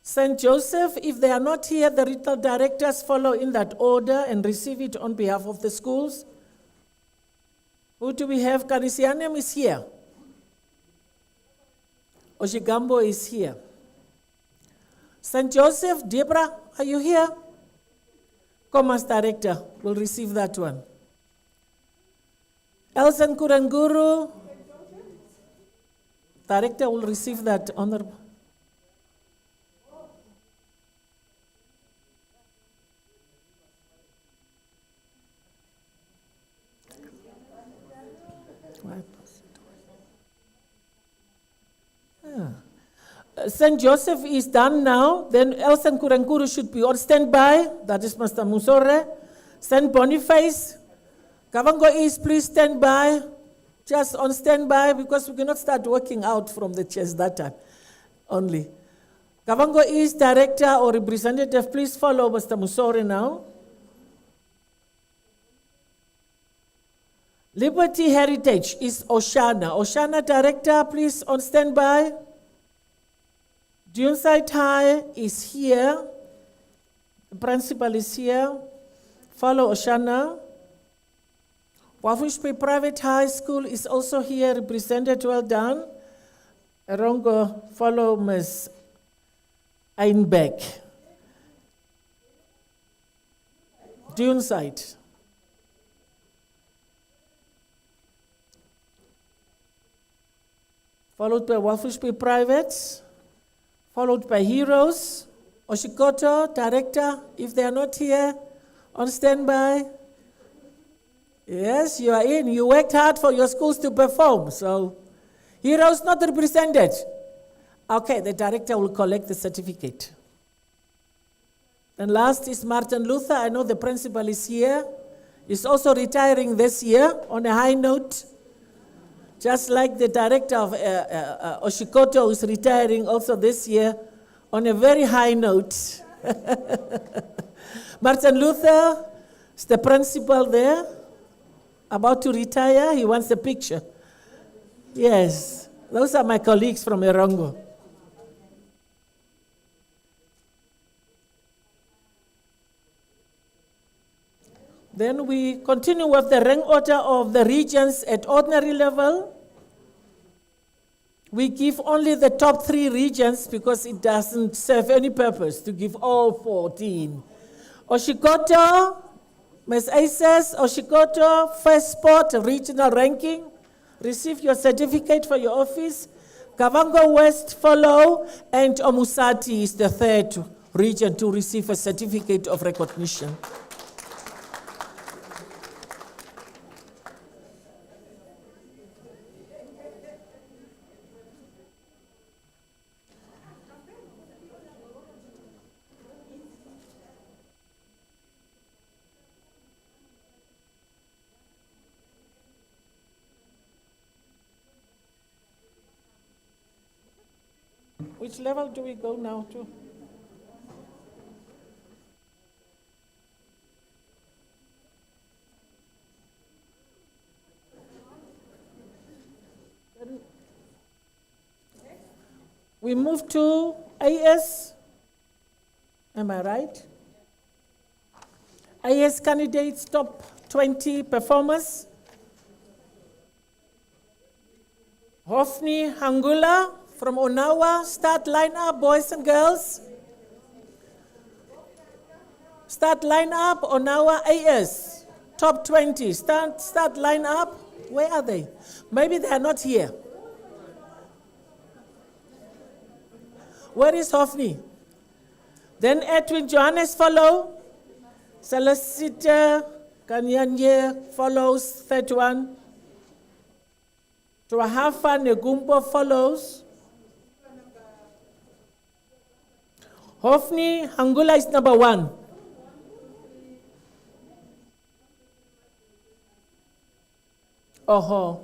St. Joseph. If they are not here, the regional directors follow in that order and receive it on behalf of the schools. Who do we have? Canisianum is here. Oshigambo is here. St. Joseph, Deborah, are you here? Commerce Director will receive that one. Elson Kuranguru, Director will receive that honorable. St. Joseph is done now. Then Elson Kuranguru should be on standby. That is Master Musore. St. Boniface, Kavango East, please stand by. Just on standby because we cannot start working out from the chairs that time only. Kavango East Director or Representative, please follow Master Musore now. Liberty Heritage is Oshana. Oshana Director, please on standby. Duneside High is here. The principal is here. Follow Oshana. Wafushpe Private High School is also here, represented, well done. Erongo, follow Ms. Einbeck. Duneside. Followed by Wafushpe Private. Followed by Heroes. Oshikoto, Director, if they are not here, on standby. Yes, you are in. You worked hard for your schools to perform. So, Heroes not represented. Okay, the director will collect the certificate. And last is Martin Luther. I know the principal is here. He's also retiring this year on a high note. Just like the director of Oshikoto is retiring also this year on a very high note. Martin Luther is the principal there. About to retire, he wants a picture. Yes, those are my colleagues from Erongo. Then we continue with the rank order of the regions at ordinary level. We give only the top 3 regions because it doesn't serve any purpose to give all 14. Oshikoto, Ms. Aces, Oshikoto, first spot, regional ranking. Receive your certificate for your office. Kavango West follow, and Omusati is the third region to receive a certificate of recognition. Which level do we go now to? We move to AS. Am I right? AS candidates, top 20 performers. Hofni Hangula from Onawa, start line up, boys and girls. Start line up, Onawa AS, top 20. Start line up. Where are they? Maybe they are not here. Where is Hofni? Then Edwin Johannes follow. Solicitor Kanyanye follows, 31. Tuahafa Negumbo follows. Hofni Hangula is number 1. Oho.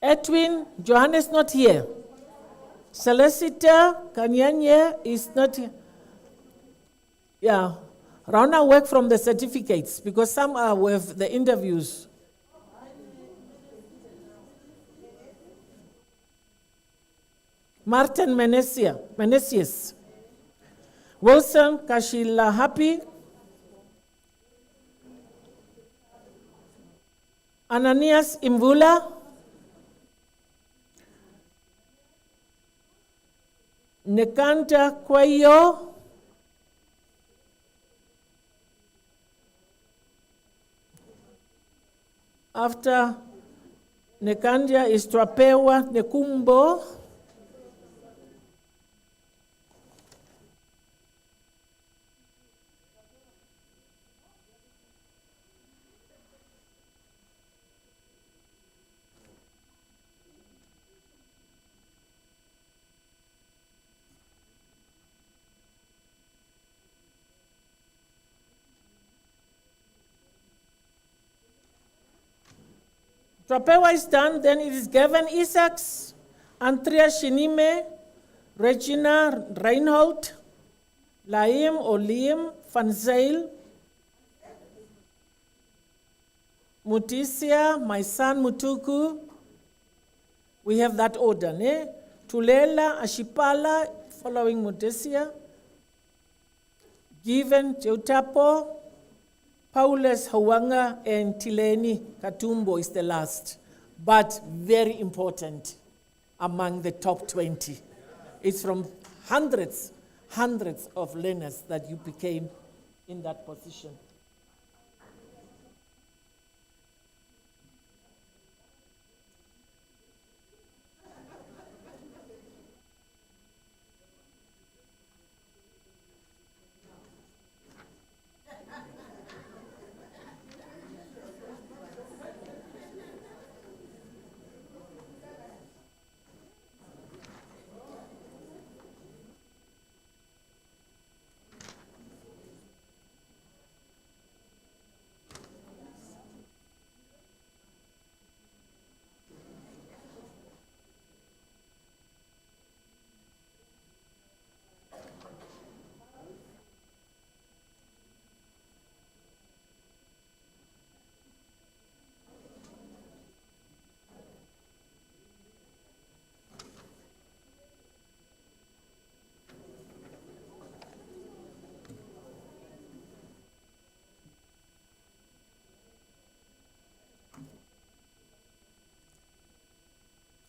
Edwin, Johannes not here. Solicitor Kanyanye is not here. Yeah, Rana work from the certificates because some are with the interviews. Martin Menesius. Wilson Kashilahapi. Ananias Imvula. Nekanta Kwayo. After Nekanja is Trapewa Nekumbo. Trapewa is done, then it is Gavin Isaacs, Andrea Shinime, Regina Reinhold, Laim or Liam Van Zyl, Mutisia, my son Mutuku. We have that order, ne? Tulela, Ashipala, following Mutisia. Given Teutapo, Paulus Hawanga, and Tileni Katumbo is the last, but very important among the top 20. It's from hundreds of learners that you became in that position.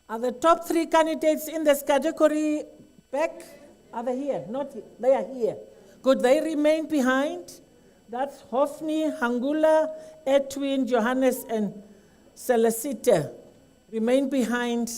Are the top 3 candidates in this category back? Are they here? Not here. They are here. Could they remain behind? That's Hofni, Hangula, Edwin, Johannes, and Celesita. Remain behind.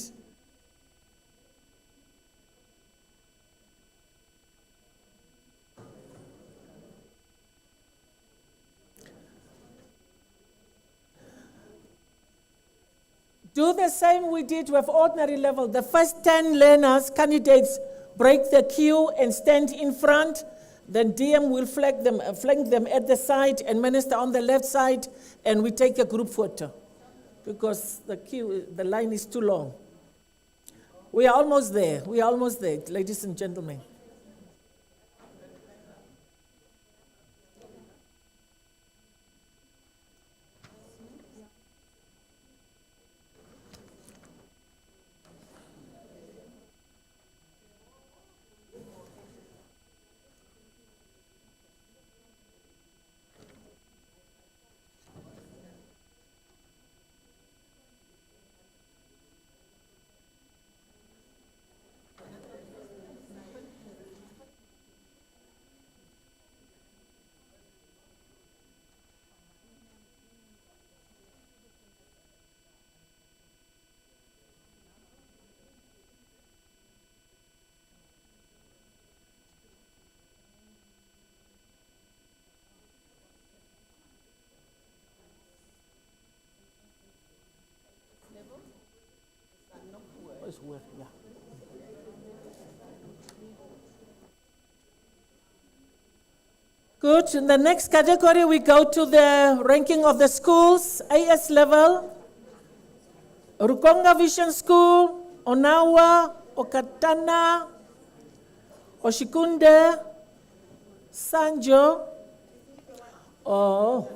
Do the same we did with ordinary level. The first 10 learners, candidates, break the queue and stand in front. Then DM will flank them at the side and minister on the left side, and we take a group photo because the line is too long. We are almost there. We are almost there, ladies and gentlemen. Yeah. Good. In the next category, we go to the ranking of the schools, AS level. Rukonga Vision School, Onawa, Okatana, Oshikunde, Sanjo. Oh,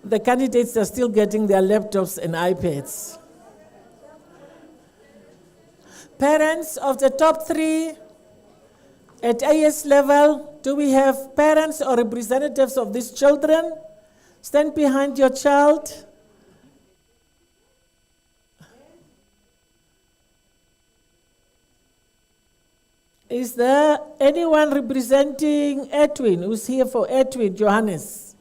the candidates are still getting their laptops and iPads. Parents of the top 3 at AS level, do we have parents or representatives of these children? Stand behind your child. Is there anyone representing Edwin? Who's here for Edwin, Johannes?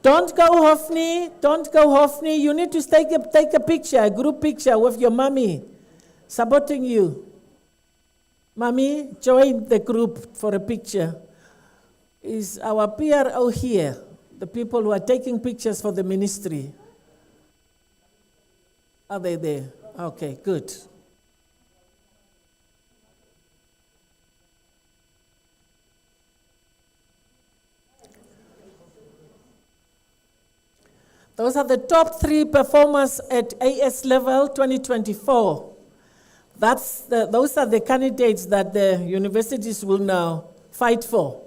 Don't go, Hofni. Don't go, Hofni. You need to take a picture, a group picture with your mommy supporting you. Mommy, join the group for a picture. Is our PRO here, the people who are taking pictures for the ministry? Are they there? Okay, good. Those are the top 3 performers at AS level 2024. Those are the candidates that the universities will now fight for.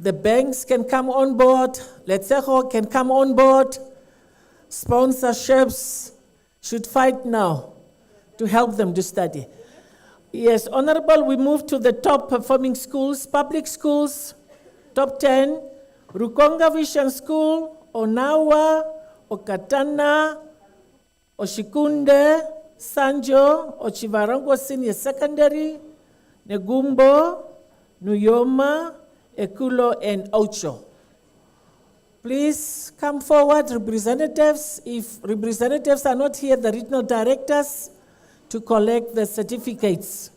The banks can come on board, NSSCO can come on board, sponsorships should fight now to help them to study. Yes, Honorable, we move to the top performing schools, public schools, top 10, Rukonga Vision School, Onawa, Okatana, Oshikunde, Sanjo, Ochivarongo Senior Secondary, Negumbo, Nuyoma, Ekulo, and Ocho. Please come forward, representatives. If representatives are not here, the regional directors, to collect the certificates.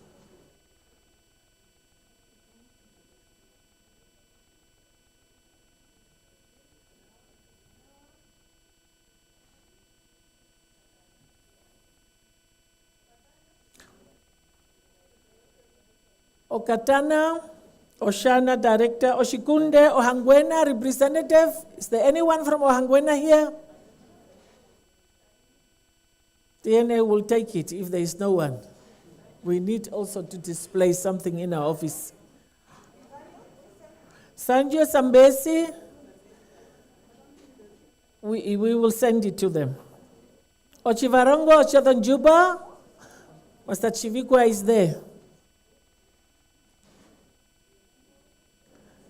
Okatana, Oshana, Director, Oshikunde, Ohangwena, representative. Is there anyone from Ohangwena here? DNA will take it if there is no one. We need also to display something in our office. Sanjo Sambesi, we will send it to them. Ochivarongo, Ochadanjuba, Master Chivikwa is there.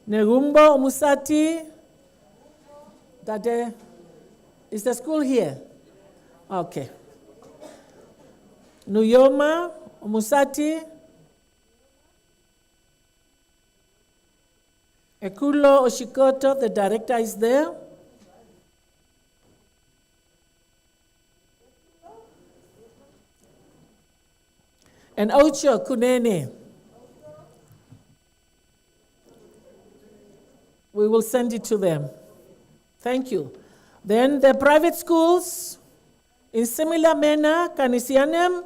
Negumbo, Musati, Dade, is the school here? Okay. Nuyoma, Musati, Ekulo Oshikoto, the director is there. And Ocho Kunene. We will send it to them. Thank you. Then the private schools, in similar manner, Kanisianem,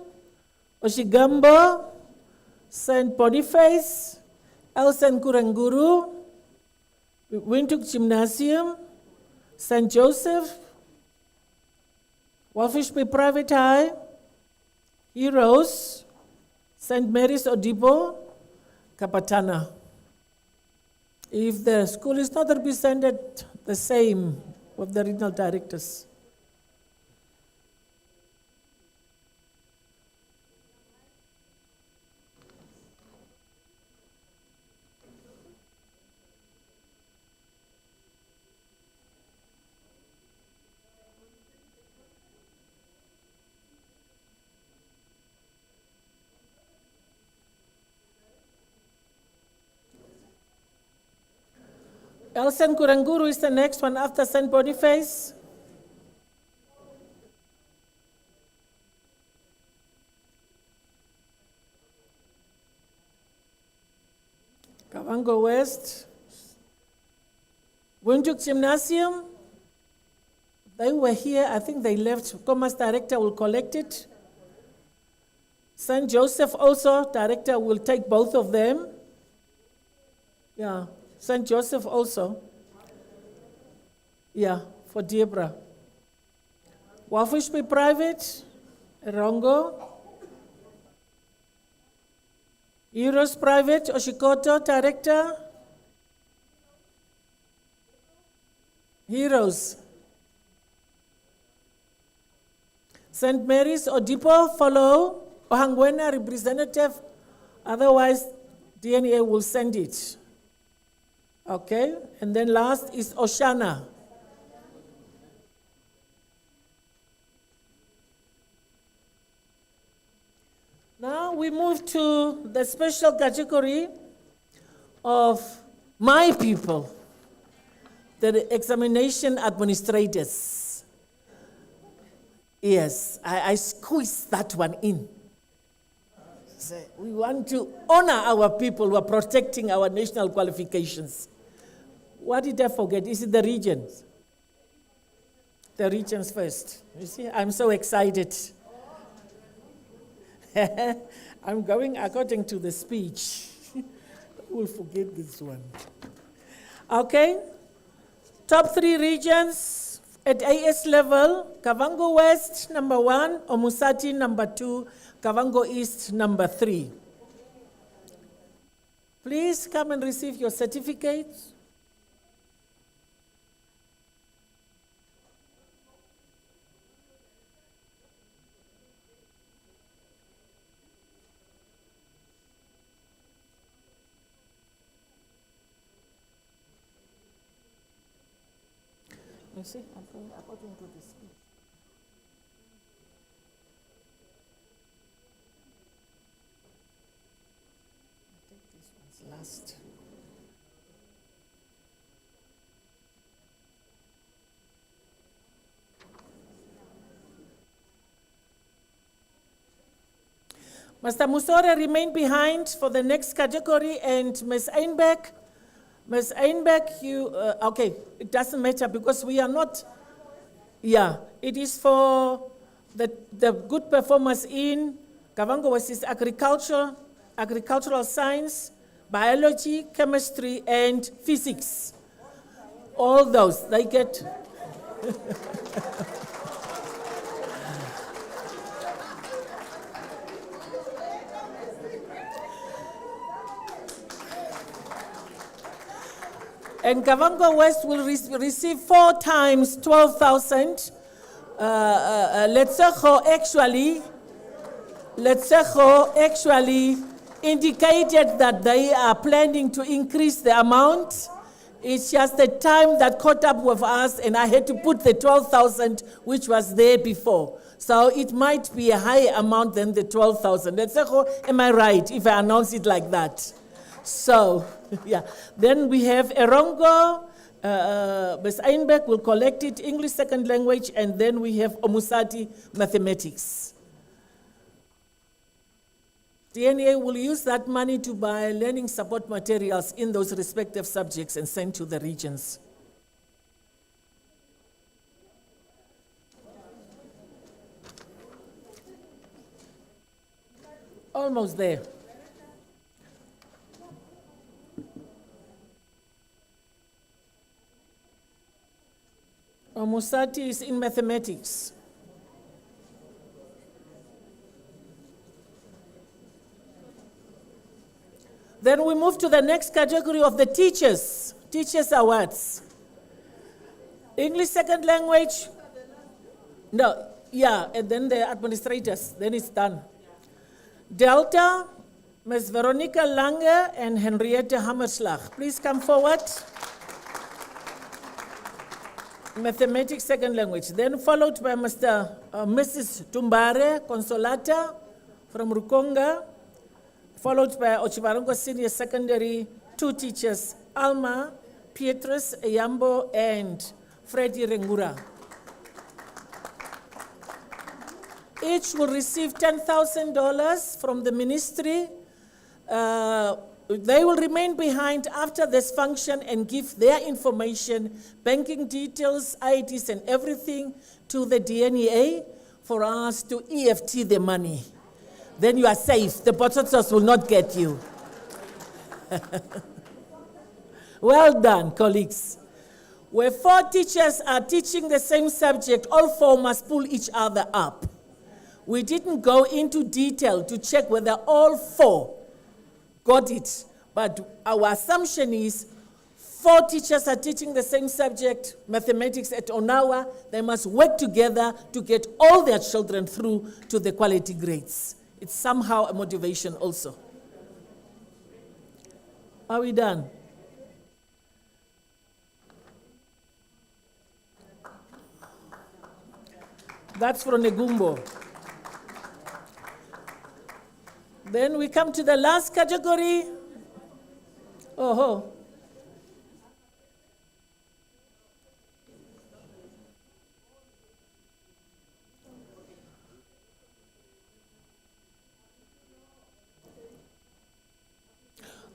Oshigambo, St. Boniface, Elsen Kuranguru, Windhoek Gymnasium, St. Joseph, Walfishby Private High, Heroes, St. Mary's Odibo, Kapatana. If the school is not represented, the same with the regional directors. Elsen Kuranguru is the next one after St. Boniface. Kavango West. Windhoek Gymnasium. They were here, I think they left. Commerce Director will collect it. St. Joseph also, Director will take both of them. Yeah, St. Joseph also. Yeah, for Deborah. Wafishpe Private, Rongo. Euros Private, Oshikoto, Director. Heroes. St. Mary's, Odipo, follow. Ohangwena, representative. Otherwise, DNA will send it. Okay, and then last is Oshana. Now we move to the special category of my people, the examination administrators. Yes, I squeezed that one in. So we want to honor our people who are protecting our national qualifications. What did I forget? Is it the regions? The regions first. You see, I'm so excited. I'm going according to the speech. We'll forget this one. Okay. Top 3 regions at AS level: Kavango West, number 1, Omusati, number 2, Kavango East, number 3. Please come and receive your certificates. You see, I'm going according to the speech. I'll take these ones last. Mr. Musore remain behind for the next category, and Ms. Einbeck. Ms. Einbeck, you, okay, it doesn't matter because we are not, yeah, it is for the good performance in Kavango West is agricultural science, biology, chemistry, and physics. All those, they get. And Kavango West will receive 4 times 12,000. Letsecho actually indicated that they are planning to increase the amount. It's just the time that caught up with us, and I had to put the 12,000, which was there before. So it might be a higher amount than the 12,000. Letsecho, am I right if I announce it like that? So, yeah. Then we have Erongo, Ms. Einbeck will collect it, English second language, and then we have Omusati, mathematics. DNA will use that money to buy learning support materials in those respective subjects and send to the regions. Almost there. Omusati is in mathematics. Then we move to the next category of the teachers, Teachers Awards. English second language, no, yeah, and then the administrators, then it's done. Delta, Ms. Veronica Lange and Henriette Hammerslag. Please come forward. Mathematics second language. Then followed by Mrs. Tumbare Consolata from Rukonga, followed by Ochibarongo Senior Secondary, 2 teachers, Alma, Pietrus Eyambo, and Freddie Rengura. Each will receive $10,000 from the ministry. They will remain behind after this function and give their information, banking details, IDs, and everything to the DNA for us to EFT the money. Then you are safe. The potatoes will not get you. Well done, colleagues. Where 4 teachers are teaching the same subject, all 4 must pull each other up. We didn't go into detail to check whether all 4 got it, but our assumption is 4 teachers are teaching the same subject, mathematics at Onawa. They must work together to get all their children through to the quality grades. It's somehow a motivation also. Are we done? That's from Negumbo. Then we come to the last category. Oh.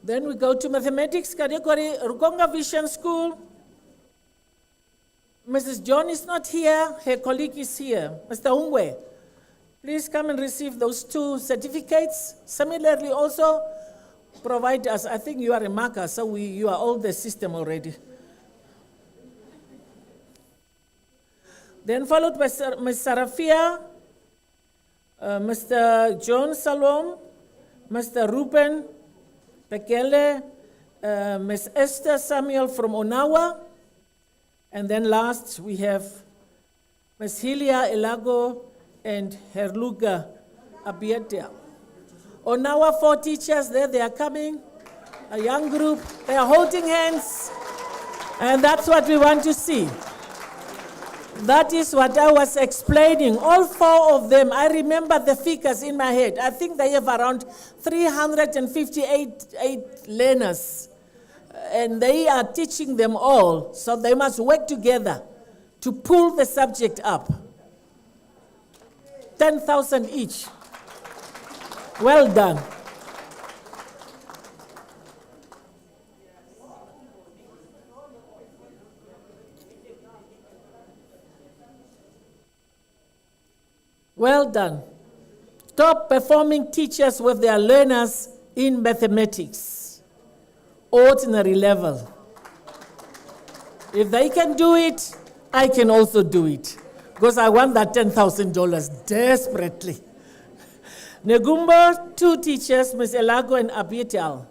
Then we go to mathematics category, Rukonga Vision School. Mrs. John is not here, her colleague is here. Mr. Ungwe, please come and receive those 2 certificates. Similarly also, provide us, I think you are a marker, so you are all the system already. Then followed by Ms. Sarafia, Mr. John Salom, Mr. Ruben Bekele, Ms. Esther Samuel from Onawa, and then last we have Ms. Hilia Elago and Herluga Abietia. Onawa 4 teachers there, they are coming, a young group, they are holding hands, and that's what we want to see. That is what I was explaining. All 4 of them, I remember the figures in my head. I think they have around 358 learners. And they are teaching them all, so they must work together to pull the subject up. 10,000 each. Well done. Well done. Top performing teachers with their learners in mathematics. Ordinary level. If they can do it, I can also do it. Because I want that $10,000 desperately. Negumbo, 2 teachers, Ms. Elago and Abiatal.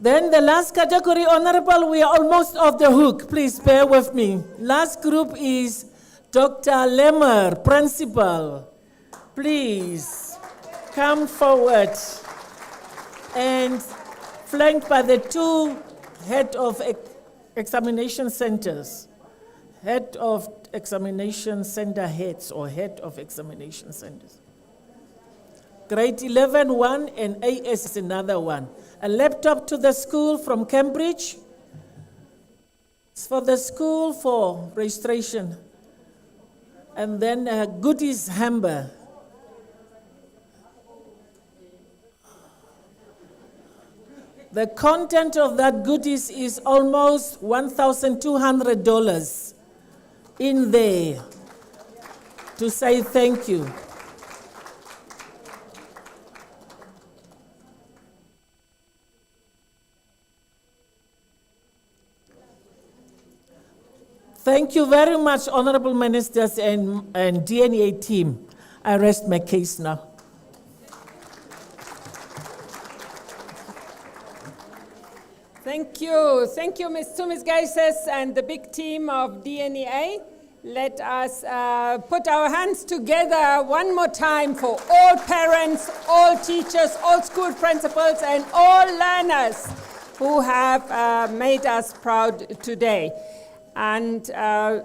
Then the last category, Honorable, we are almost off the hook. Please bear with me. Last group is Dr. Lemmer, Principal. Please come forward. And flanked by the 2 head of examination centers. Head of examination center heads or head of examination centers. Grade 11, 1, and AS is another one. A laptop to the school from Cambridge. It's for the school for registration. And then a goodies hamper. The content of that goodies is almost $1,200 in there to say thank you. Thank you very much, Honorable Ministers and DNA team. I rest my case now. Thank you, Ms. Tumisgaises and the big team of DNA. Let us put our hands together one more time for all parents, all teachers, all school principals, and all learners who have made us proud today. And there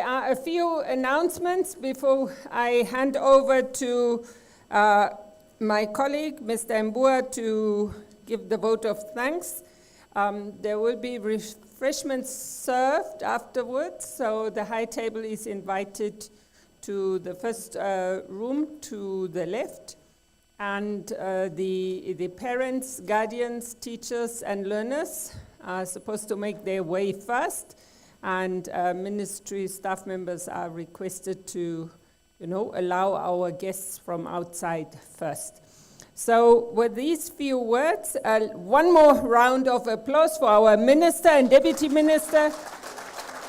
are a few announcements before I hand over to my colleague, Mr. Mbua, to give the vote of thanks. There will be refreshments served afterwards, so the high table is invited to the first room to the left. And the parents, guardians, teachers, and learners are supposed to make their way first. and ministry staff members are requested to, allow our guests from outside first. So with these few words, one more round of applause for our Minister and Deputy Minister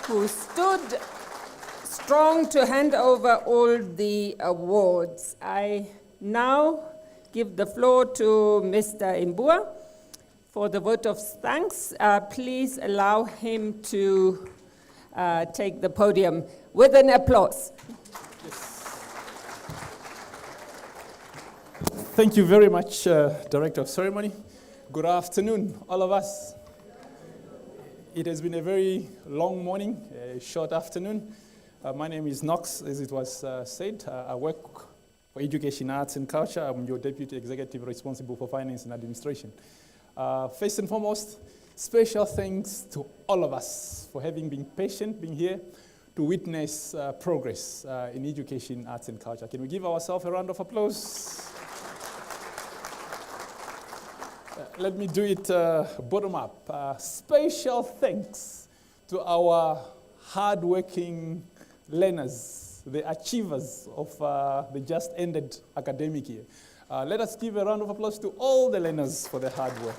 who stood strong to hand over all the awards. I now give the floor to Mr. Mbua for the vote of thanks. Please allow him to take the podium with an applause. Thank you very much, Director of Ceremony. Good afternoon, all of us. It has been a very long morning, a short afternoon. My name is Knox, as it was said. I work for Education, Arts and Culture. I'm your Deputy Executive responsible for Finance and Administration. First and foremost, special thanks to all of us for having been patient, being here to witness progress in Education, Arts and Culture. Can we give ourselves a round of applause? Let me do it bottom up. Special thanks to our hard-working learners, the achievers of the just ended academic year. Let us give a round of applause to all the learners for their hard work.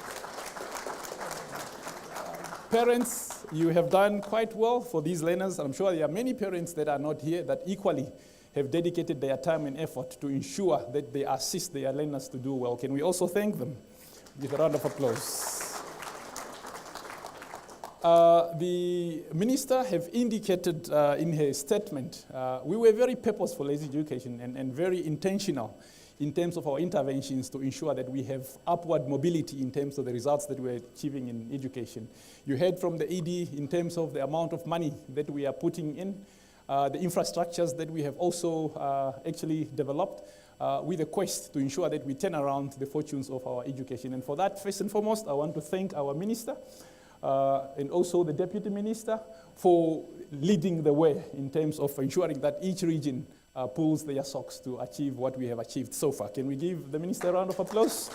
Parents, you have done quite well for these learners. I'm sure there are many parents that are not here that equally have dedicated their time and effort to ensure that they assist their learners to do well. Can we also thank them? Give a round of applause. The minister have indicated in her statement, we were very purposeful as education and very intentional in terms of our interventions to ensure that we have upward mobility in terms of the results that we're achieving in education. You heard from the ED in terms of the amount of money that we are putting in, the infrastructures that we have also actually developed, with a quest to ensure that we turn around the fortunes of our education. And for that, first and foremost, I want to thank our minister and also the deputy minister for leading the way in terms of ensuring that each region pulls their socks to achieve what we have achieved so far. Can we give the minister a round of applause?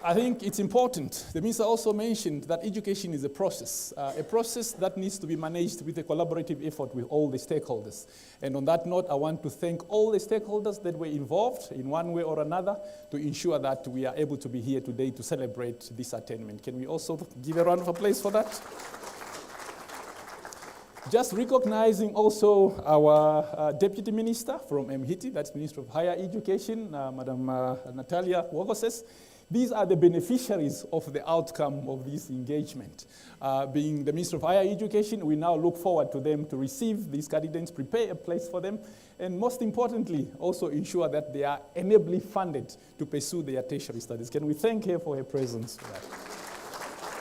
I think it's important. The minister also mentioned that education is a process that needs to be managed with a collaborative effort with all the stakeholders. And on that note, I want to thank all the stakeholders that were involved in one way or another to ensure that we are able to be here today to celebrate this attainment. Can we also give a round of applause for that? Just recognizing also our Deputy Minister from MHITI, that's Minister of Higher Education, Madam Natalia Wogoses. These are the beneficiaries of the outcome of this engagement. Being the Minister of Higher Education, we now look forward to them to receive these candidates, prepare a place for them, and most importantly, also ensure that they are enably funded to pursue their tertiary studies. Can we thank her for her presence for that?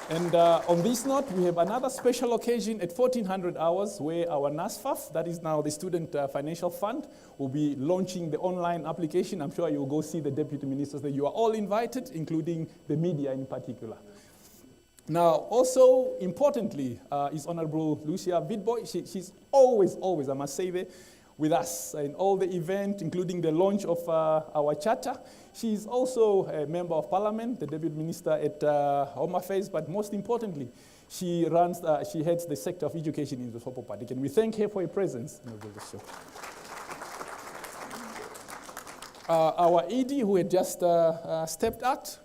And on this note, we have another special occasion at 1400 hours where our NSFAF, that is now the Student Financial Fund, will be launching the online application. I'm sure you'll go see the deputy ministers there. You are all invited, including the media in particular. Now, also importantly, is Honorable Lucia Vidboy. She's always, I must say, there with us in all the events, including the launch of our charter. She's also a member of parliament, the deputy minister at Home Affairs, but most importantly, she heads the sector of education in the Sopo Party. Can we thank her for her presence? Our ED, who had just stepped out,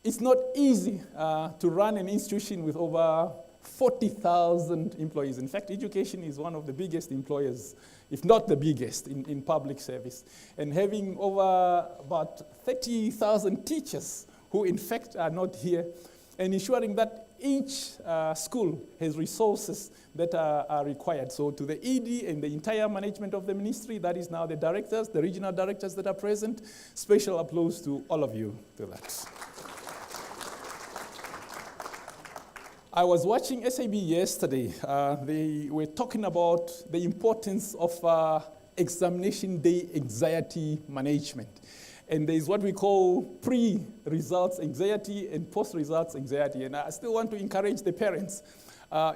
it's not easy to run an institution with over 40,000 employees. In fact, education is one of the biggest employers, if not the biggest, in public service. And having over about 30,000 teachers who in fact are not here, and ensuring that each school has resources that are required. So to the ED and the entire management of the ministry, that is now the directors, the regional directors that are present, special applause to all of you for that. I was watching SAB yesterday. They were talking about the importance of examination day anxiety management. And there's what we call pre-results anxiety and post-results anxiety. And I still want to encourage the parents,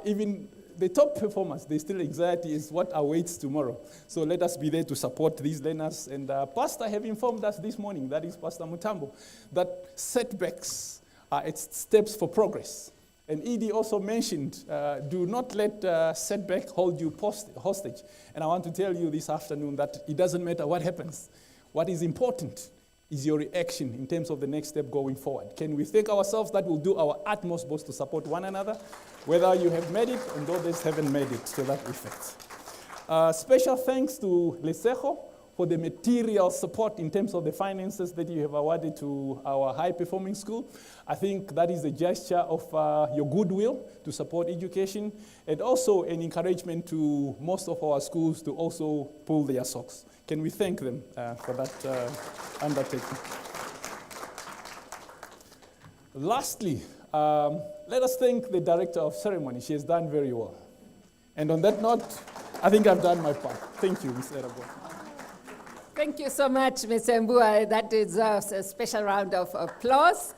even the top performers, they still anxiety is what awaits tomorrow. So let us be there to support these learners. And Pastor have informed us this morning, that is Pastor Mutambo, that setbacks are steps for progress. And Edie also mentioned, do not let setback hold you hostage. And I want to tell you this afternoon that it doesn't matter what happens. What is important is your reaction in terms of the next step going forward. Can we think ourselves that we'll do our utmost both to support one another, whether you have made it and others haven't made it to that effect. Special thanks to NSSCO for the material support in terms of the finances that you have awarded to our high-performing school. I think that is a gesture of your goodwill to support education, and also an encouragement to most of our schools to also pull their socks. Can we thank them for that undertaking? Lastly, let us thank the Director of Ceremony. She has done very well. And on that note, I think I've done my part. Thank you, Ms. Erabo. Thank you so much, Ms. Mbua. That deserves a special round of applause.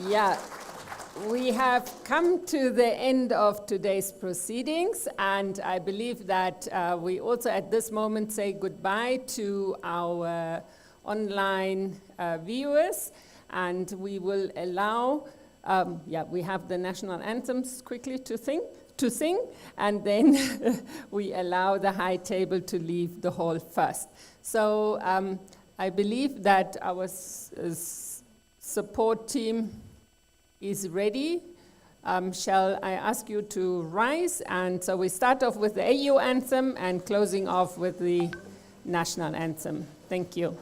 Yeah, we have come to the end of today's proceedings, and I believe that we also at this moment say goodbye to our online viewers, and we will allow, we have the national anthems quickly to sing, and then we allow the high table to leave the hall first. So I believe that our support team is ready. Shall I ask you to rise? And so we start off with the AU anthem and closing off with the national anthem. Thank you.